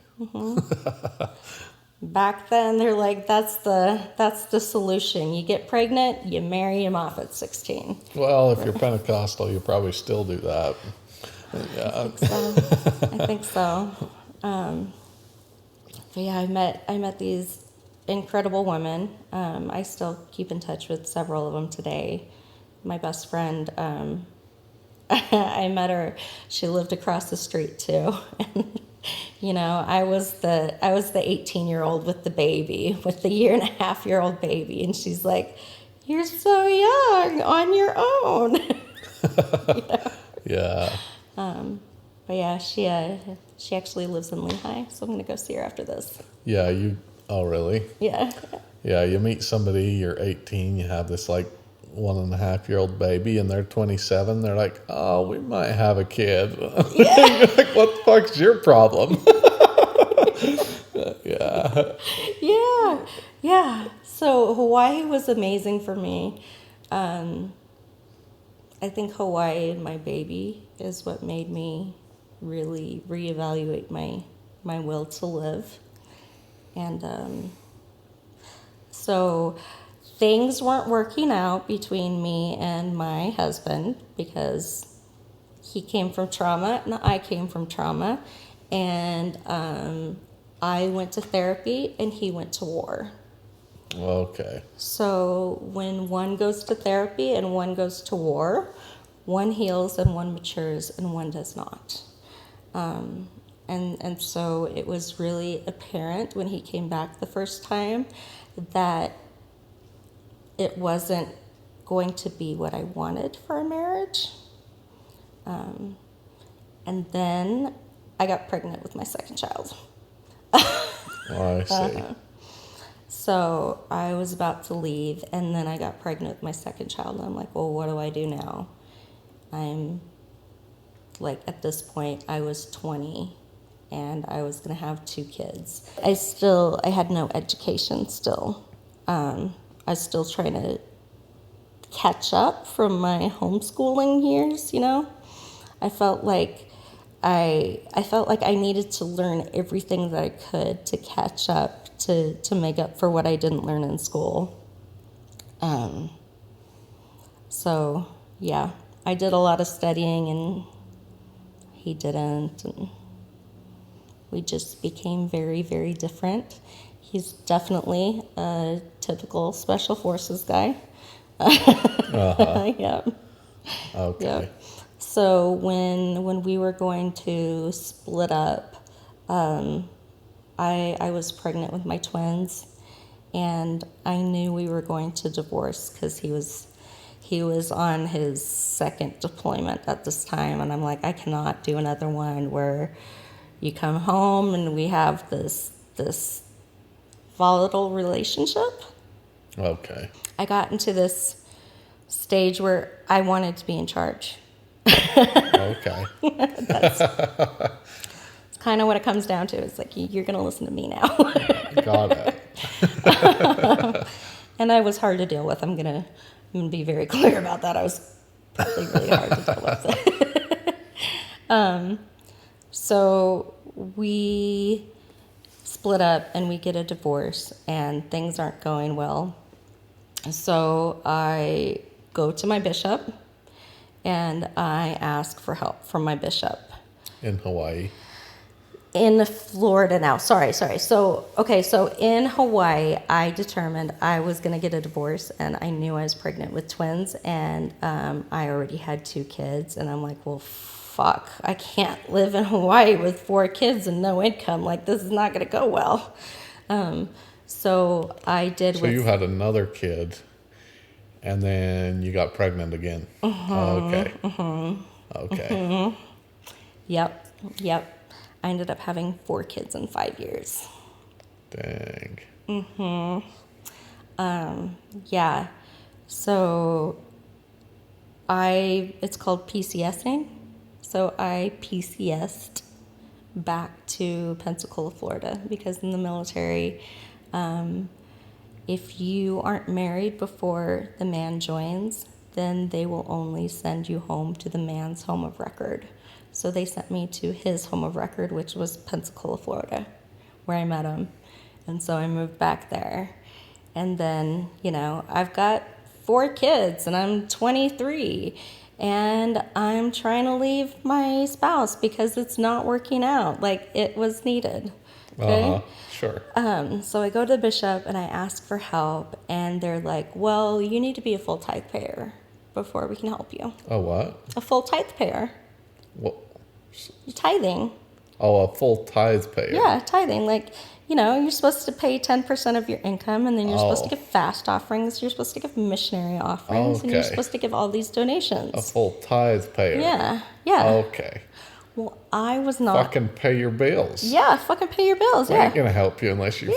Back then, they're like, that's the solution. You get pregnant, you marry him off at 16. Well, if you're Pentecostal, you probably still do that. Yeah. I think so. But yeah, I met these incredible women. I still keep in touch with several of them today. My best friend, I met her. She lived across the street too. And, you know, I was the 18-year-old with the baby, with the 1.5-year-old baby, and she's like, "You're so young on your own." You know? Yeah. But yeah, she actually lives in Lehigh, so I'm gonna go see her after this. Yeah, oh, really? Yeah. Yeah, you meet somebody, you're 18, you have this like 1.5-year-old baby, and they're 27. They're like, "Oh, we might have a kid." Yeah. You're like, "What the fuck's your problem?" Yeah. Yeah. So Hawaii was amazing for me. I think Hawaii and my baby is what made me really reevaluate my will to live. And so things weren't working out between me and my husband because he came from trauma and I came from trauma. And I went to therapy and he went to war. Okay. So when one goes to therapy and one goes to war, one heals and one matures and one does not. And so it was really apparent when he came back the first time that it wasn't going to be what I wanted for a marriage. And then I got pregnant with my second child. I see. So I was about to leave, and then I got pregnant with my second child, and I'm like, well, what do I do now? I'm, like, at this point, I was 20, and I was going to have 2 kids. I had no education still. I was still trying to catch up from my homeschooling years, you know. I felt like I needed to learn everything that I could to catch up, to make up for what I didn't learn in school. So, yeah, I did a lot of studying, and he didn't, and we just became very, very different. He's definitely a typical Special Forces guy. Yeah. Okay. Yeah. So when we were going to split up, I was pregnant with my twins, and I knew we were going to divorce because he was on his 2nd deployment at this time, and I'm like, I cannot do another one where you come home and we have this volatile relationship. Okay. I got into this stage where I wanted to be in charge. Okay. It's kind of what it comes down to. It's like, you're going to listen to me now. Got it. And I was hard to deal with. I'm gonna be very clear about that. I was probably really hard to deal with. So we split up and we get a divorce, and things aren't going well. So I go to my bishop and I ask for help from my bishop. In Hawaii. In Florida now. Sorry. So in Hawaii, I determined I was going to get a divorce, and I knew I was pregnant with twins, and I already had 2 kids, and I'm like, well, fuck, I can't live in Hawaii with 4 kids and no income. Like, this is not going to go well. So I did. So you had another kid, and then you got pregnant again. Okay. Okay. Yep. I ended up having 4 kids in 5 years. Dang. Yeah. So it's called PCSing. So I PCSed back to Pensacola, Florida, because in the military, if you aren't married before the man joins, then they will only send you home to the man's home of record. So they sent me to his home of record, which was Pensacola, Florida, where I met him. And so I moved back there. And then, I've got 4 kids, and I'm 23. And I'm trying to leave my spouse because it's not working out like it was needed. Okay? Sure. So I go to the bishop and I ask for help. And they're like, well, you need to be a full tithe payer before we can help you. A what? A full tithe payer. What? Tithing. Oh, a full tithe payer. Yeah, tithing. Like, you're supposed to pay 10% of your income, and then you're supposed to give fast offerings, you're supposed to give missionary offerings, and you're supposed to give all these donations. A full tithe payer. Yeah. Okay. Well, I was not. Fucking pay your bills. Yeah, fucking pay your bills, I ain't going to help you unless you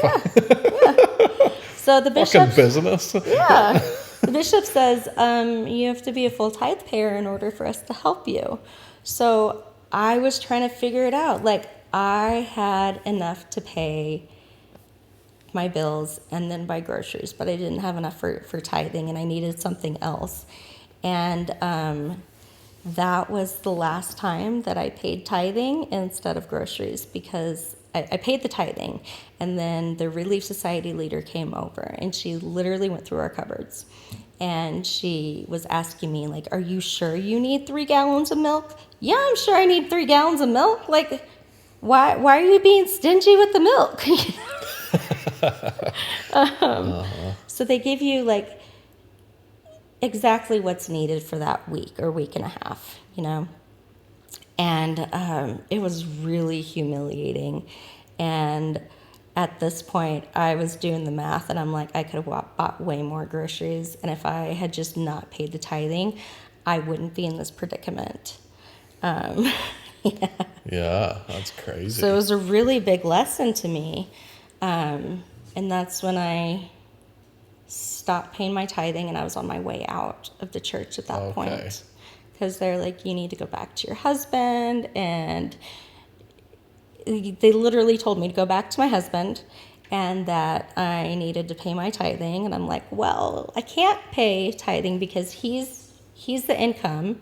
So the bishop. fucking business. Yeah. The bishop says, you have to be a full tithe payer in order for us to help you. So I was trying to figure it out. Like, I had enough to pay my bills and then buy groceries, but I didn't have enough for tithing, and I needed something else. And that was the last time that I paid tithing instead of groceries, because I paid the tithing, and then the Relief Society leader came over, and she literally went through our cupboards. And she was asking me, like, are you sure you need 3 gallons of milk? Yeah, I'm sure I need 3 gallons of milk. Like, why are you being stingy with the milk? So they give you, like, exactly what's needed for that week or week and a half, And it was really humiliating. And at this point, I was doing the math, and I'm like, I could have bought way more groceries. And if I had just not paid the tithing, I wouldn't be in this predicament. Yeah, that's crazy. So it was a really big lesson to me. And that's when I stopped paying my tithing, and I was on my way out of the church at that point. Because they're like, you need to go back to your husband, and they literally told me to go back to my husband and that I needed to pay my tithing. And I'm like, well, I can't pay tithing because he's the income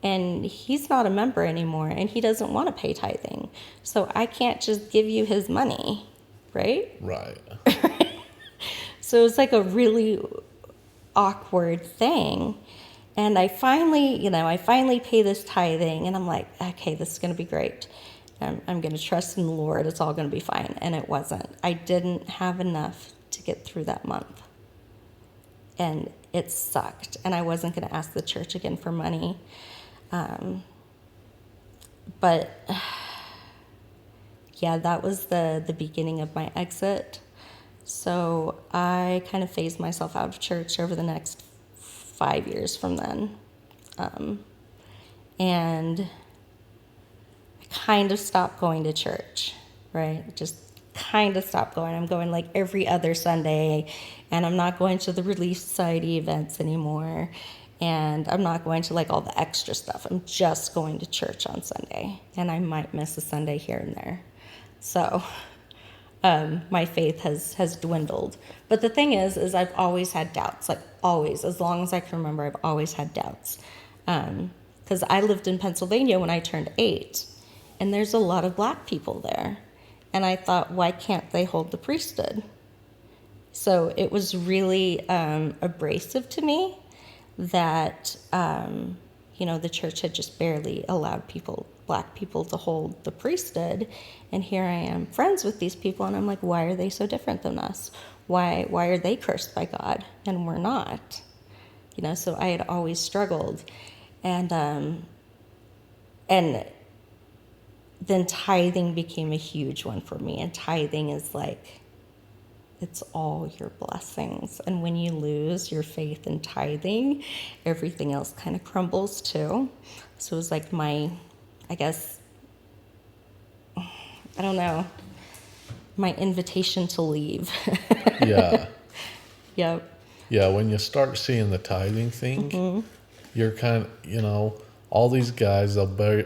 and he's not a member anymore and he doesn't want to pay tithing. So I can't just give you his money, right? Right. So it was like a really awkward thing. And I finally pay this tithing and I'm like, okay, this is going to be great. I'm going to trust in the Lord. It's all going to be fine. And it wasn't. I didn't have enough to get through that month. And it sucked. And I wasn't going to ask the church again for money. But yeah, that was the beginning of my exit. So I kind of phased myself out of church over the next 5 years from then. And I kind of stopped going to church, right? Just kind of stopped going. I'm going like every other Sunday, and I'm not going to the Relief Society events anymore. And I'm not going to like all the extra stuff. I'm just going to church on Sunday, and I might miss a Sunday here and there. So my faith has dwindled. But the thing is I've always had doubts, like always. As long as I can remember, I've always had doubts. Because I lived in Pennsylvania when I turned 8, and there's a lot of black people there. And I thought, why can't they hold the priesthood? So it was really abrasive to me that, the church had just barely allowed black people to hold the priesthood. And here I am friends with these people, and I'm like, why are they so different than us? Why are they cursed by God and we're not? So I had always struggled. And then tithing became a huge one for me. And tithing is like, it's all your blessings. And when you lose your faith in tithing, everything else kind of crumbles too. So it was like my invitation to leave. Yeah. Yep. Yeah, when you start seeing the tithing thing, you're kind of, all these guys, they'll bear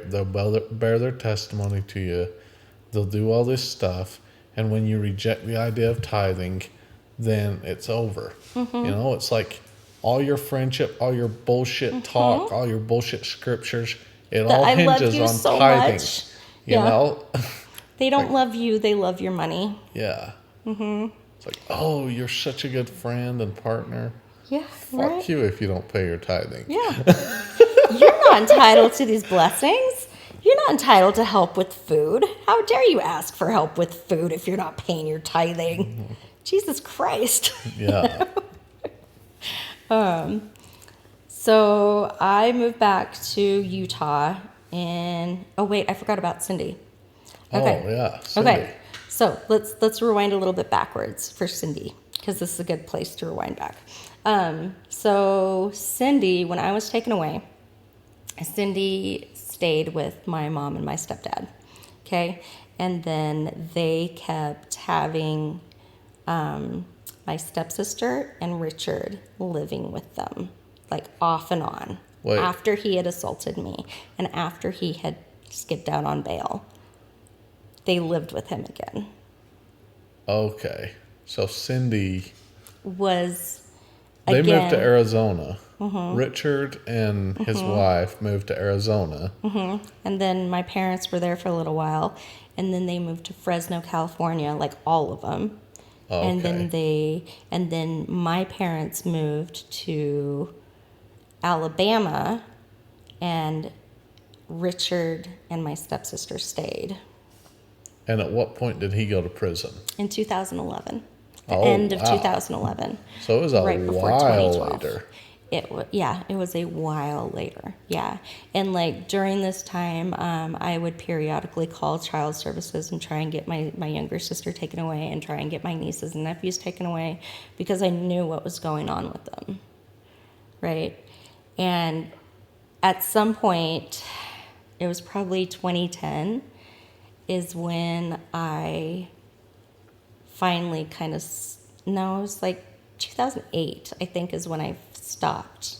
their testimony to you. They'll do all this stuff. And when you reject the idea of tithing, then it's over. It's like all your friendship, all your bullshit talk, all your bullshit scriptures, it all hinges on so tithing. Much. You know? They don't love you, they love your money. Yeah. It's like, oh, you're such a good friend and partner. Yeah, Fuck you if you don't pay your tithing. Yeah. You're not entitled to these blessings. You're not entitled to help with food. How dare you ask for help with food if you're not paying your tithing? Jesus Christ. Yeah. So I moved back to Utah I forgot about Cindy. Okay. Oh, yeah. Cindy. Okay. So let's rewind a little bit backwards for Cindy, because this is a good place to rewind back. So Cindy, when I was taken away, Cindy stayed with my mom and my stepdad. Okay. And then they kept having my stepsister and Richard living with them, like off and on. Wait. After he had assaulted me and after he had skipped out on bail, they lived with him again. Okay. So Cindy... They moved to Arizona. Richard and his wife moved to Arizona. And then my parents were there for a little while. And then they moved to Fresno, California, like all of them. Okay. And then my parents moved to Alabama, and Richard and my stepsister stayed. And at what point did he go to prison? In 2011. The Oh, end of wow. 2011. So it was a right before while 2012. later. It was a while later. Yeah. And like during this time, I would periodically call child services and try and get my younger sister taken away and try and get my nieces and nephews taken away, because I knew what was going on with them. Right. And at some point, it was probably 2010, is when I finally it was like 2008, I think, is when I stopped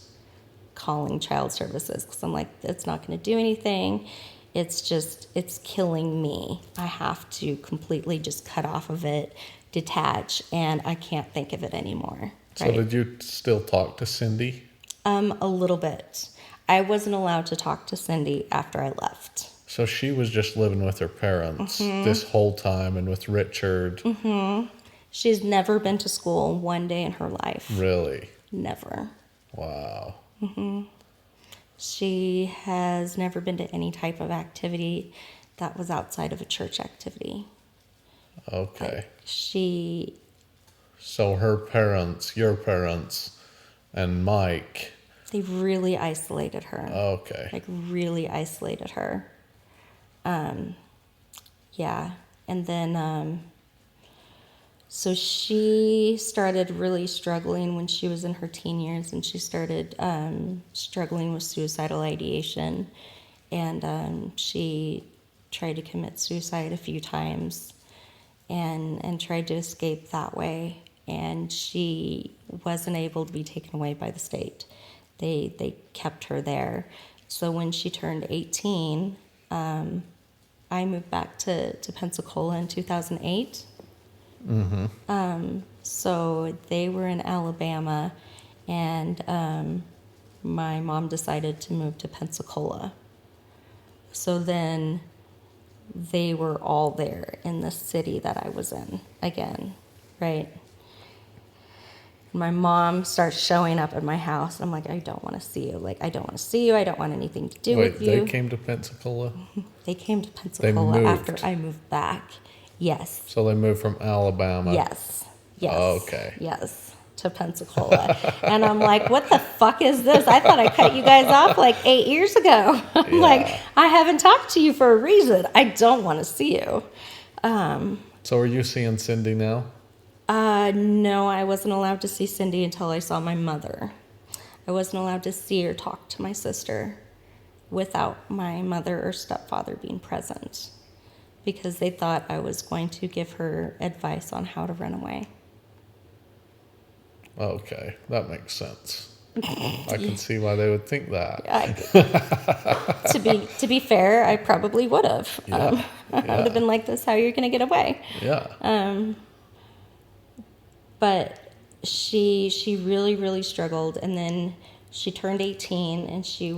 calling child services, because I'm like, it's not going to do anything. it's killing me. I have to completely just cut off of it, detach, and I can't think of it anymore. So Right? did you still talk to Cindy? A little bit. I wasn't allowed to talk to Cindy after I left. So she was just living with her parents Mm-hmm. this whole time and with Richard. She's never been to school one day in her life. Really? Never. Wow. She has never been to any type of activity that was outside of a church activity. Okay. She, So her parents, your parents, and Mike. they really isolated her. Okay. Like, really isolated her. Yeah. And then, so she started really struggling when she was in her teen years, and she started struggling with suicidal ideation. And she tried to commit suicide a few times and tried to escape that way. And she wasn't able to be taken away by the state. They kept her there. So when she turned 18, I moved back to Pensacola in 2008. So they were in Alabama, and my mom decided to move to Pensacola. So then they were all there in the city that I was in again, right? My mom starts showing up at my house. I'm like, I don't want to see you. Like, I don't want to see you. I don't want anything to do Wait, with you. they came to Pensacola? They came to Pensacola moved. after I moved back. Yes. So they moved from Alabama? Yes. Yes. Okay. Yes. To Pensacola. And I'm like, what the fuck is this? I thought I cut you guys off like 8 years ago. I'm like, I haven't talked to you for a reason. I don't want to see you. So are you seeing Cindy now? No, I wasn't allowed to see Cindy until I saw my mother. I wasn't allowed to see or talk to my sister without my mother or stepfather being present, because they thought I was going to give her advice on how to run away. Okay, that makes sense. I can see why they would think that. To be fair, I probably would have. Yeah, I would have been like, this, how you're going to get away. Yeah. But she really, really struggled. And then she turned 18, and she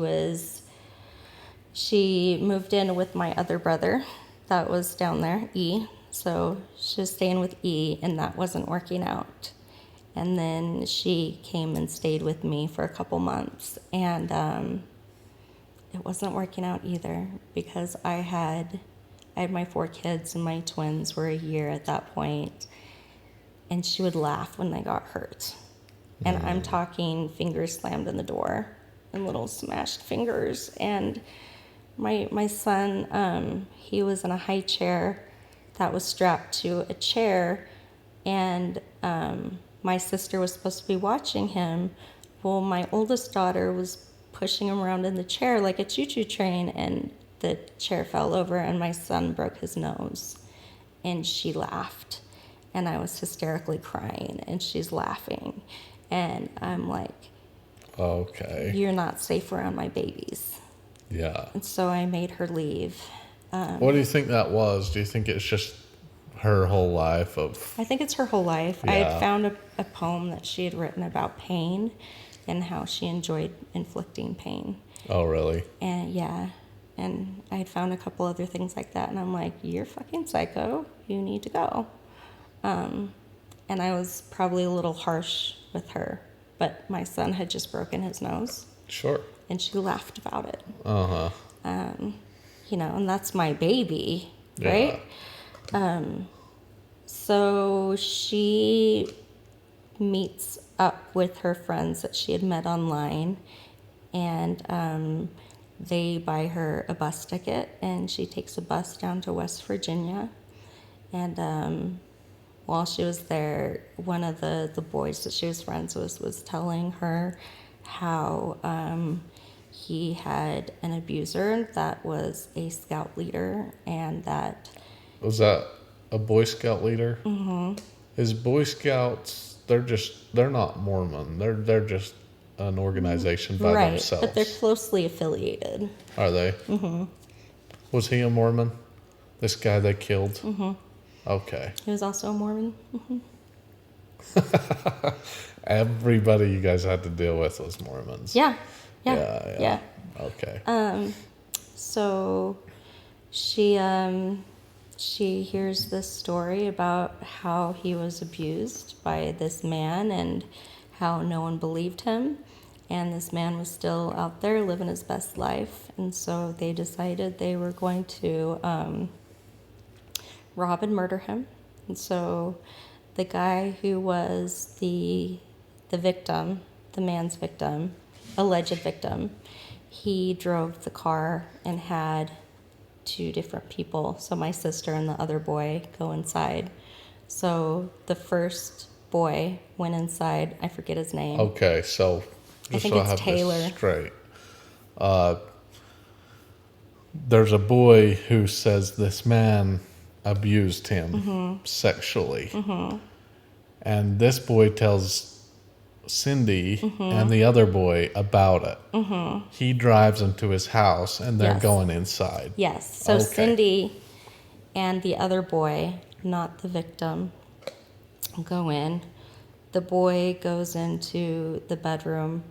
moved in with my other brother that was down there, E. So she was staying with E, and that wasn't working out. And then she came and stayed with me for a couple months, and it wasn't working out either, because I had my 4 kids, and my twins were a year at that point. And she would laugh when they got hurt. And I'm talking fingers slammed in the door and little smashed fingers. And my son, he was in a high chair that was strapped to a chair. And my sister was supposed to be watching him. Well, my oldest daughter was pushing him around in the chair like a choo-choo train. And the chair fell over, and my son broke his nose. And she laughed. And I was hysterically crying, and she's laughing. And I'm like, Okay. you're not safe around my babies. Yeah. And so I made her leave. What do you think that was? Do you think it's just her whole life of... I think it's her whole life. I Yeah. had found a poem that she had written about pain and how she enjoyed inflicting pain. Oh, really? And yeah, and I had found a couple other things like that. And I'm like, you're fucking psycho. You need to go. And I was probably a little harsh with her, but my son had just broken his nose, Sure. and she laughed about it. Uh-huh. And that's my baby, Yeah. right? So she meets up with her friends that she had met online, and they buy her a bus ticket, and she takes a bus down to West Virginia. And while she was there, one of the boys that she was friends with was telling her how he had an abuser that was a scout leader, and that... Was that a Boy Scout leader? Mm-hmm. Is Boy Scouts, they're not Mormon. They're just an organization by right, themselves. but they're closely affiliated. Are they? Mm-hmm. Was he a Mormon? This guy they killed? Mm-hmm. Okay. He was also a Mormon. Everybody you guys had to deal with was Mormons. Yeah. Okay. So she hears this story about how he was abused by this man and how no one believed him. And this man was still out there living his best life. And so they decided they were going to rob and murder him. And so the guy who was the victim, the man's victim, alleged victim, he drove the car and had 2 different people, so my sister and the other boy, go inside. So the first boy went inside. I forget his name. Okay, so I think it's Taylor. This straight. There's a boy who says this man abused him sexually. And this boy tells Cindy and the other boy about it. He drives them to his house and they're going inside. Yes. So Cindy and the other boy, not the victim, go in. The boy goes into the bedroom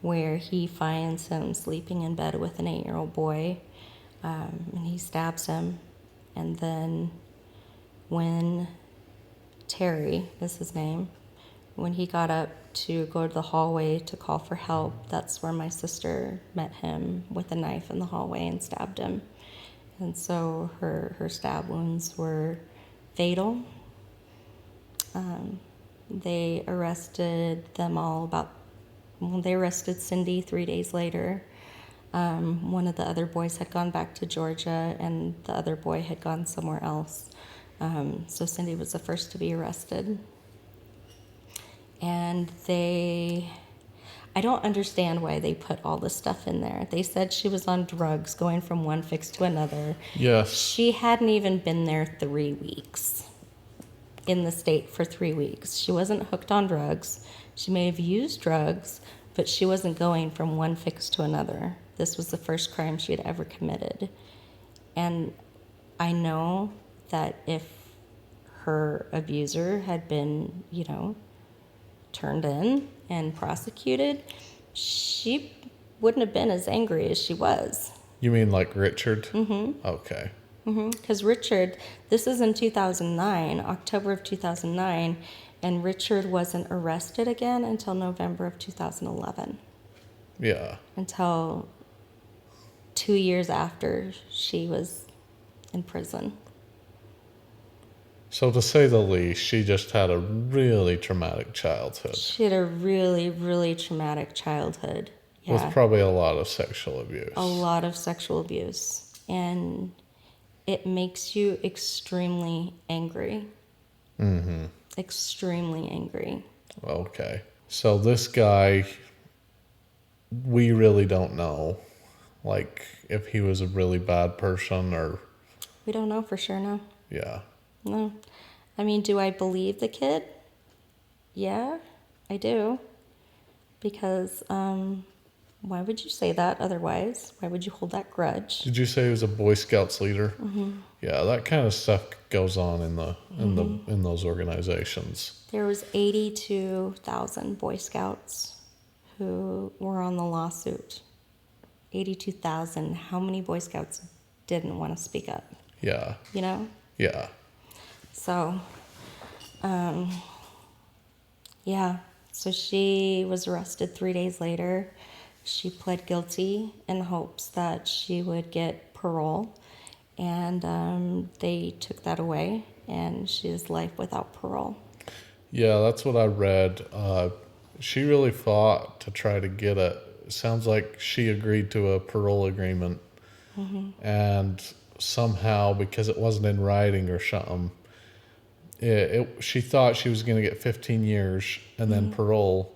where he finds him sleeping in bed with an 8-year-old boy, and he stabs him. And then when Terry is his name, when he got up to go to the hallway to call for help, that's where my sister met him with a knife in the hallway and stabbed him. And so her stab wounds were fatal. They arrested them all they arrested Cindy 3 days later. One of the other boys had gone back to Georgia and the other boy had gone somewhere else. So Cindy was the first to be arrested. And I don't understand why they put all this stuff in there. They said she was on drugs, going from one fix to another. Yes. She hadn't even been there 3 weeks, in the state for 3 weeks. She wasn't hooked on drugs. She may have used drugs, but she wasn't going from one fix to another. This was the first crime she had ever committed. And I know that if her abuser had been, turned in and prosecuted, she wouldn't have been as angry as she was. You mean like Richard? Mm-hmm. Okay. Because Richard, this is in 2009, October of 2009, and Richard wasn't arrested again until November of 2011. Yeah. Until 2 years after she was in prison. So to say the least, she just had a really traumatic childhood. She had a really, really traumatic childhood. Yeah. With probably a lot of sexual abuse. A lot of sexual abuse. And it makes you extremely angry. Mm-hmm. Extremely angry. Okay. So this guy, we really don't know, like, if he was a really bad person or... We don't know for sure, no. Yeah. No. I mean, do I believe the kid? Yeah, I do. Because, why would you say that otherwise? Why would you hold that grudge? Did you say he was a Boy Scouts leader? Mm-hmm. Yeah, that kind of stuff goes on in those organizations. There was 82,000 Boy Scouts who were on the lawsuit. 82,000. How many Boy Scouts didn't want to speak up? Yeah. Yeah. So, so she was arrested 3 days later. She pled guilty in hopes that she would get parole, and they took that away, and she is life without parole. Yeah, that's what I read. She really fought to try to get it. Sounds like she agreed to a parole agreement, and somehow, because it wasn't in writing or something, she thought she was going to get 15 years and then parole,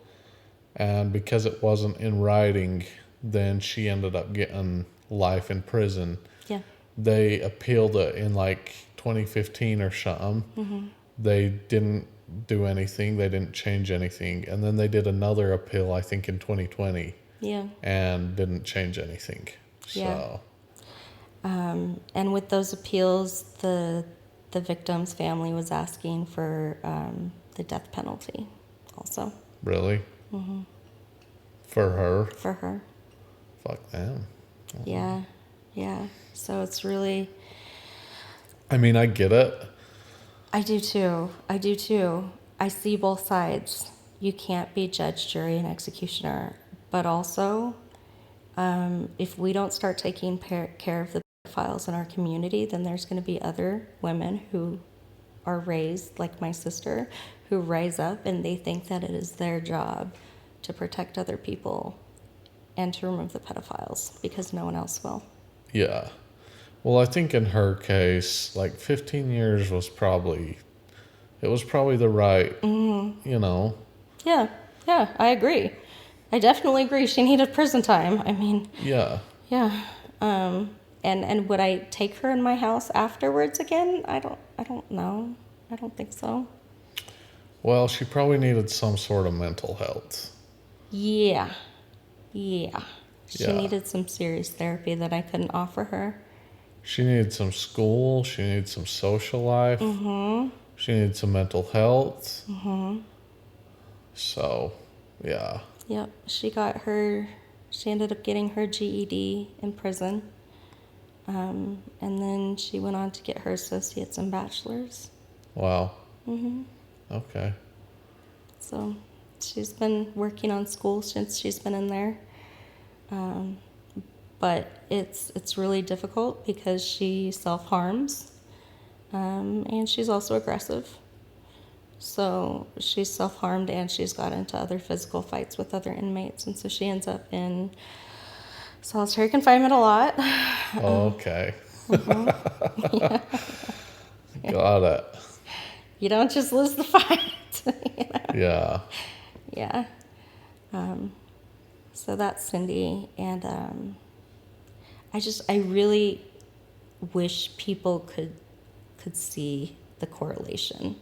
and because it wasn't in writing, then she ended up getting life in prison. Yeah. They appealed it in like 2015 or something. They didn't do anything. They didn't change anything. And then they did another appeal, I think in 2020. Yeah. And didn't change anything. Yeah. So. And with those appeals, the victim's family was asking for the death penalty also. Really? Mm-hmm. For her? For her. Fuck them. Yeah. So it's really... I mean, I get it. I do too. I see both sides. You can't be judge, jury, and executioner. But also, if we don't start taking care of the pedophiles in our community, then there's going to be other women who are raised, like my sister, who rise up and they think that it is their job to protect other people and to remove the pedophiles because no one else will. Yeah. Well, I think in her case, like 15 years was probably the right, you know. Yeah, I agree. I definitely agree. She needed prison time. I mean. Yeah. Yeah. And would I take her in my house afterwards again? I don't know. I don't think so. Well, she probably needed some sort of mental health. Yeah. She Yeah. needed some serious therapy that I couldn't offer her. She needed some school. She needed some social life. Mm-hmm. She needed some mental health. Mm-hmm. So, yeah. Yep. She ended up getting her GED in prison. And then she went on to get her associates and bachelor's. Wow. Mm-hmm. Okay. So she's been working on school since she's been in there. But it's really difficult because she self-harms, and she's also aggressive. So she's self-harmed and she's got into other physical fights with other inmates, and so she ends up in solitary confinement a lot. Okay. Yeah. Got it. You don't just lose the fight. You know? Yeah. Yeah. So that's Cindy, and I really wish people could see the correlation.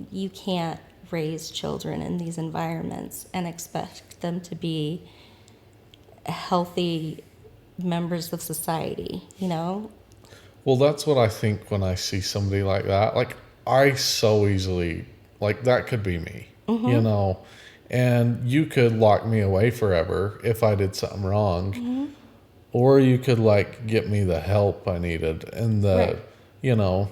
You can't raise children in these environments and expect them to be healthy members of society, you know? Well, that's what I think when I see somebody like that. Like, I so easily, like, that could be me, you know? And you could lock me away forever if I did something wrong. Or you could, like, get me the help I needed. And you know,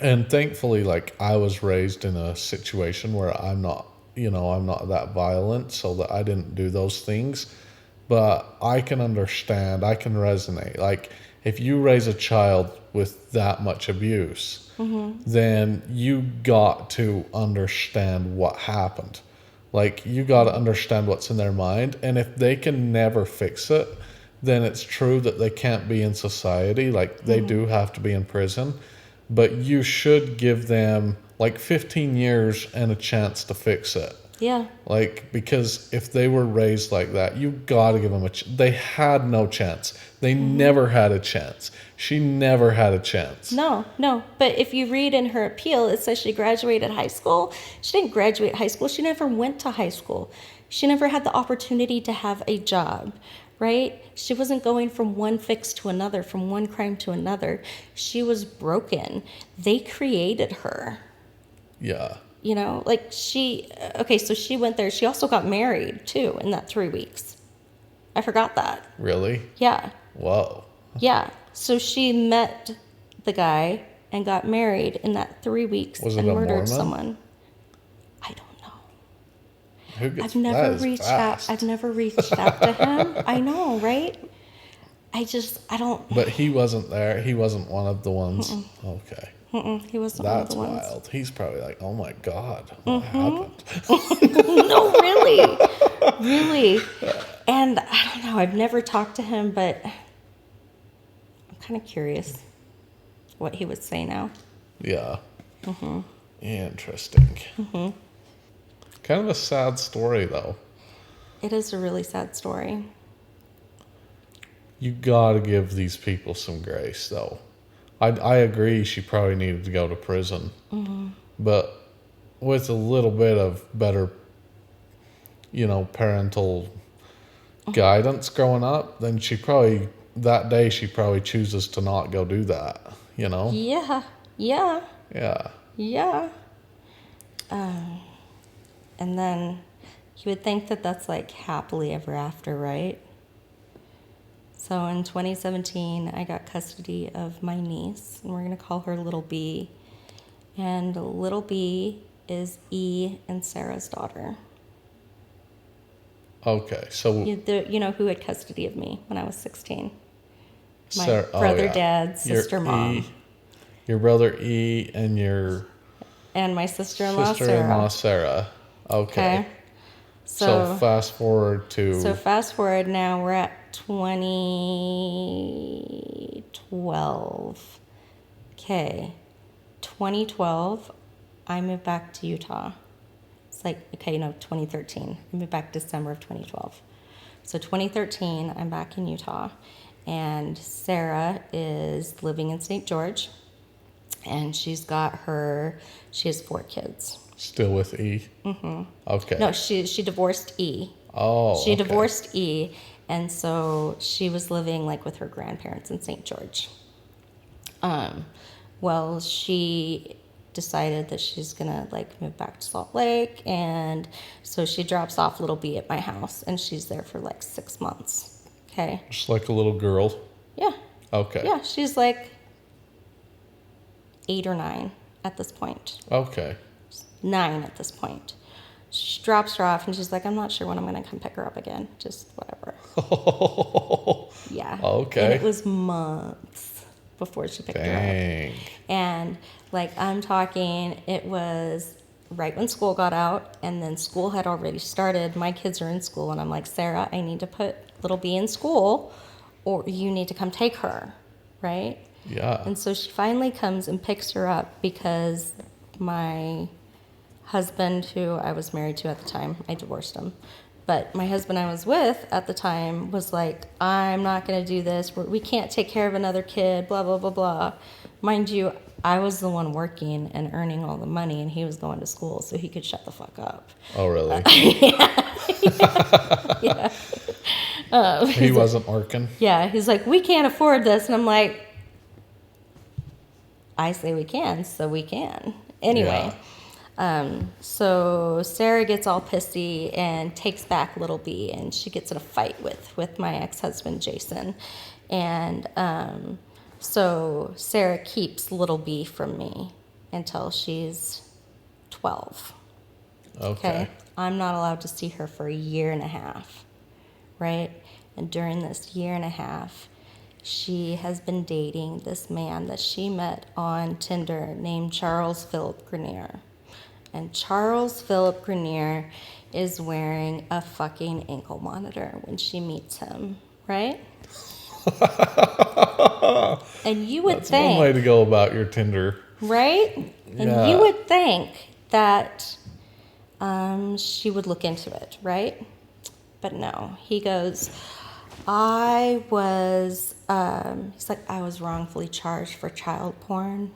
and thankfully, like, I was raised in a situation where I'm not that violent, so that I didn't do those things. But I can understand, I can resonate. Like, if you raise a child with that much abuse, then you got to understand what happened. Like, you got to understand what's in their mind. And if they can never fix it, then it's true that they can't be in society. Like, they do have to be in prison. But you should give them, like, 15 years and a chance to fix it. Yeah. Like, because if they were raised like that, you got to give them they had no chance. They never had a chance. She never had a chance. No. But if you read in her appeal, it says she graduated high school. She didn't graduate high school. She never went to high school. She never had the opportunity to have a job, right? She wasn't going from one fix to another, from one crime to another. She was broken. They created her. Yeah. You know, like so she went there. She also got married, too, in that 3 weeks. I forgot that. Really? Yeah. Whoa. Yeah. So she met the guy and got married in that 3 weeks Was it and a murdered Mormon? someone. I don't know. Who gets, I've never that is reached fast. out. I've never reached out to him. I know, right? I don't. But he wasn't there. He wasn't one of the ones. Okay. He wasn't one of That's the ones. wild. He's probably like, oh my God, what happened? No, really. Really. And I don't know. I've never talked to him, but I'm kind of curious what he would say now. Yeah. Interesting. Kind of a sad story, though. It is a really sad story. You got to give these people some grace, though. I agree she probably needed to go to prison. But with a little bit of better, parental guidance growing up, then she probably that day she probably chooses to not go do that, you know? Yeah. And then you would think that that's like happily ever after, right? So in 2017, I got custody of my niece, and we're going to call her Little B. And Little B is E and Sarah's daughter. Okay, so You know who had custody of me when I was 16? My Sarah, brother, dad, sister, mom. Your brother E and your And my sister-in-law, sister-in-law Sarah. Okay. So fast forward to... So fast forward now, we're at 2012. Okay. 2012, I moved back to Utah. It's like, 2013. I moved back December of 2012. So 2013, I'm back in Utah. And Sarah is living in St. George. And she has 4 kids. Still with E? Mm-hmm. Okay. No, she divorced E. Oh, She divorced E, and so she was living like with her grandparents in St. George. Well, she decided that she's gonna like move back to Salt Lake, and so she drops off Little B at my house, and she's there for like 6 months. Okay. Just like a little girl? Yeah. Okay. Yeah, she's like 8 or 9 at this point. Okay. 9 at this point. She drops her off, and she's like, I'm not sure when I'm going to come pick her up again. Just whatever. Yeah. Okay. And it was months before she picked her Dang. up. And, like, I'm talking, it was right when school got out, and then school had already started. My kids are in school, and I'm like, Sarah, I need to put Little B in school, or you need to come take her, right? Yeah. And so she finally comes and picks her up because my husband, who I was married to at the time, I divorced him, but my husband I was with at the time was like, I'm not going to do this. We can't take care of another kid, blah, blah, blah, blah. Mind you, I was the one working and earning all the money, and he was going to school, so he could shut the fuck up. Oh, really? Yeah. He wasn't working? Yeah, he's like, we can't afford this. And I'm like, I say we can, so we can. Anyway. Yeah. So Sarah gets all pissy and takes back Little B, and she gets in a fight with my ex-husband, Jason. And so Sarah keeps Little B from me until she's 12. Okay. I'm not allowed to see her for a year and a half, right? And during this year and a half, she has been dating this man that she met on Tinder named Charles Philip Grenier. And Charles Philip Grenier is wearing a fucking ankle monitor when she meets him, right? And you would That's think... one way to go about your Tinder. Right? And you would think that she would look into it, right? But no. He goes, I was wrongfully charged for child porn.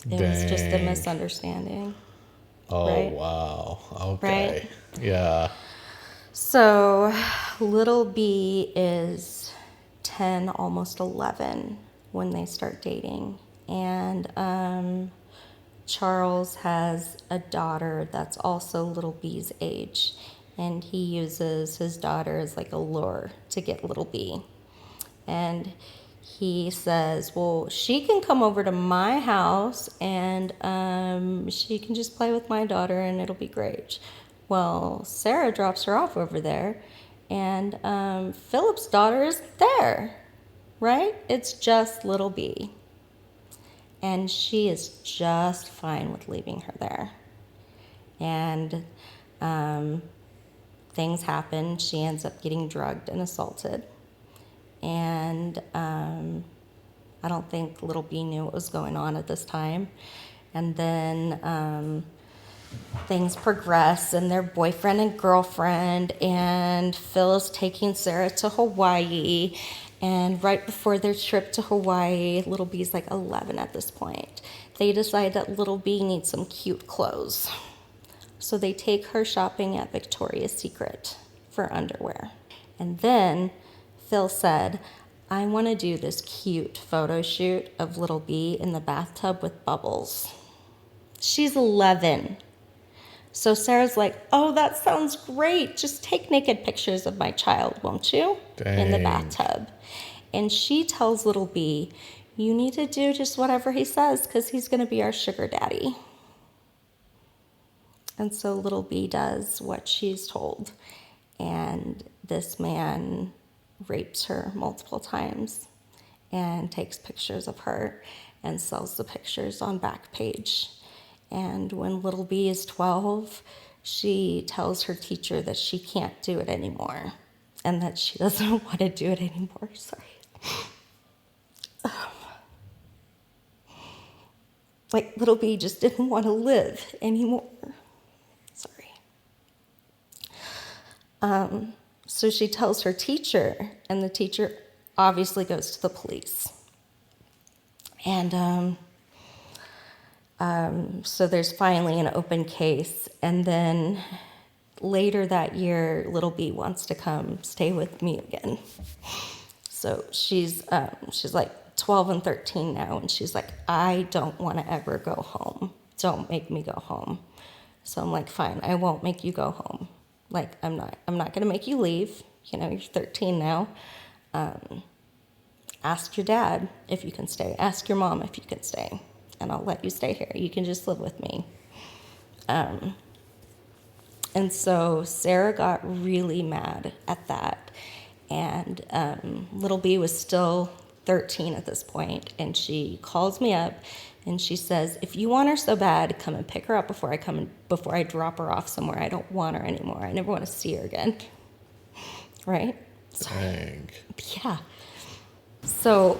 It was just a misunderstanding. Oh, right? wow. Okay. Right? Yeah. So Little B is 10, almost 11 when they start dating. And Charles has a daughter that's also Little B's age. And he uses his daughter as like a lure to get Little B. And he says, well, she can come over to my house and she can just play with my daughter and it'll be great. Well, Sarah drops her off over there, and Philip's daughter isn't there, right? It's just Little B. And she is just fine with leaving her there. And things happen. She ends up getting drugged and assaulted. And I don't think Little B knew what was going on at this time. And then things progress, and they're boyfriend and girlfriend, and Phil is taking Sarah to Hawaii. And right before their trip to Hawaii, Little B's like 11 at this point. They decide that Little B needs some cute clothes. So they take her shopping at Victoria's Secret for underwear. And then Phil said, I want to do this cute photo shoot of little B in the bathtub with bubbles. She's 11. So Sarah's like, oh, that sounds great. Just take naked pictures of my child, won't you? In the Dang. bathtub. And she tells little B, you need to do just whatever he says because he's going to be our sugar daddy. And so little B does what she's told. And this man rapes her multiple times and takes pictures of her and sells the pictures on Backpage. And when little B is 12, she tells her teacher that she can't do it anymore and that she doesn't want to do it anymore. Sorry. Like little B just didn't want to live anymore. Sorry. So she tells her teacher, and the teacher obviously goes to the police. And so there's finally an open case, and then later that year, little B wants to come stay with me again. So she's like 12 and 13 now, and she's like, I don't want to ever go home. Don't make me go home. So I'm like, fine, I won't make you go home. Like, I'm not going to make you leave. You know, you're 13 now. Ask your dad if you can stay. Ask your mom if you can stay, and I'll let you stay here. You can just live with me. And so Sarah got really mad at that. And little B was still 13 at this point, and she calls me up and she says, if you want her so bad, come and pick her up before I drop her off somewhere. I don't want her anymore. I never want to see her again. Right? Dang. Yeah. So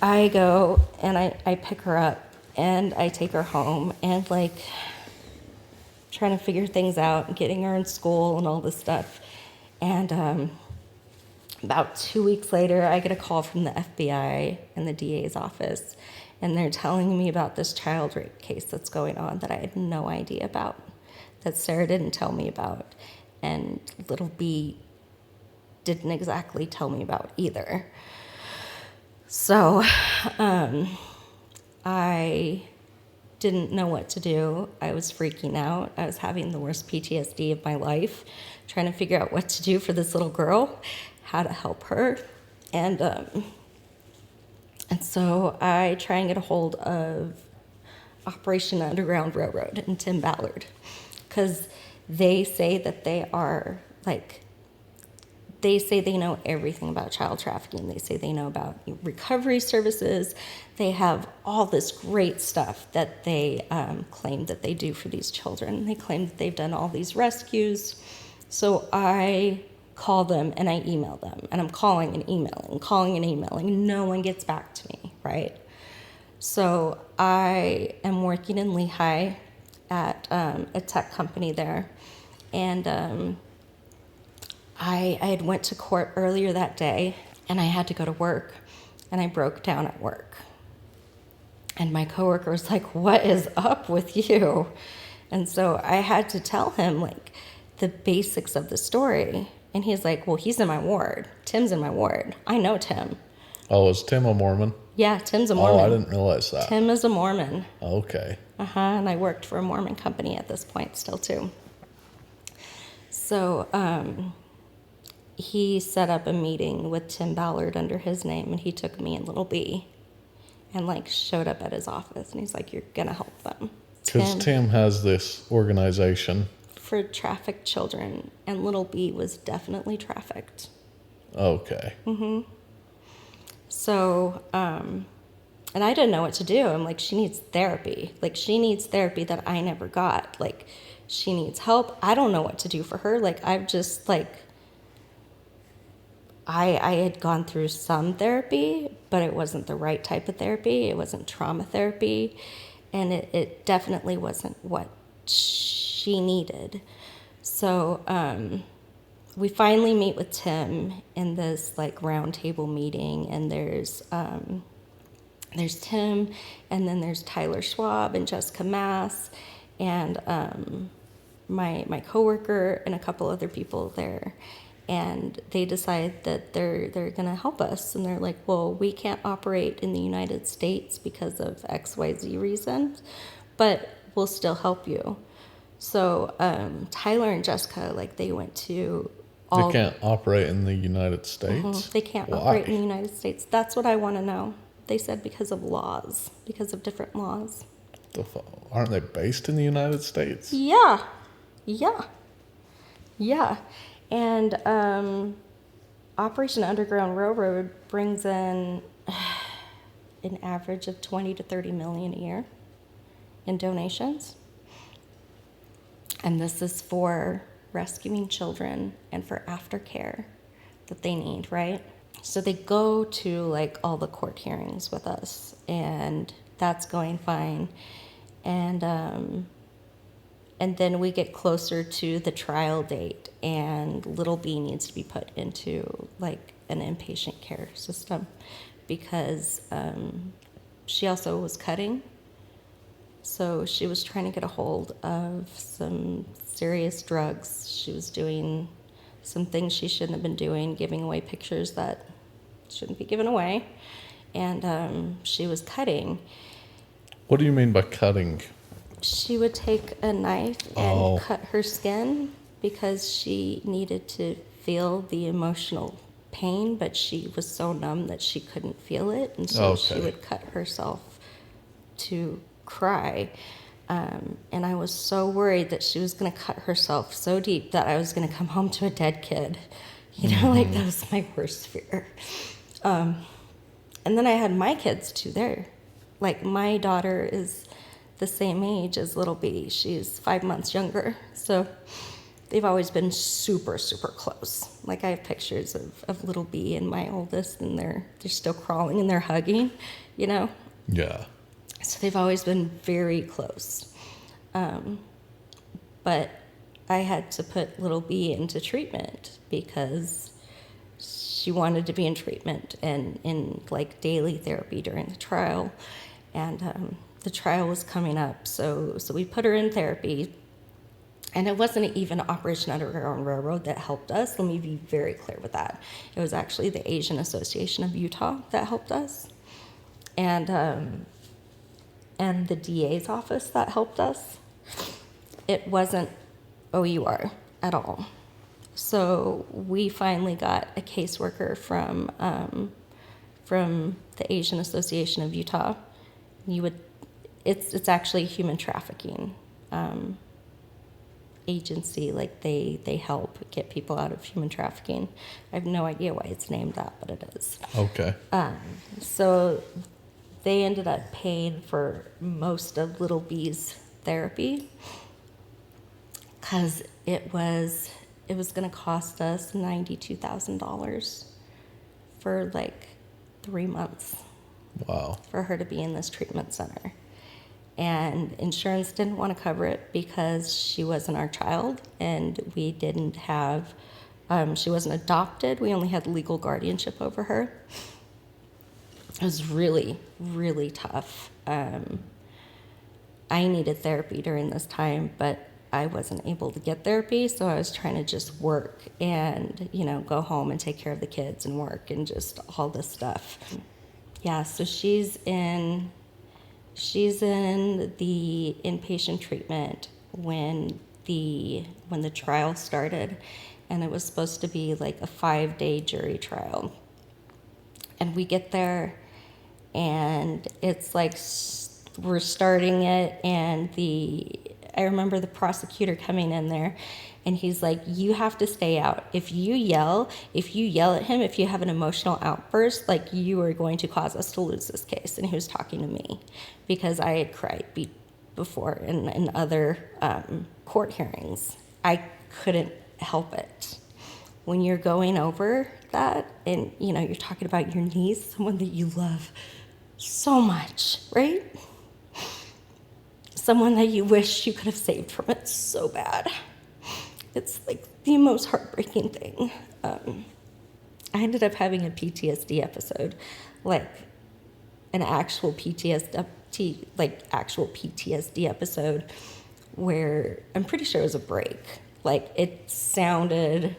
I go and I pick her up and I take her home and like trying to figure things out and getting her in school and all this stuff. And about 2 weeks later, I get a call from the FBI and the DA's office, and they're telling me about this child rape case that's going on that I had no idea about, that Sarah didn't tell me about, and little B didn't exactly tell me about either. So I didn't know what to do. I was freaking out. I was having the worst PTSD of my life, trying to figure out what to do for this little girl, how to help her. And so I try and get a hold of Operation Underground Railroad and Tim Ballard, because they say that they know everything about child trafficking. They say they know about recovery services. They have all this great stuff that they claim that they do for these children. They claim that they've done all these rescues. So I call them and I email them, and I'm calling and emailing. No one gets back to me, right? So I am working in Lehigh at a tech company there, and I had went to court earlier that day, and I had to go to work, and I broke down at work. And my coworker was like, what is up with you? And so I had to tell him, like, the basics of the story. And he's like, well, he's in my ward. Tim's in my ward. I know Tim. Oh, is Tim a Mormon? Yeah, Tim's a Mormon. Oh, I didn't realize that. Tim is a Mormon. Okay. And I worked for a Mormon company at this point still, too. So he set up a meeting with Tim Ballard under his name, and he took me and little B and, like, showed up at his office. And he's like, you're going to help them. Because Tim has this organization for trafficked children, and little B was definitely trafficked. Okay. So, and I didn't know what to do. I'm like, she needs therapy. Like, she needs therapy that I never got. Like, she needs help. I don't know what to do for her. Like, I've just, like, I had gone through some therapy, but it wasn't the right type of therapy. It wasn't trauma therapy. And it definitely wasn't what she needed. So we finally meet with Tim in this like round table meeting, and there's Tim, and then there's Tyler Schwab and Jessica Mass, and my coworker and a couple other people there. And they decide that they're going to help us. And they're like, well, we can't operate in the United States because of XYZ reasons, but we'll still help you. So Tyler and Jessica, like, they went to all... They can't operate in the United States? They can't Why? operate in the United States. That's what I want to know. They said because of laws, because of different laws. Aren't they based in the United States? Yeah. And Operation Underground Railroad brings in an average of 20 to 30 million a year in donations. And this is for rescuing children and for aftercare that they need, right? So they go to like all the court hearings with us, and that's going fine. And then we get closer to the trial date, and little B needs to be put into like an inpatient care system because she also was cutting. So she was trying to get a hold of some serious drugs. She was doing some things she shouldn't have been doing, giving away pictures that shouldn't be given away. And she was cutting. What do you mean by cutting? She would take a knife and cut her skin because she needed to feel the emotional pain, but she was so numb that she couldn't feel it. And so she would cut herself to cry. And I was so worried that she was going to cut herself so deep that I was going to come home to a dead kid. You know, like that was my worst fear. And then I had my kids too there. Like my daughter is the same age as little B. She's 5 months younger. So they've always been super, super close. Like I have pictures of little B and my oldest, and they're still crawling and they're hugging, you know? Yeah. So they've always been very close. But I had to put little B into treatment because she wanted to be in treatment and in like daily therapy during the trial. And the trial was coming up. So we put her in therapy. And it wasn't even Operation Underground Railroad that helped us. Let me be very clear with that. It was actually the Asian Association of Utah that helped us. And the DA's office that helped us. It wasn't OUR at all. So we finally got a caseworker from the Asian Association of Utah. It's actually a human trafficking agency. Like they help get people out of human trafficking. I have no idea why it's named that, but it is. Okay. So they ended up paying for most of little B's therapy because it was going to cost us $92,000 for like 3 months. Wow. For her to be in this treatment center. And insurance didn't want to cover it because she wasn't our child, and we didn't have, she wasn't adopted. We only had legal guardianship over her. It was really, really tough. I needed therapy during this time, but I wasn't able to get therapy, so I was trying to just work and, you know, go home and take care of the kids and work and just all this stuff. Yeah, so she's in the inpatient treatment when the trial started, and it was supposed to be like a 5-day jury trial. And we get there, and it's like we're starting it, and I remember the prosecutor coming in there, and he's like, you have to stay out. If you yell at him, if you have an emotional outburst, like, you are going to cause us to lose this case. And he was talking to me because I had cried before in other court hearings. I couldn't help it. When you're going over that and, you know, you're talking about your niece, someone that you love so much, right? Someone that you wish you could have saved from it so bad. It's like the most heartbreaking thing. I ended up having a PTSD episode, like an actual PTSD episode, where I'm pretty sure it was a break. Like, it sounded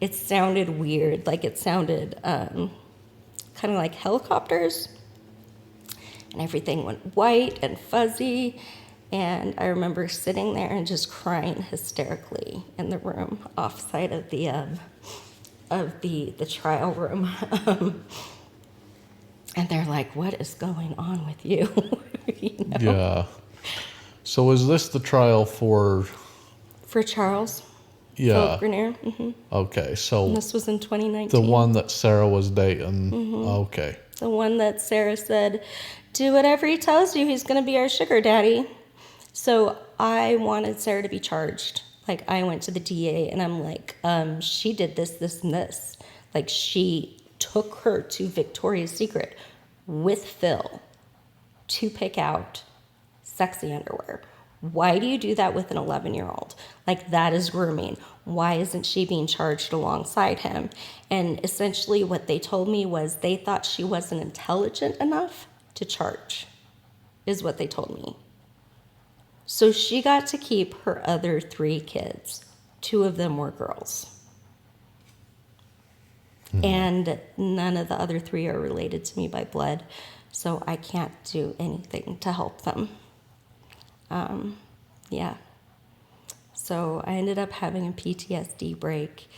it sounded weird. Like it sounded kind of like helicopters. And everything went white and fuzzy. And I remember sitting there and just crying hysterically in the room offside of the trial room. And they're like, "What is going on with you?" You know? Yeah. So is this the trial for Charles Yeah. Philip Grenier. Mm-hmm. Okay, so And this was in 2019. the one that Sarah was dating. Okay. The one that Sarah said, "Do whatever he tells you. He's going to be our sugar daddy." So I wanted Sarah to be charged. Like, I went to the DA and I'm like, she did this, this, and this. Like, she took her to Victoria's Secret with Phil to pick out sexy underwear. Why do you do that with an 11-year-old? Like, that is grooming. Why isn't she being charged alongside him? And essentially what they told me was they thought she wasn't intelligent enough to charge, is what they told me. So she got to keep her other 3 kids. 2 of them were girls. And none of the other 3 are related to me by blood, so I can't do anything to help them. Yeah. So I ended up having a PTSD break.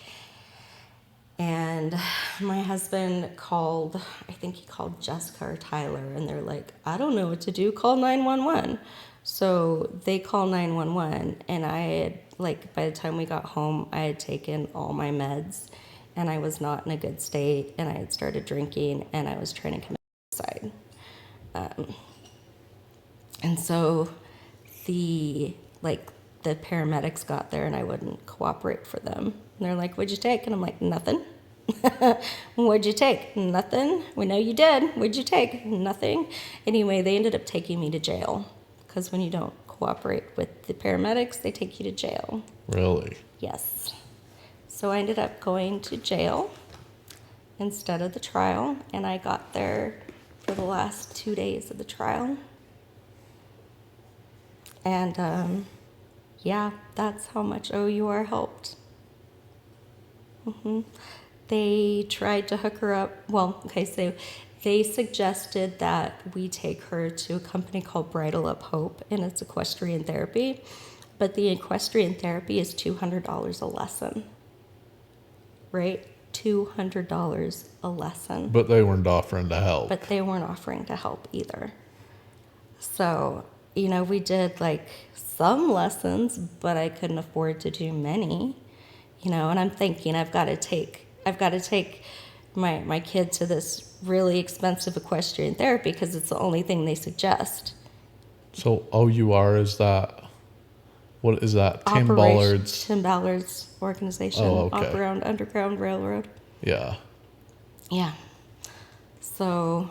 And my husband called, I think he called Jessica or Tyler, and they're like, "I don't know what to do, call 911. So they call 911, and I had, like, by the time we got home, I had taken all my meds, and I was not in a good state, and I had started drinking, and I was trying to commit suicide. And so the paramedics got there, and I wouldn't cooperate for them. And they're like, "What'd you take?" And I'm like, "Nothing." "What'd you take?" "Nothing." "We know you did. What'd you take?" "Nothing." Anyway, they ended up taking me to jail, because when you don't cooperate with the paramedics, they take you to jail. Really? Yes. So I ended up going to jail instead of the trial, and I got there for the last 2 days of the trial. And yeah, that's how much OUR helped. They tried to hook her up. Well, okay, so they suggested that we take her to a company called Bridal Up Hope, and it's equestrian therapy. But the equestrian therapy is $200 a lesson, right? $200 a lesson. But they weren't offering to help. But they weren't offering to help either. So, you know, we did like some lessons, but I couldn't afford to do many, you know, and I'm thinking I've got to take my kid to this really expensive equestrian therapy because it's the only thing they suggest. So OUR, is that, what is that? Tim Ballard's organization. Oh, okay. Off-around Underground Railroad. Yeah. Yeah. So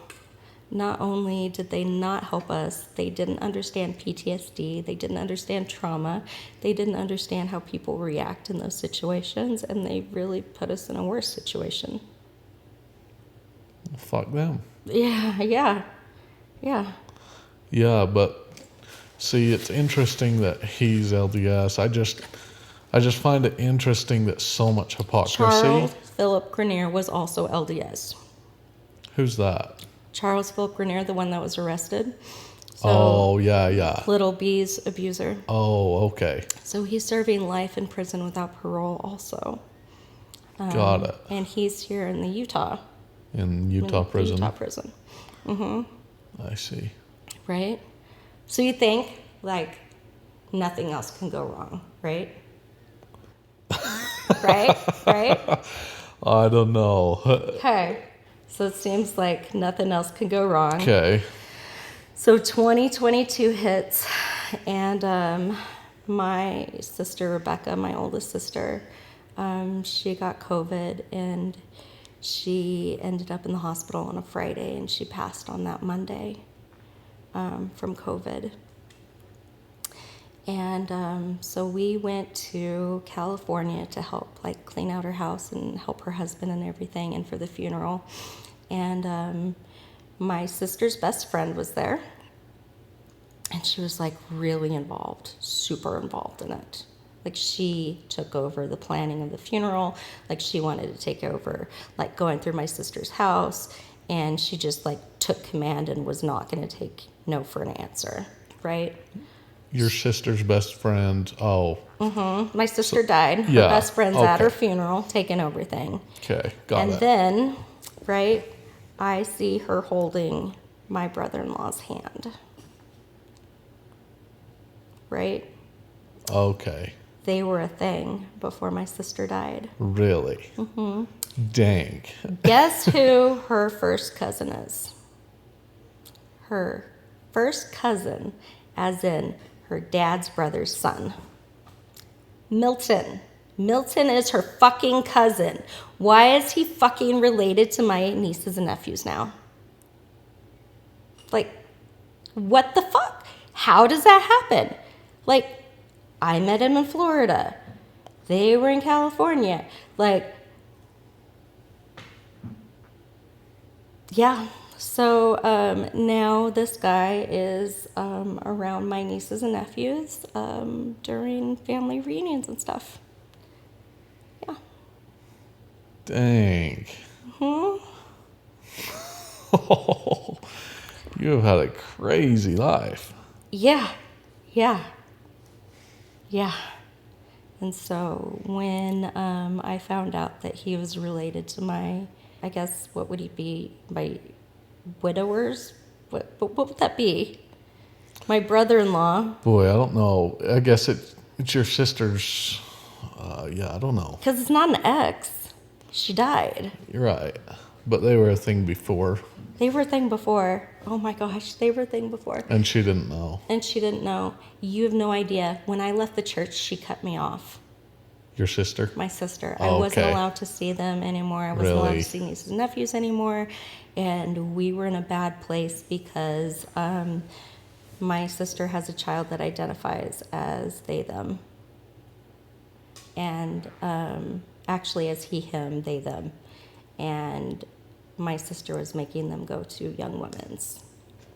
not only did they not help us, they didn't understand PTSD, they didn't understand trauma, they didn't understand how people react in those situations, and they really put us in a worse situation. Fuck them. Yeah. Yeah, but see, it's interesting that he's LDS. I just find it interesting that so much hypocrisy. Charles Philip Grenier was also LDS. Who's that? Charles Philip Grenier, the one that was arrested. So, Oh, yeah. Little B's abuser. Oh, okay. So he's serving life in prison without parole also. Got it. And he's here in the Utah. In Utah prison. Utah prison. I see. Right? So you think, like, nothing else can go wrong, right? Right? I don't know. Okay. So it seems like nothing else can go wrong. Okay. So 2022 hits, and my sister, Rebecca, my oldest sister, she got COVID, and she ended up in the hospital on a Friday, and she passed on that Monday from COVID. And so we went to California to help, like, clean out her house and help her husband and everything, and for the funeral. And my sister's best friend was there, and she was, like, really involved, super involved in it. Like, she took over the planning of the funeral. Like, she wanted to take over, like, going through my sister's house. And she just, like, took command and was not going to take no for an answer, right? Your sister's best friend. Oh. Mm-hmm. My sister died. Her Yeah, best friend's at okay. her funeral, taking everything. Okay, got And it. then, right, I see her holding my brother-in-law's hand. Right? Okay. They were a thing before my sister died. Really? Mm-hmm. Dang. Guess who her first cousin is? Her first cousin, as in her dad's brother's son. Milton. Milton is her fucking cousin. Why is he fucking related to my nieces and nephews now? Like, what the fuck? How does that happen? Like, I met him in Florida. They were in California. Like, yeah. So now this guy is around my nieces and nephews during family reunions and stuff. Yeah. Dang. Hmm. You have had a crazy life. Yeah. Yeah. Yeah. And so when I found out that he was related to my, I guess, what would he be? My widowers? What would that be? My brother-in-law. Boy, I don't know. I guess it's your sister's. Yeah, I don't know. Because it's not an ex. She died. You're right. But they were a thing before. They were a thing before. Oh my gosh, they were a thing before. And she didn't know. And she didn't know. You have no idea. When I left the church, she cut me off. Your sister? My sister. Oh, I wasn't okay. allowed to see them anymore. I wasn't allowed Really? to see nieces and nephews anymore. And we were in a bad place because my sister has a child that identifies as they, them. And actually as he, him, they, them. And my sister was making them go to Young Women's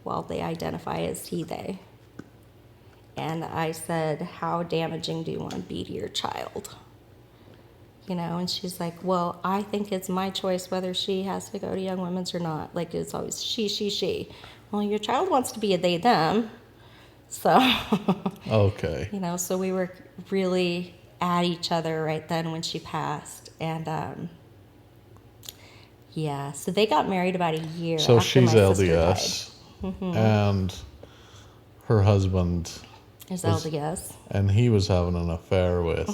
while they identify as he, they. And I said, how damaging do you want to be to your child? You know, and she's like, well, I think it's my choice whether she has to go to Young Women's or not. Like, it's always she. Well, your child wants to be a they, them. So, Okay. you know, so we were really at each other right then when she passed. And, yeah, so they got married about a year So after she's my sister LDS. And her husband died. Is was- LDS. and he was having an affair with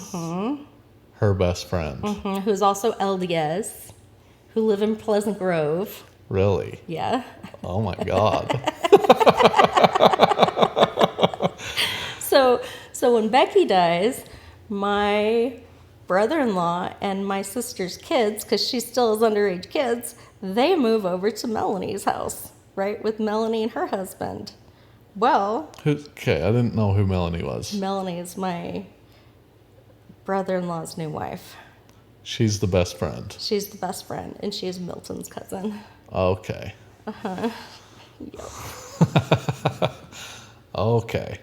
her best friend. Who's also LDS, who live in Pleasant Grove. Really? Yeah. Oh my God. So when Becky dies, my brother-in-law and my sister's kids, because she still has underage kids, they move over to Melanie's house, right, with Melanie and her husband. Well, Okay, I didn't know who Melanie was. Melanie is my brother-in-law's new wife. She's the best friend. She's the best friend, and she is Milton's cousin. Okay. Yep. Okay.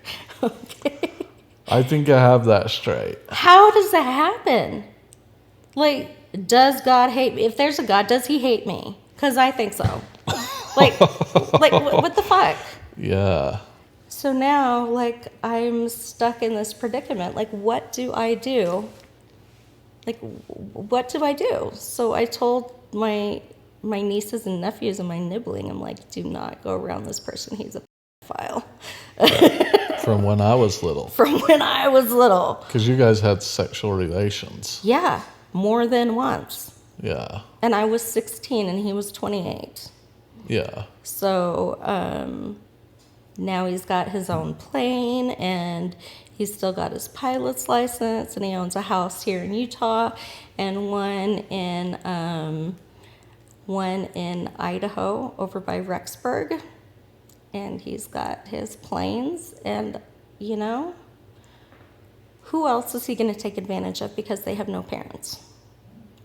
I think I have that straight. How does that happen? Like, does God hate me? If there's a God, does he hate me? Because I think so. Like, what the fuck? Yeah. So now, like, I'm stuck in this predicament. Like, what do I do? Like, what do I do? So I told my nieces and nephews and my nibbling, I'm like, do not go around this person. He's a pedophile. From when I was little. From when I was little. Because you guys had sexual relations. Yeah, more than once. Yeah. And I was 16 and he was 28. Yeah. So now he's got his own plane and he's still got his pilot's license and he owns a house here in Utah and one in Idaho over by Rexburg. And he's got his planes and, you know, who else is he going to take advantage of because they have no parents?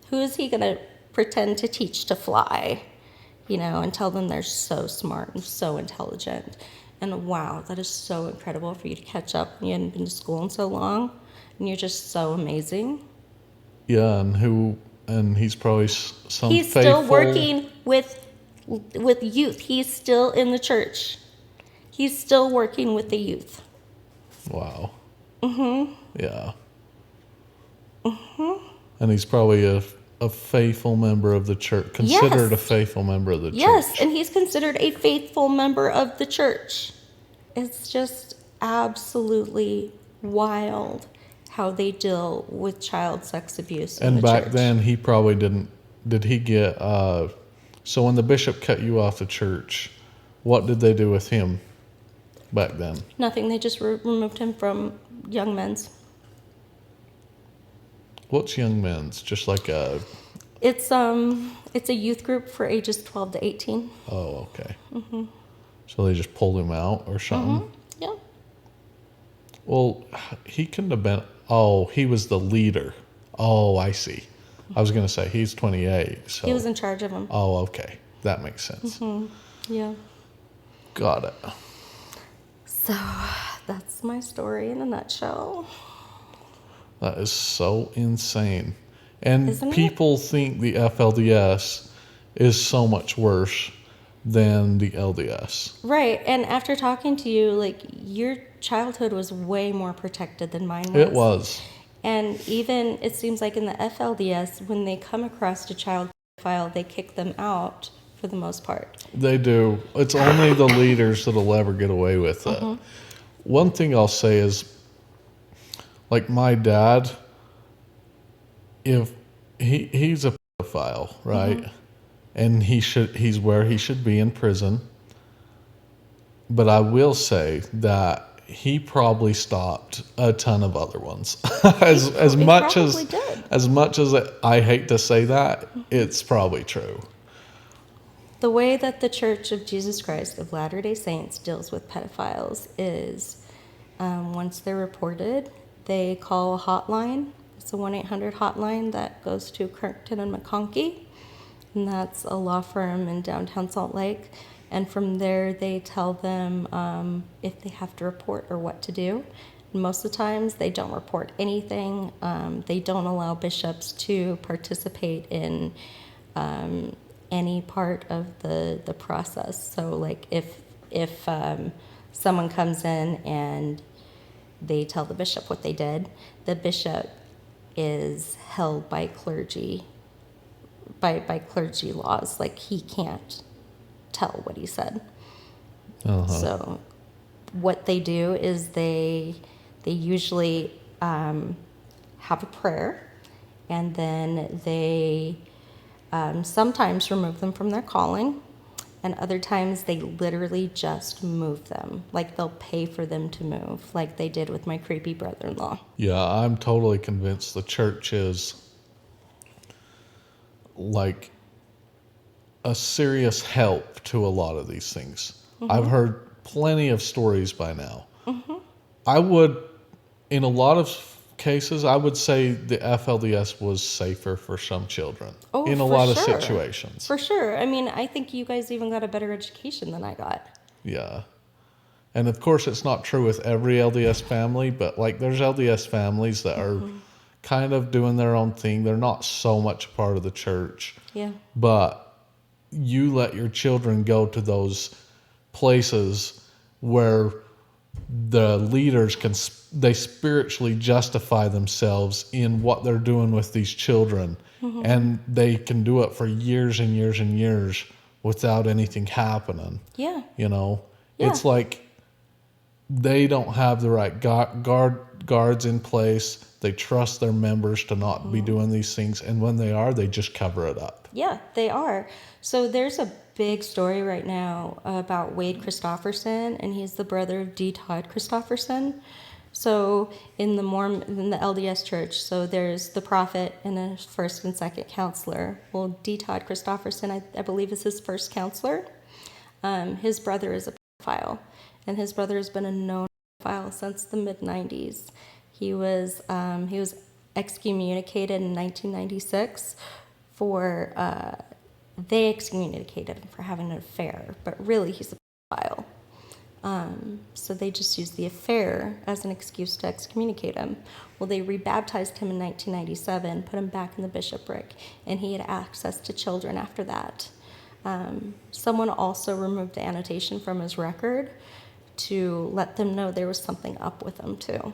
Who is he going to pretend to teach to fly, you know, and tell them they're so smart and so intelligent? And wow, that is so incredible for you to catch up. You hadn't been to school in so long. and you're just so amazing. Yeah, and he's probably some He's faithful... still working with youth. He's still in the church. He's still working with the youth. Wow. Mm-hmm. Yeah. Mm-hmm. And he's probably a faithful member of the church, considered a faithful member of the church. Yes, and he's considered a faithful member of the church. It's just absolutely wild how they deal with child sex abuse in the church. And back then, he probably didn't... Did he get... So when the bishop cut you off the church, what did they do with him back then? Nothing. They just removed him from Young Men's. What's Young Men's? Just like a... It's a youth group for ages 12 to 18. Oh, okay. Mm-hmm. So they just pulled him out or something? Mm-hmm. Yeah. Well, he couldn't have been... Oh, he was the leader. Oh, I see. I was going to say, he's 28. So. He was in charge of them. Oh, okay. That makes sense. Mm-hmm. Yeah. Got it. So that's my story in a nutshell. That is so insane. And Isn't it? people think the FLDS is so much worse than the LDS. Right. And after talking to you, like, your childhood was way more protected than mine was. It was. And even, it seems like in the FLDS, when they come across a child pedophile, they kick them out for the most part. They do. It's only the leaders that'll ever get away with it. Mm-hmm. One thing I'll say is, like my dad, if he's a pedophile, right? Mm-hmm. And he's where he should be in prison. But I will say that he probably stopped a ton of other ones. as much as I hate to say that, it's probably true. The way that the Church of Jesus Christ of Latter-day Saints deals with pedophiles is once they're reported, they call a hotline. It's a 1-800 hotline that goes to Kirkton and McConkey, and that's a law firm in downtown Salt Lake. And from there, they tell them if they have to report or what to do. And most of the times, they don't report anything. They don't allow bishops to participate in any part of the process. So, like, if someone comes in and they tell the bishop what they did, the bishop is held by clergy, by clergy laws. Like, he can't tell what he said. Uh-huh. So what they do is they usually have a prayer, and then they sometimes remove them from their calling, and other times they literally just move them. Like, they'll pay for them to move, like they did with my creepy brother-in-law. Yeah, I'm totally convinced the church is like a serious help to a lot of these things. Mm-hmm. I've heard plenty of stories by now. Mm-hmm. I would, in a lot of cases, I would say the FLDS was safer for some children in a lot of situations. For sure. I mean, I think you guys even got a better education than I got. Yeah. And of course, it's not true with every LDS family, but like there's LDS families that are kind of doing their own thing. They're not so much a part of the church. Yeah. But you let your children go to those places where the leaders they spiritually justify themselves in what they're doing with these children, and they can do it for years and years and years without anything happening. Yeah. You know, Yeah. It's like they don't have the right guards in place. They trust their members to not be doing these things, and when they are, they just cover it up. Yeah, they are. So there's a big story right now about Wade Christofferson, and he's the brother of D. Todd Christofferson. So in the LDS church, so there's the prophet and a first and second counselor. Well, D. Todd Christofferson, I believe, is his first counselor. His brother is a pedophile, and his brother has been a known pedophile since the mid-90s. He was excommunicated in 1996 for they excommunicated him for having an affair, but really he's a pedophile. So they just used the affair as an excuse to excommunicate him. Well, they rebaptized him in 1997, put him back in the bishopric, and he had access to children after that. Someone also removed the annotation from his record to let them know there was something up with him too.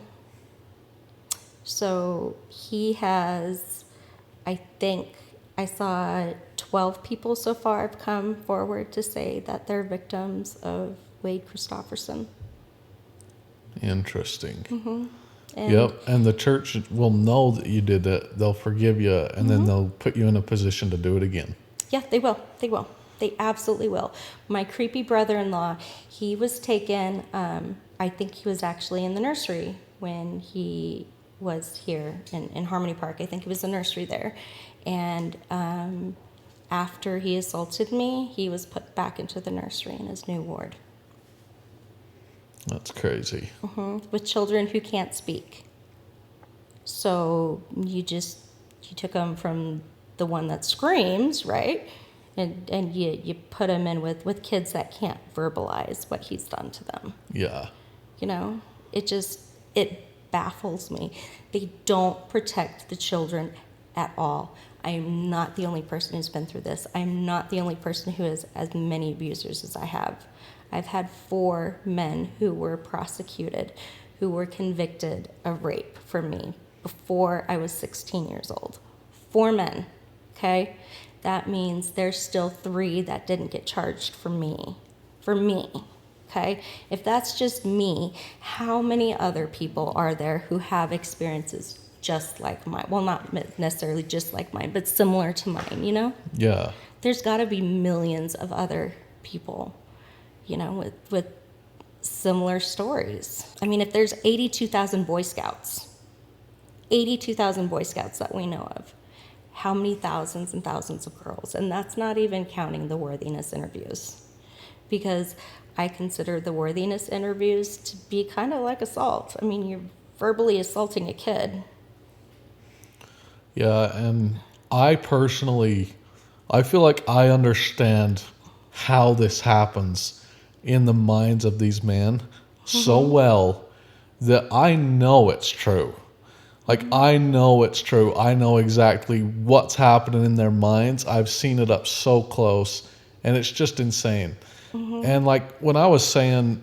So he has, I think, I saw 12 people so far have come forward to say that they're victims of Wade Christopherson. Interesting. And Yep. And the church will know that you did it. They'll forgive you, and then they'll put you in a position to do it again. Yeah, they will. They will. They absolutely will. My creepy brother-in-law, he was taken, I think he was actually in the nursery when he was here in Harmony Park. I think he was in the nursery there. And after he assaulted me, he was put back into the nursery in his new ward. That's crazy. With children who can't speak. So you took them from the one that screams, right? And you put them in with kids that can't verbalize what he's done to them. Yeah. You know, it baffles me. They don't protect the children at all. I am not the only person who's been through this. I'm not the only person who has as many abusers as I have. I've had 4 men who were prosecuted, who were convicted of rape for me before I was 16 years old. 4 men, okay? That means there's still 3 that didn't get charged for me, okay? If that's just me, how many other people are there who have experiences just like mine? Well, not necessarily just like mine, but similar to mine, you know? Yeah. There's got to be millions of other people, you know, with similar stories. I mean, if there's 82,000 Boy Scouts that we know of, how many thousands and thousands of girls? And that's not even counting the worthiness interviews, because I consider the worthiness interviews to be kind of like assault. I mean, you're verbally assaulting a kid. Yeah, and I feel like I understand how this happens in the minds of these men so well that I know it's true. Like, I know it's true. I know exactly what's happening in their minds. I've seen it up so close, and it's just insane. And like when I was saying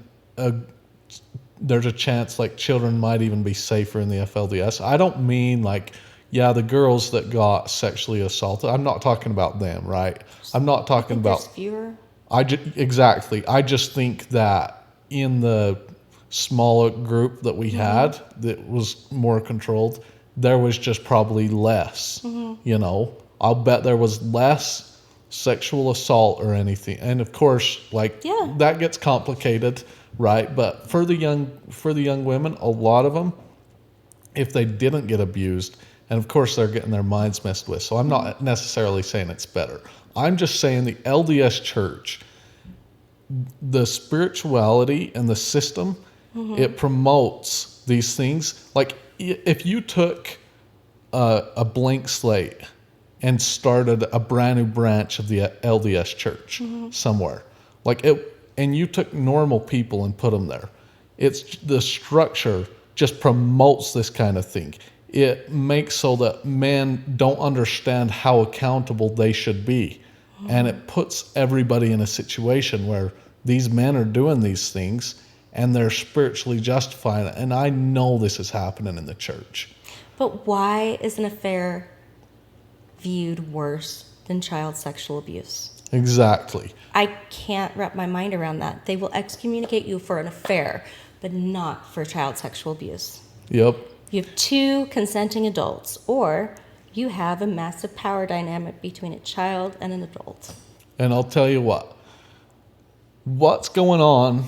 there's a chance like children might even be safer in the FLDS, I don't mean like, yeah, the girls that got sexually assaulted. I'm not talking about them, right? I'm not talking about... There's fewer. Exactly. I just think that in the smaller group that we had that was more controlled, there was just probably less. You know, I'll bet there was less sexual assault or anything. And of course, like that gets complicated, right? But for the young women, a lot of them, if they didn't get abused, and of course they're getting their minds messed with. So I'm not necessarily saying it's better. I'm just saying the LDS church, the spirituality and the system, it promotes these things. Like if you took a blank slate and started a brand new branch of the LDS church somewhere, like it, and you took normal people and put them there, it's the structure just promotes this kind of thing. It makes so that men don't understand how accountable they should be. And it puts everybody in a situation where these men are doing these things and they're spiritually justifying it. And I know this is happening in the church. But why is an affair viewed worse than child sexual abuse? Exactly. I can't wrap my mind around that. They will excommunicate you for an affair, but not for child sexual abuse. Yep. You have 2 consenting adults, or you have a massive power dynamic between a child and an adult. And I'll tell you what's going on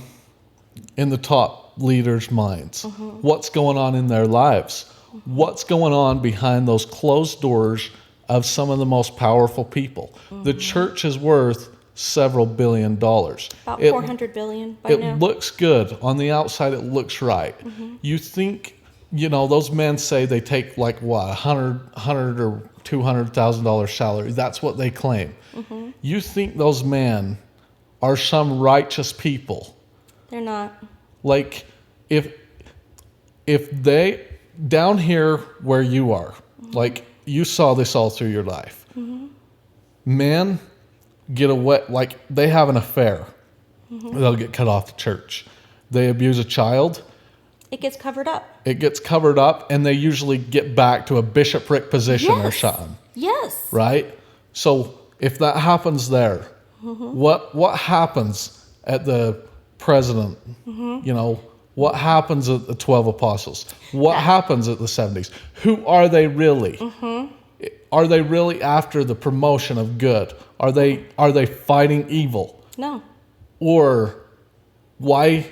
in the top leaders' minds? What's going on in their lives? What's going on behind those closed doors of some of the most powerful people? The church is worth several $1 billion. About $400 billion by now. It looks good. On the outside, it looks right. You think... You know, those men say they take like what, $100 or $200,000 salary. That's what they claim. You think those men are some righteous people They're not. Like, if they, down here where you are, like, you saw this all through your life. Men get away, like, they have an affair. They'll get cut off the church. They abuse a child. It gets covered up. It gets covered up, and they usually get back to a bishopric position or Yes. something. Yes. Right? So if that happens there, what happens at the president? You know, what happens at the 12 apostles? What happens at the 70s? Who are they really? Are they really after the promotion of good? Are they fighting evil? No. Or why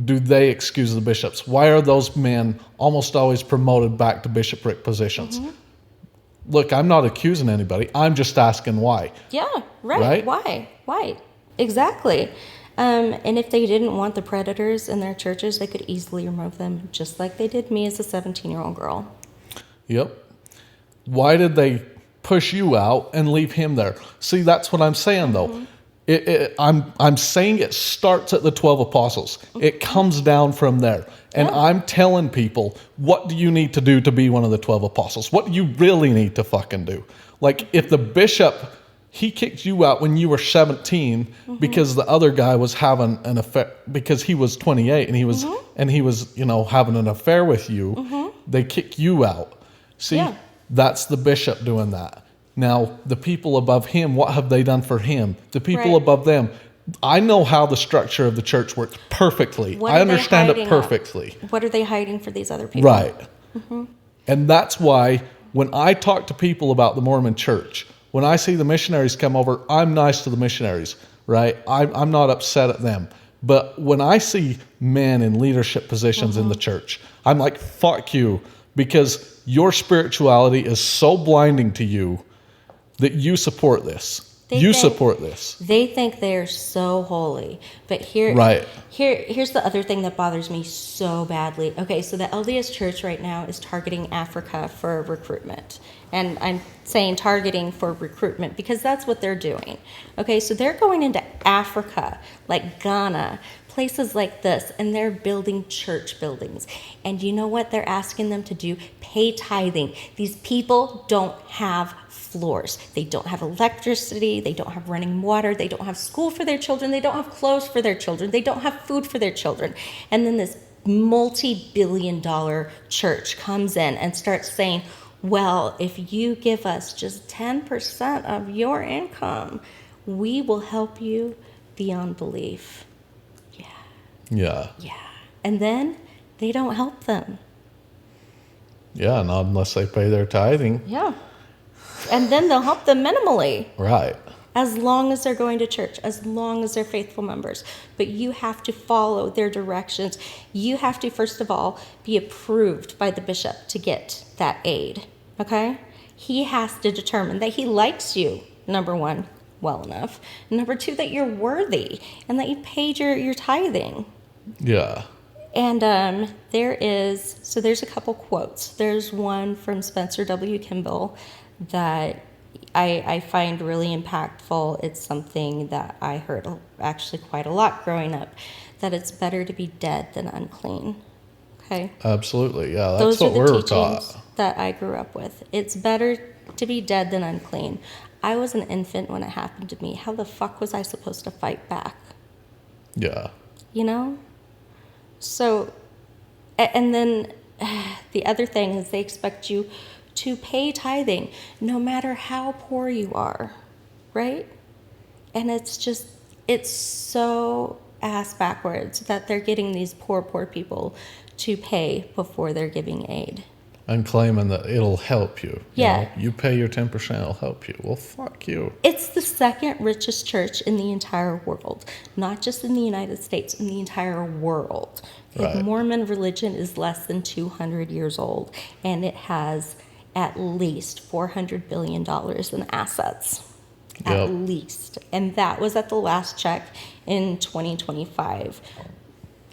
do they excuse the bishops? Why are those men almost always promoted back to bishopric positions? Look, I'm not accusing anybody. I'm just asking why. Yeah, right. Why? Exactly. And if they didn't want the predators in their churches, they could easily remove them, just like they did me as a 17-year-old girl. Yep. Why did they push you out and leave him there? See, that's what I'm saying, though. I'm saying it starts at the 12 apostles. It comes down from there. And I'm telling people, what do you need to do to be one of the 12 apostles? What do you really need to fucking do? Like, if the bishop, he kicked you out when you were 17 because the other guy was having an affair, because he was 28 and he was, you know, having an affair with you, they kick you out. See, that's the bishop doing that. Now, the people above him, what have they done for him? The people above them, I know how the structure of the church works perfectly. I understand it perfectly. What are they hiding for these other people? Right. And that's why when I talk to people about the Mormon church, when I see the missionaries come over, I'm nice to the missionaries, right? I'm not upset at them. But when I see men in leadership positions in the church, I'm like, fuck you, because your spirituality is so blinding to you that you support this. Support this. They think they're so holy. But here's the other thing that bothers me so badly. Okay, so the LDS Church right now is targeting Africa for recruitment. And I'm saying targeting for recruitment because that's what they're doing. Okay, so they're going into Africa, like Ghana, places like this, and they're building church buildings. And you know what they're asking them to do? Pay tithing. These people don't have floors. They don't have electricity. They don't have running water. They don't have school for their children. They don't have clothes for their children. They don't have food for their children. And then this multi-billion-dollar church comes in and starts saying, well, if you give us just 10% of your income, we will help you beyond belief. Yeah. And then they don't help them. Yeah, not unless they pay their tithing. Yeah. And then they'll help them minimally. Right. As long as they're going to church, as long as they're faithful members. But you have to follow their directions. You have to, first of all, be approved by the bishop to get that aid. Okay? He has to determine that he likes you, number one, well enough. Number two, that you're worthy and that you paid your tithing. Yeah. And there's a couple quotes. There's one from Spencer W. Kimball that I find really impactful. It's something that I heard actually quite a lot growing up, that it's better to be dead than unclean. Okay? Absolutely, yeah. Those That's what are the we're teachings taught. that I grew up with. It's better to be dead than unclean. I was an infant when it happened to me. How the fuck was I supposed to fight back? Yeah. You know? So, and then the other thing is they expect you to pay tithing no matter how poor you are, right? And it's so ass backwards that they're getting these poor people to pay before they're giving aid. And claiming that it'll help you. Yeah. You pay your 10%, it'll help you. Well, fuck you. It's the second richest church in the entire world, not just in the United States, in the entire world. Right. The Mormon religion is less than 200 years old, and it has at least $400 billion in assets. At least. And that was at the last check in 2025.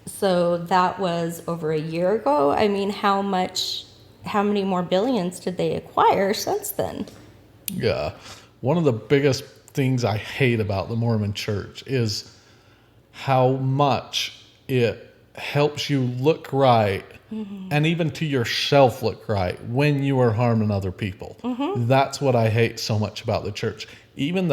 So that was over a year ago. I mean, how many more billions did they acquire since then? Yeah. One of the biggest things I hate about the Mormon church is how much it helps you look right, and even to yourself look right when you are harming other people. That's what I hate so much about the church. Even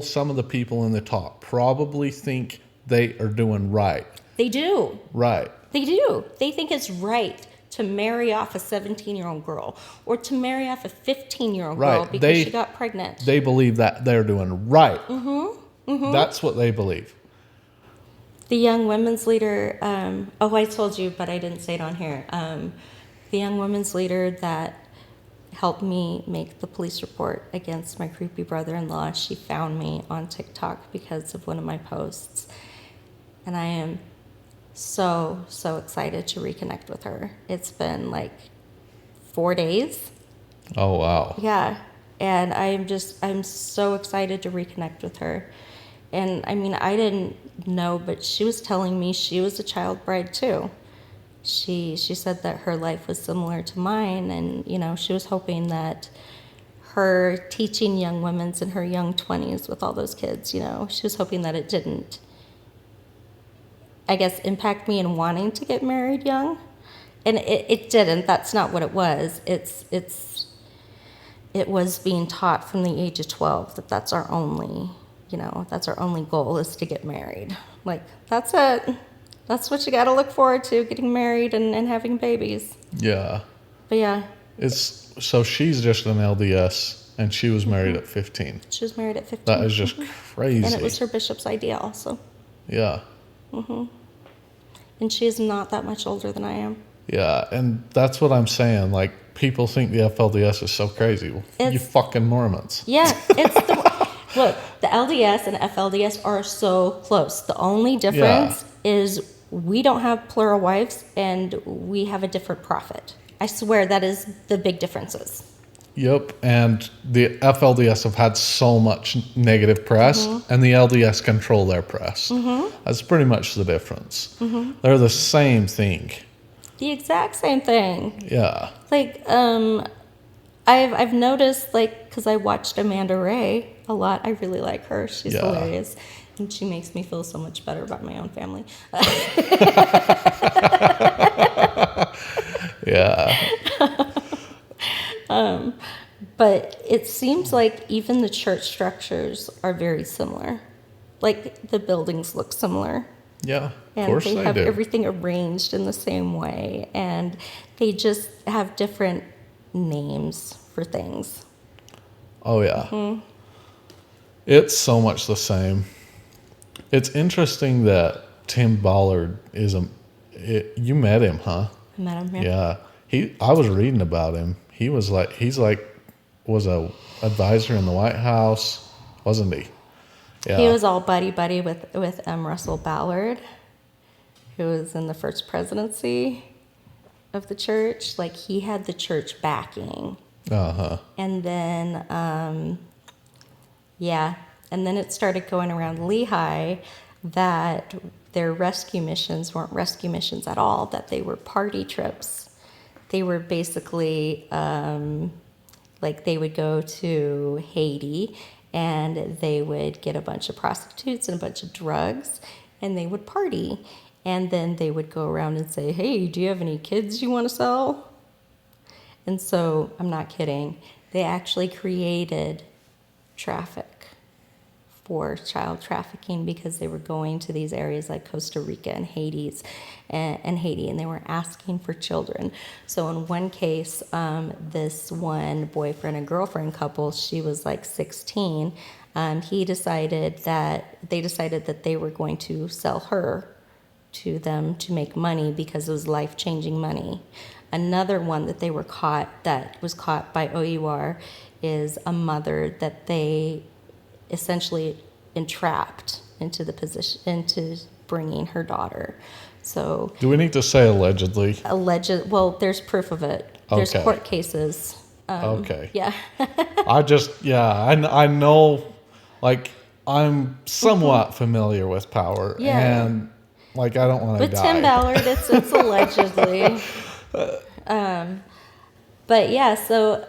some of the people in the top probably think they are doing right. They do. Right. They do. They think it's right to marry off a 17-year-old girl or to marry off a 15-year-old girl because she got pregnant. They believe that they're doing right. That's what they believe. The young women's leader, I told you, but I didn't say it on here. The young women's leader that helped me make the police report against my creepy brother-in-law, she found me on TikTok because of one of my posts. And I am so excited to reconnect with her. It's been like 4 days. Oh, wow. Yeah. And I'm so excited to reconnect with her. And I mean, I didn't know, but she was telling me she was a child bride too. She said that her life was similar to mine, and she was hoping that her teaching young women in her young 20s with all those kids, she was hoping that it didn't, I guess, impact me in wanting to get married young. And it didn't. That's not what it was. It was being taught from the age of 12 that that's our only goal is to get married. Like, that's it. That's what you got to look forward to, getting married and having babies. Yeah. But yeah. So she's just an LDS, and she was married at 15. She was married at 15. That is just crazy. And it was her bishop's idea also. Yeah. And she is not that much older than I am. Yeah, and that's what I'm saying. Like, people think the FLDS is so crazy. You fucking Mormons. Yeah, look, the LDS and FLDS are so close. The only difference is we don't have plural wives and we have a different prophet. I swear that is the big differences. Yep, and the FLDS have had so much negative press, and the LDS control their press. That's pretty much the difference. They're the same thing. The exact same thing. Yeah. Like, I've noticed, like, because I watched Amanda Ray a lot. I really like her. She's hilarious. And she makes me feel so much better about my own family. Yeah. But it seems like even the church structures are very similar. Like, the buildings look similar. Yeah, of and course they have do. Everything arranged in the same way, and they just have different names for things. Oh yeah. It's so much the same. It's interesting that Tim Ballard is you met him, huh? I met him. Yeah. I was reading about him. Was a advisor in the White House, wasn't he? Yeah. He was all buddy with Russell Ballard, who was in the first presidency of the church. Like, he had the church backing. And then, and then it started going around Lehigh that their rescue missions weren't rescue missions at all, that they were party trips. They were basically, like, they would go to Haiti and they would get a bunch of prostitutes and a bunch of drugs, and they would party. And then they would go around and say, hey, do you have any kids you want to sell? And so, I'm not kidding, they actually created traffic for child trafficking because they were going to these areas like Costa Rica and Haiti, and they were asking for children. So in one case, this one boyfriend and girlfriend couple, she was like 16. They decided that they were going to sell her to them to make money because it was life-changing money. Another one that was caught by OUR is a mother that they essentially entrapped into bringing her daughter. So, do we need to say allegedly? Well, there's proof of it. There's court cases. Okay. Yeah. I know, like, I'm somewhat familiar with Power. Yeah. And, like, I don't want to die. With Tim Ballard, it's allegedly. But yeah, so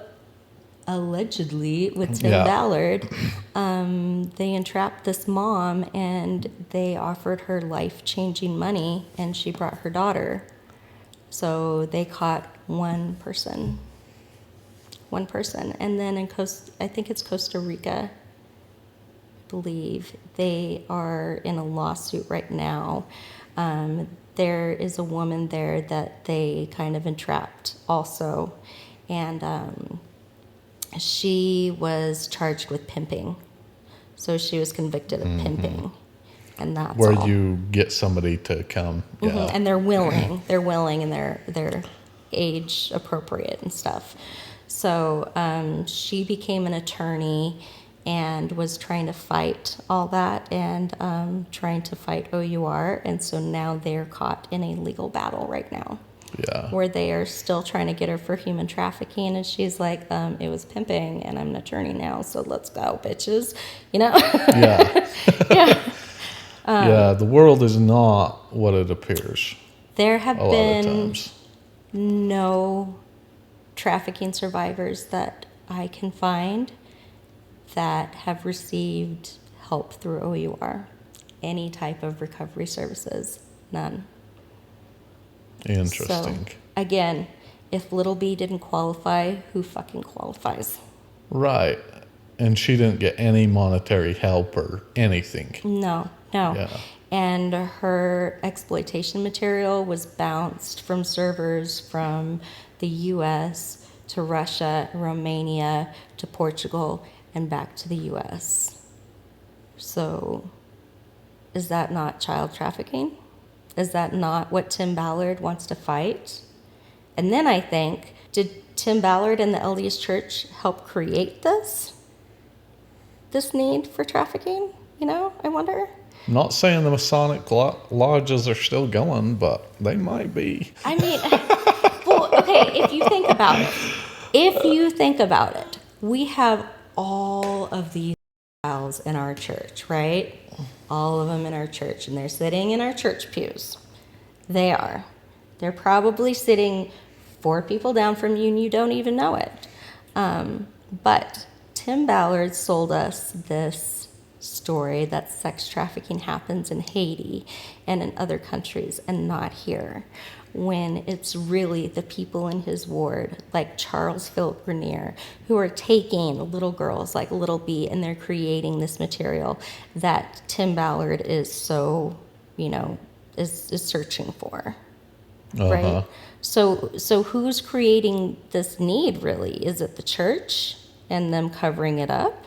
allegedly with Tim Yeah. Ballard, they entrapped this mom and they offered her life-changing money, and she brought her daughter. So they caught one person. And then I think it's Costa Rica, I believe, they are in a lawsuit right now. There is a woman there that they kind of entrapped also, and she was charged with pimping. So she was convicted of pimping, and that's Where all. you get somebody to come. Yeah. And they're willing, and they're age appropriate and stuff. So she became an attorney and was trying to fight all that, and trying to fight OUR, and so now they're caught in a legal battle right now. Yeah. Where they are still trying to get her for human trafficking, and she's like, it was pimping, and I'm an attorney now, so let's go, bitches, Yeah. Yeah. Yeah, the world is not what it appears There have a lot of been times. no trafficking survivors that I can find that have received help through OUR, any type of recovery services, none. Interesting. So, again, if little B didn't qualify, who fucking qualifies? Right. And she didn't get any monetary help or anything. No. Yeah. And her exploitation material was bounced from servers from the U.S. to Russia, Romania, to Portugal, and back to the U.S. So, is that not child trafficking? Is that not what Tim Ballard wants to fight? And then I think, did Tim Ballard and the LDS Church help create this need for trafficking? I wonder. Not saying the Masonic lodges are still going, but they might be. I mean, well, okay, if you think about it, we have all of these gals in our church, right? All of them in our church, and they're sitting in our church pews. They are. They're probably sitting 4 people down from you, and you don't even know it. But Tim Ballard sold us this story that sex trafficking happens in Haiti and in other countries and not here, when it's really the people in his ward, like Charles Philip Grenier, who are taking little girls like Little B, and they're creating this material that Tim Ballard is so, is searching for, right? So who's creating this need, really? Is it the church and them covering it up?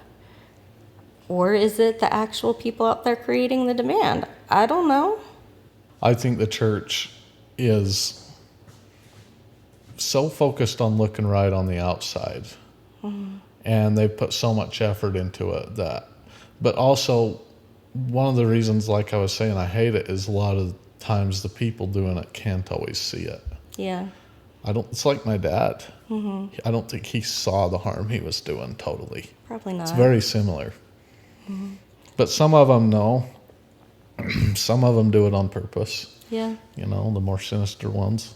Or is it the actual people out there creating the demand? I don't know. I think the church is so focused on looking right on the outside. And they put so much effort into it but also one of the reasons, like I was saying, I hate it is a lot of times the people doing it can't always see it. Yeah. It's like my dad. I don't think he saw the harm he was doing totally. Probably not. It's very similar. But some of them know. Some of them do it on purpose. Yeah. The more sinister ones.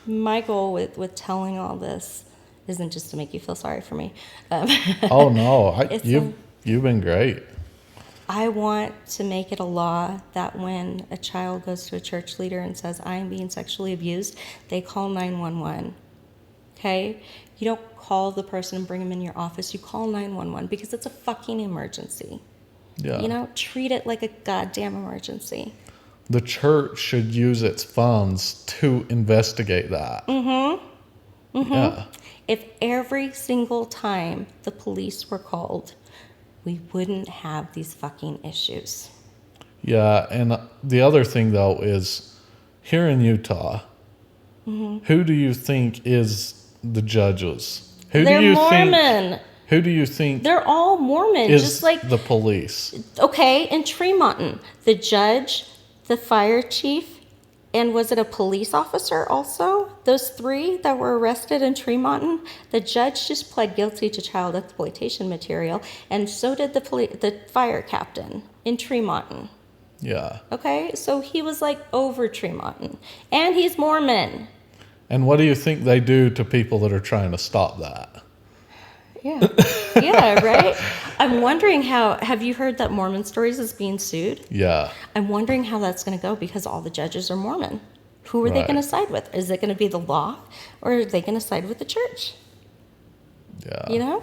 My goal with telling all this isn't just to make you feel sorry for me. Oh no, you've been great. I want to make it a law that when a child goes to a church leader and says, I am being sexually abused, they call 911. Okay? You don't call the person and bring them in your office. You call 911 because it's a fucking emergency. Yeah. Treat it like a goddamn emergency. The church should use its funds to investigate that. Yeah. If every single time the police were called, we wouldn't have these fucking issues. Yeah, and the other thing, though, is here in Utah, who do you think is the judges? They're Mormon. Who do you think They're all Mormon, is just like the police? Okay, in Tremonton, the judge, the fire chief, and was it a police officer also? Those 3 that were arrested in Tremonton, the judge just pled guilty to child exploitation material, and so did the fire captain in Tremonton. Yeah. Okay, so he was like over Tremonton, and he's Mormon. And what do you think they do to people that are trying to stop that? Yeah. Yeah, right? I'm wondering have you heard that Mormon Stories is being sued? Yeah. I'm wondering how that's going to go because all the judges are Mormon. Who are they going to Right. side with? Is it going to be the law or are they going to side with the church? Yeah. You know?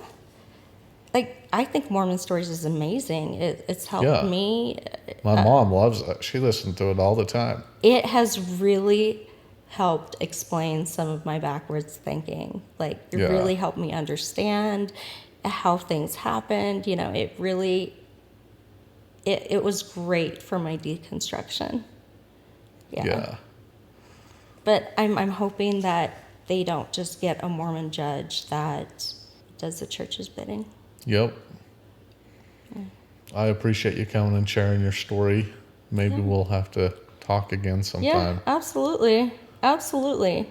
Like, I think Mormon Stories is amazing. It's helped Yeah. me. My mom loves it. She listens to it all the time. It has really helped explain some of my backwards thinking. Like, it Yeah. really helped me understand how things happened. You know, it really, it was great for my deconstruction. Yeah. But I'm hoping that they don't just get a Mormon judge that does the church's bidding. Yep. I appreciate you coming and sharing your story. Maybe we'll have to talk again sometime. Yeah, absolutely. Absolutely.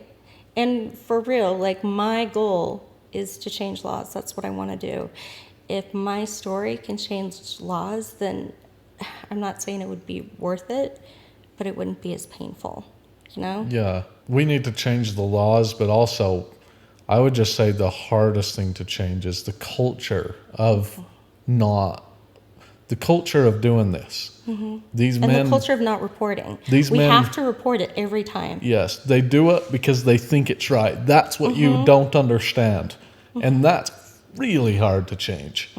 And for real, like, my goal is to change laws. That's what I want to do. If my story can change laws, then I'm not saying it would be worth it, but it wouldn't be as painful, you know? Yeah. We need to change the laws, but also I would just say the hardest thing to change is the culture of doing this. Mm-hmm. These And men, the culture of not reporting. These we men- have to report it every time. yes, they do it because they think it's right. That's what you don't understand. And that's really hard to change.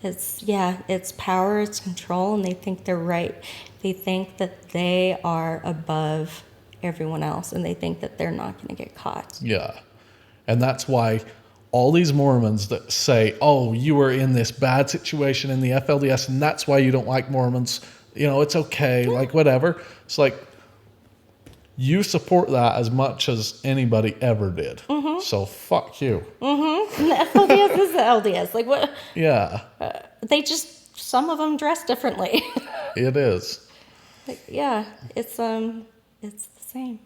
It's power, it's control, and they think they're right. They think that they are above everyone else, and they think that they're not going to get caught. Yeah. And that's why all these Mormons that say, oh, you were in this bad situation in the FLDS, and that's why you don't like Mormons, you know, it's okay, like whatever. It's like, you support that as much as anybody ever did. So fuck you. And the FLDS is the LDS. Like, what? Yeah, They just, some of them dress differently. it is. Like, yeah, it's the same.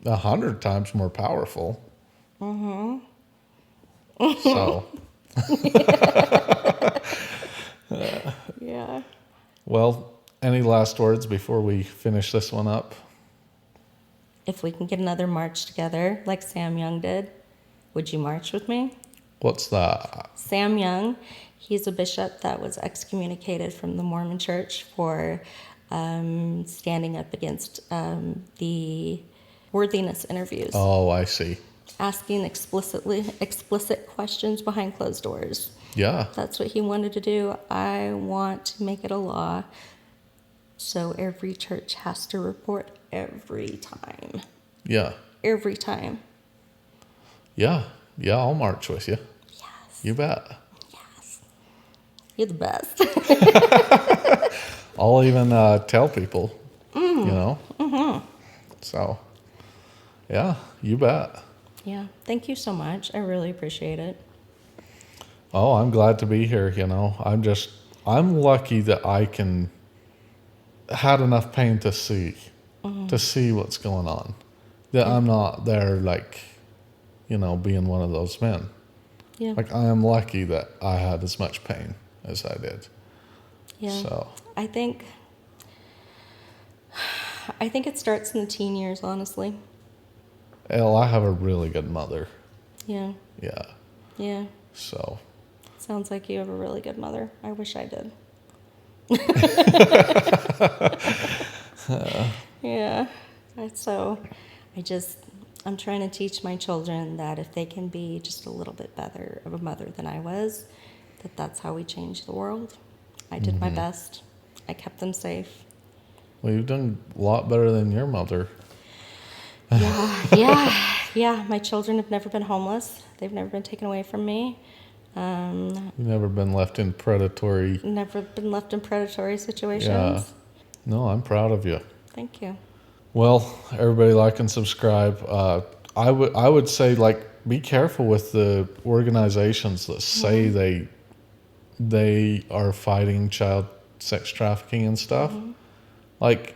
100 times more powerful. So, Yeah. well, any last words before we finish this one up? If we can get another march together, like Sam Young did, would you march with me? What's that? Sam Young, he's a bishop that was excommunicated from the Mormon Church for standing up against the worthiness interviews, Oh, I see. asking explicit questions behind closed doors. Yeah, That's what he wanted to do. I want to make it a law so every church has to report every time. yeah. Every time. Yeah, I'll march with you. Yes. You bet. Yes. You're the best. I'll even tell people, you know. So, yeah, you bet. Yeah. Thank you so much. I really appreciate it. Oh, I'm glad to be here, you know. I'm lucky that I had enough pain to see what's going on. That I'm not there, like, you know, being one of those men. Yeah. Like, I am lucky that I had as much pain as I did. Yeah. So, I think it starts in the teen years, honestly. hell, I have a really good mother. Yeah. Yeah. Yeah. So, Sounds like you have a really good mother. I wish I did. Yeah. So I'm trying to teach my children that if they can be just a little bit better of a mother than I was, that's how we change the world. I did my best. I kept them safe. well, you've done a lot better than your mother. Yeah. My children have never been homeless. They've never been taken away from me. You've never been left in predatory. Never been left in predatory situations. Yeah. No, I'm proud of you. Thank you. Well, everybody like and subscribe. I would say, like, be careful with the organizations that say they are fighting child sex trafficking and stuff. Like,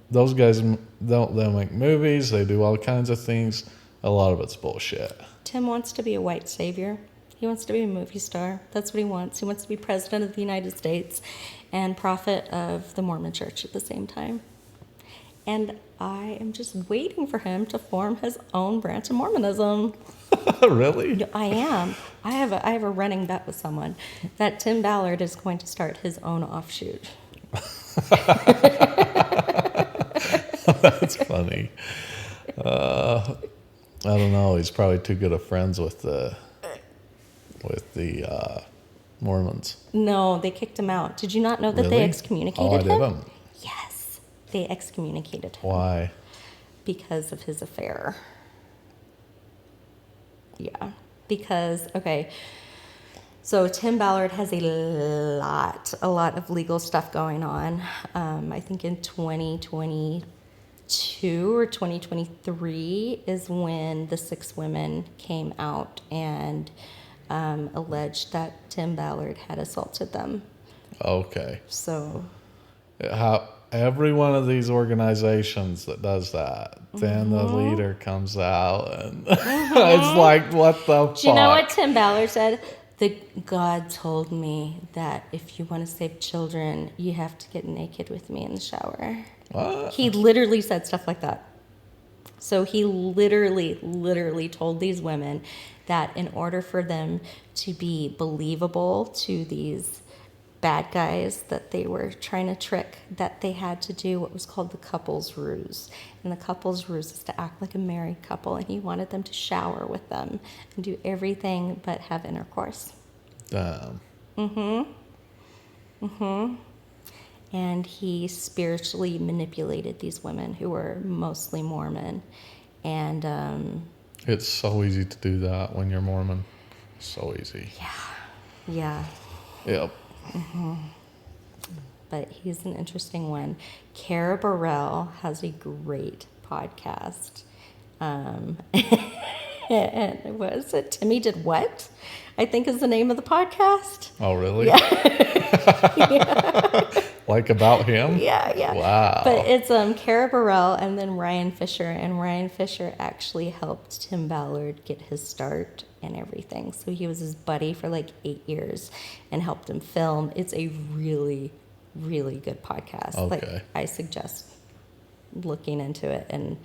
those guys, they'll make movies, they do all kinds of things. A lot of it's bullshit. Tim wants to be a white savior. He wants to be a movie star. That's what he wants. He wants to be president of the United States and prophet of the Mormon Church at the same time. And I am just waiting for him to form his own branch of Mormonism. Really? I am. I have a running bet with someone that Tim Ballard is going to start his own offshoot. That's funny. I don't know. He's probably too good of friends with the Mormons. No, they kicked him out. Did you not know that Really? they excommunicated him? Oh, I didn't. Yes, they excommunicated him. Why? Because of his affair. Yeah, because, okay, so Tim Ballard has a lot of legal stuff going on. I think in 2022 or 2023 is when the 6 women came out and alleged that Tim Ballard had assaulted them. Okay. So How every one of these organizations that does that, then the leader comes out and it's like, what the fuck? do you know what Tim Ballard said? God told me that if you want to save children, you have to get naked with me in the shower. What? He literally said stuff like that. So he literally told these women that in order for them to be believable to these bad guys that they were trying to trick, that they had to do what was called the couple's ruse. And the couple's ruse is to act like a married couple, and he wanted them to shower with them and do everything but have intercourse. Damn. And he spiritually manipulated these women who were mostly Mormon. And It's so easy to do that when you're Mormon. So easy. yeah, Yep. but he's an interesting one. Cara Burrell has a great podcast. And what is it? Timmy Did What? I think is the name of the podcast. Oh, really? Yeah. Like about him? Yeah. Wow. But it's Cara Burrell and then Ryan Fisher. And Ryan Fisher actually helped Tim Ballard get his start and everything. So he was his buddy for like 8 years and helped him film. It's a really, really good podcast. Okay. Like, I suggest looking into it and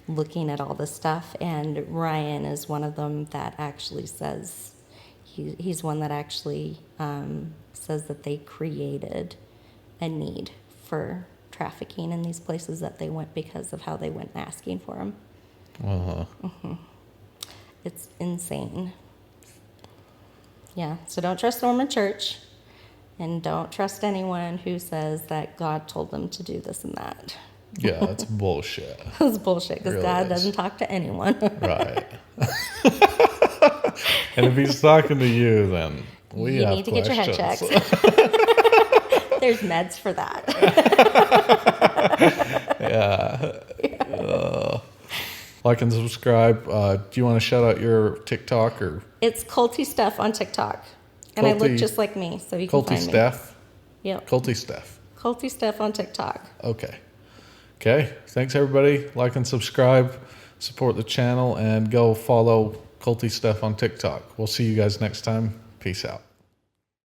looking at all the stuff. And Ryan is one of them that actually says, he's one that actually says that they created a need for trafficking in these places that they went because of how they went asking for them. It's insane. Yeah, so don't trust Mormon Church, and don't trust anyone who says that God told them to do this and that. Yeah, that's bullshit. It's bullshit, because Really God is. doesn't talk to anyone. Right. And if he's talking to you, then we You have need to get your head questions. checked. There's meds for that. Yeah. Like and subscribe. Do you want to shout out your TikTok or It's Culty Steph on TikTok. And I look Culty- just like me, so you can Culty find me. Steph? Yep. Culty Steph. Culty Steph on TikTok. Okay. Thanks, everybody. Like and subscribe. Support the channel and go follow Culty Steph on TikTok. We'll see you guys next time. Peace out.